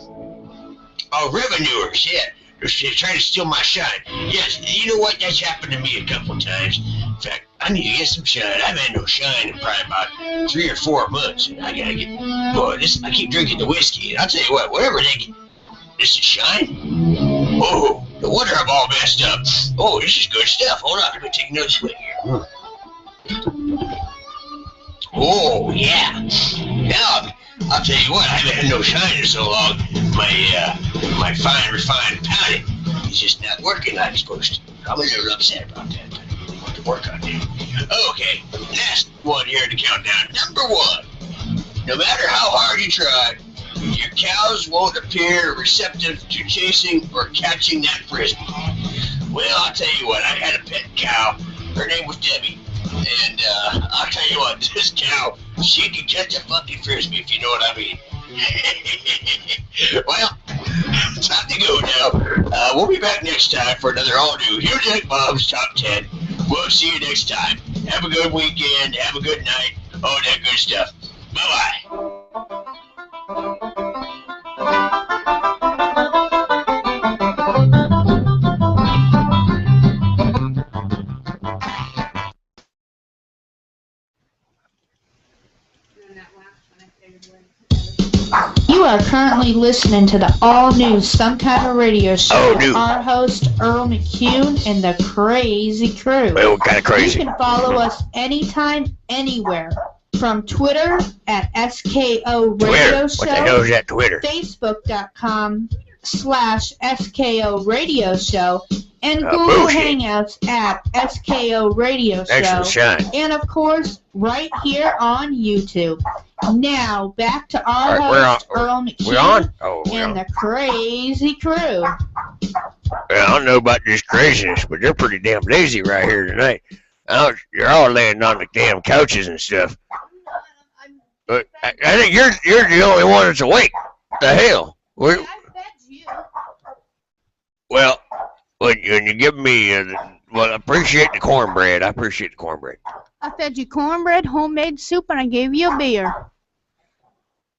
[SPEAKER 1] Oh, revenuers, yeah. They're trying to steal my shine. Yes, you know what? That's happened to me a couple times. In fact, I need to get some shine. I haven't had no shine in probably about 3 or 4 months. And I gotta get, boy, I keep drinking the whiskey. And I'll tell you what, whatever they get, this is shine. Oh, no wonder I'm all messed up. Oh, this is good stuff. Hold on, let me take another swig here. Oh, yeah. Now, I'll tell you what, I haven't had no shine in so long. My fine, refined palate is just not working like it's supposed to. I'm a little upset about that. I want to work on that. Okay, last one here in the countdown. Number 1. No matter how hard you try, your cows won't appear receptive to chasing or catching that frisbee. Well, I'll tell you what, I had a pet cow. Her name was Debbie. And I'll tell you what, this cow, she can catch a fucking frisbee, if you know what I mean. Well, time to go now. We'll be back next time for another all-new HillJack Bob's Top 10. We'll see you next time. Have a good weekend. Have a good night. All that good stuff. Bye-bye.
[SPEAKER 4] You are currently listening to the all-new Some Kind of Radio Show with our host, Earl McCune, and the Crazy Crew.
[SPEAKER 15] Well, kind of crazy.
[SPEAKER 4] You can follow us anytime, anywhere. From Twitter at SKO Radio Show.
[SPEAKER 15] What the hell is that Twitter?
[SPEAKER 4] Facebook.com/SKO Radio Show. and Google Hangouts app, SKO Radio Show.
[SPEAKER 15] Thanks for shine.
[SPEAKER 4] And, of course, right here on YouTube. Now, back to our host, Earl McCune,
[SPEAKER 15] we on? Oh,
[SPEAKER 4] and the crazy crew.
[SPEAKER 15] Well, I don't know about this craziness, but they're pretty damn lazy right here tonight. You're all laying on the damn couches and stuff. But I think you're the only one that's awake. What the hell? Well, when you give me, well, I appreciate the cornbread. I
[SPEAKER 12] fed you cornbread, homemade soup, and I gave you a beer.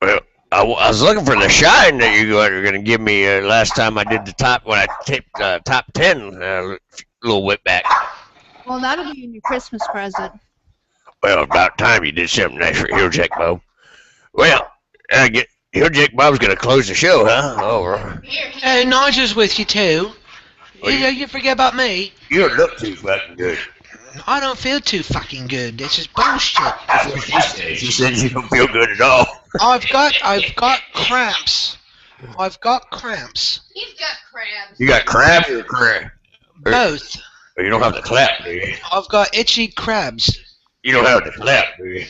[SPEAKER 15] Well, I was looking for the shine that you were going to give me last time I did the top, when I taped top 10 little whip back.
[SPEAKER 12] Well, that'll be in your Christmas present.
[SPEAKER 15] Well, about time you did something nice for HillJack Bob. Well, HillJack Bob's going to close the show, huh? Oh,
[SPEAKER 16] Nigel's with you, too. You forget about me.
[SPEAKER 15] You don't look too fucking good.
[SPEAKER 16] I don't feel too fucking good. This is bullshit.
[SPEAKER 15] That's what she said. She said you don't feel good at all.
[SPEAKER 16] I've got cramps. I've got cramps.
[SPEAKER 8] He's got crabs.
[SPEAKER 15] You got crabs or crab?
[SPEAKER 16] Both.
[SPEAKER 15] You don't have the clap, do you?
[SPEAKER 16] I've got itchy crabs.
[SPEAKER 15] You don't have the clap, do you?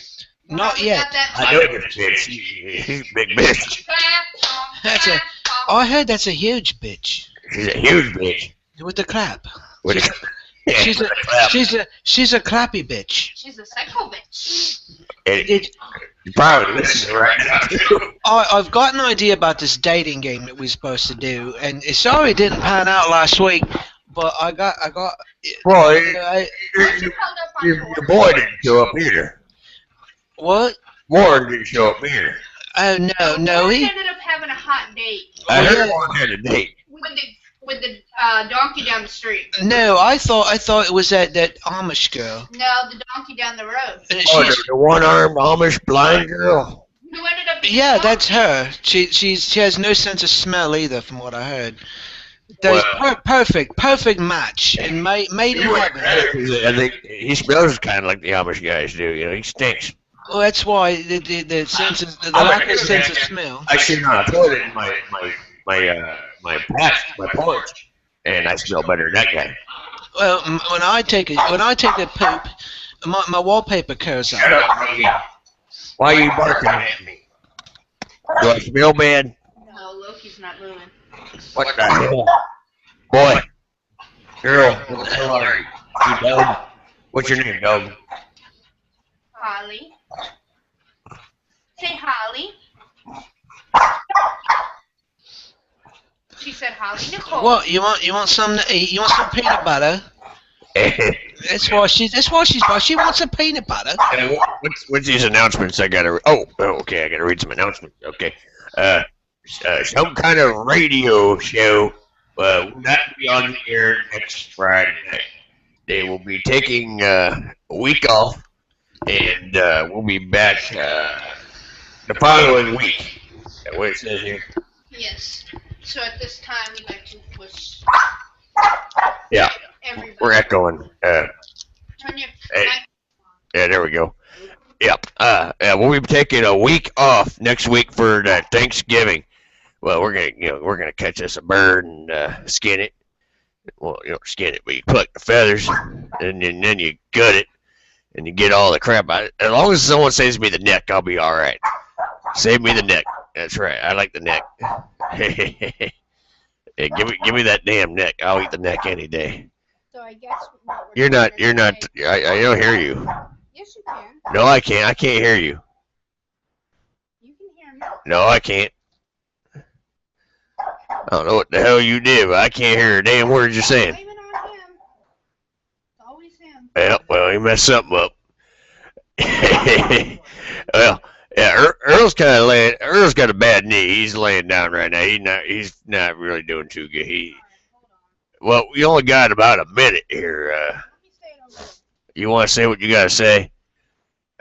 [SPEAKER 16] Not yet.
[SPEAKER 15] I know you're bitch. She's a big bitch.
[SPEAKER 16] I heard that's a huge bitch.
[SPEAKER 15] She's a huge bitch.
[SPEAKER 16] With the clap.
[SPEAKER 15] She's a
[SPEAKER 16] clappy bitch.
[SPEAKER 8] She's a psycho bitch.
[SPEAKER 15] You probably listen right now, too.
[SPEAKER 16] I've got an idea about this dating game that we're supposed to do, and sorry it didn't pan out last week, but I got.
[SPEAKER 15] Well, your boy didn't show up either.
[SPEAKER 16] What?
[SPEAKER 15] Warren didn't show up either.
[SPEAKER 16] Oh no,
[SPEAKER 8] He ended up having a hot date.
[SPEAKER 15] I heard Warren had a date.
[SPEAKER 8] With the donkey down the street.
[SPEAKER 16] No, I thought it was that Amish girl.
[SPEAKER 8] No, the donkey down the road.
[SPEAKER 15] The one-armed Amish blind girl.
[SPEAKER 8] Who ended up?
[SPEAKER 16] Yeah, that's her. She has no sense of smell either, from what I heard. There's perfect match and made in heaven.
[SPEAKER 15] I think he smells kind of like the Amish guys do. You know, he stinks.
[SPEAKER 16] Well, that's why the sense of the lack of sense of smell.
[SPEAKER 15] I should not put it in my porch, and I smell better than that guy.
[SPEAKER 16] Well, when I take a poop, my wallpaper curls out.
[SPEAKER 15] Shut up, yeah. Why are you barking at me? Do I smell bad?
[SPEAKER 8] No, Loki's not moving.
[SPEAKER 15] What the hell? Boy. Girl, what the hell are you? You dog? What's your name, dog?
[SPEAKER 8] Holly. Say Holly. She said Holly Nicole.
[SPEAKER 16] What, you want something to eat? You want some peanut butter? That's why she wants some peanut butter.
[SPEAKER 15] What's these announcements I gotta okay, I gotta read some announcements. Okay. Some kind of radio show will not be on the air next Friday night. They will be taking a week off, and we'll be back the following week. That's what it says here.
[SPEAKER 8] Yes. So at this time, we'd like to push.
[SPEAKER 15] Yeah.
[SPEAKER 8] Everybody.
[SPEAKER 15] We're echoing.
[SPEAKER 8] Turn your
[SPEAKER 15] yeah, there we go. Yep. We'll be taking a week off next week for Thanksgiving. Well, we're gonna catch us a bird and skin it. Well, you don't skin it, but you pluck the feathers, and then you gut it, and you get all the crap out of it. As long as someone saves me the neck, I'll be all right. Save me the neck. That's right. I like the neck. Hey, give me that damn neck. I'll eat the neck any day.
[SPEAKER 12] So I guess
[SPEAKER 15] You're not. I don't hear you.
[SPEAKER 12] Yes, you can.
[SPEAKER 15] No, I can't. I can't hear you.
[SPEAKER 12] You can hear me.
[SPEAKER 15] No, I can't. I don't know what the hell you did, but I can't hear a damn word you're saying.
[SPEAKER 12] Blame it on him. It's always him.
[SPEAKER 15] Yeah, well, he messed something up. Well, yeah, Earl's kind of laying. Earl's got a bad knee. He's laying down right now. He's not really doing too good. Well, we only got about a minute here. You want to say what you got to say?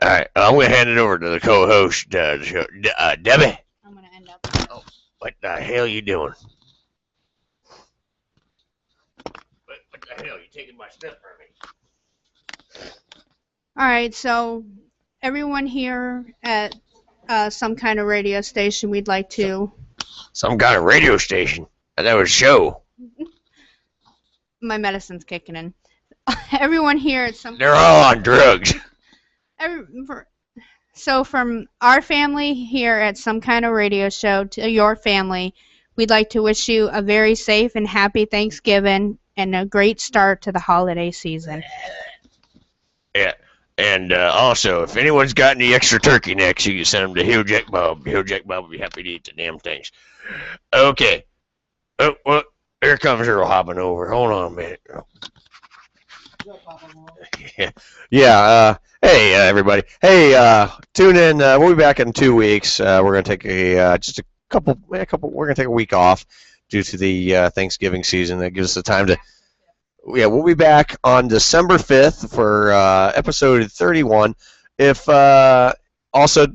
[SPEAKER 15] All right, I'm going to hand it over to the co-host, Debbie.
[SPEAKER 12] I'm going to end up.
[SPEAKER 15] Oh, what the hell you doing? What the hell? You taking my stuff from me?
[SPEAKER 12] All right, so everyone here at some kind of radio station, we'd like to.
[SPEAKER 15] Some kind of radio station? That was a show.
[SPEAKER 12] my medicine's kicking in. Everyone here at some.
[SPEAKER 15] They're all on drugs.
[SPEAKER 12] So from our family here at Some Kind of Radio Show to your family, we'd like to wish you a very safe and happy Thanksgiving and a great start to the holiday season.
[SPEAKER 15] Yeah. And also, if anyone's got any extra turkey necks, you can send them to HillJack Bob. HillJack Bob will be happy to eat the damn things. Okay. Oh, well, here comes Earl hopping over. Hold on a minute. Yeah. Hey, everybody. Hey, tune in. We'll be back in 2 weeks. We're gonna take we're gonna take a week off due to the Thanksgiving season. That gives us the time to. Yeah, we'll be back on December 5th for episode 31. If also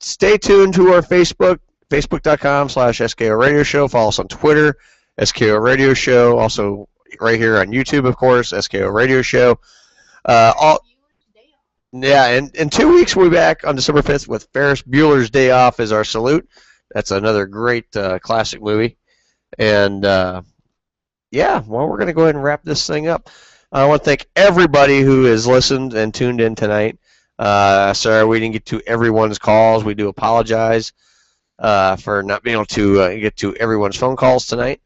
[SPEAKER 15] stay tuned to our Facebook, facebook.com/SKO Radio Show. Follow us on Twitter, SKO Radio Show. Also right here on YouTube, of course, SKO Radio Show. In 2 weeks we'll be back on December 5th with Ferris Bueller's Day Off as our salute. That's another great classic movie. And yeah, well, we're going to go ahead and wrap this thing up. I want to thank everybody who has listened and tuned in tonight. Sorry we didn't get to everyone's calls. We do apologize for not being able to get to everyone's phone calls tonight.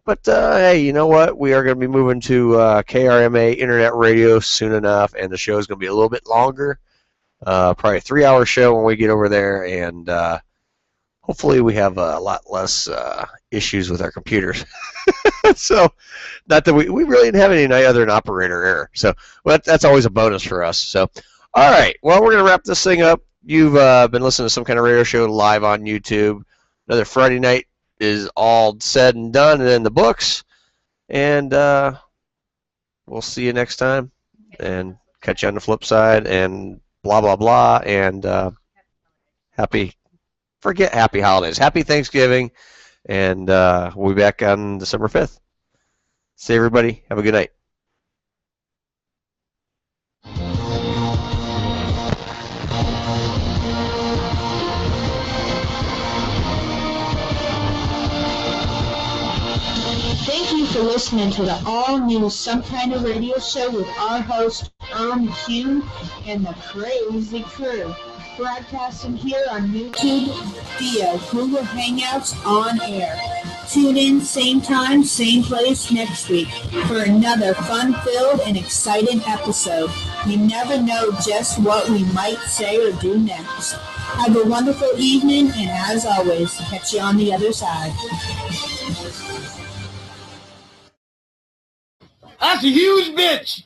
[SPEAKER 15] But, hey, you know what? We are going to be moving to KRMA Internet Radio soon enough, and the show is going to be a little bit longer. Probably a 3-hour show when we get over there, and hopefully we have a lot less issues with our computers. So, not that we really didn't have any other than operator error. So, well, that's always a bonus for us. So, all right. Well, we're going to wrap this thing up. You've been listening to Some Kind of Radio Show live on YouTube. Another Friday night is all said and done and in the books. And we'll see you next time. And catch you on the flip side. And blah, blah, blah. And happy holidays. Happy Thanksgiving. And we'll be back on December 5th. See everybody. Have a good night.
[SPEAKER 4] Thank you for listening to the all-new Some Kind of Radio Show with our host, Earl McCune, and the crazy crew. Broadcasting here on YouTube via Google Hangouts on air. Tune in same time, same place next week for another fun-filled and exciting episode. You never know just what we might say or do next. Have a wonderful evening, and as always, catch you on the other side.
[SPEAKER 3] That's a huge bitch!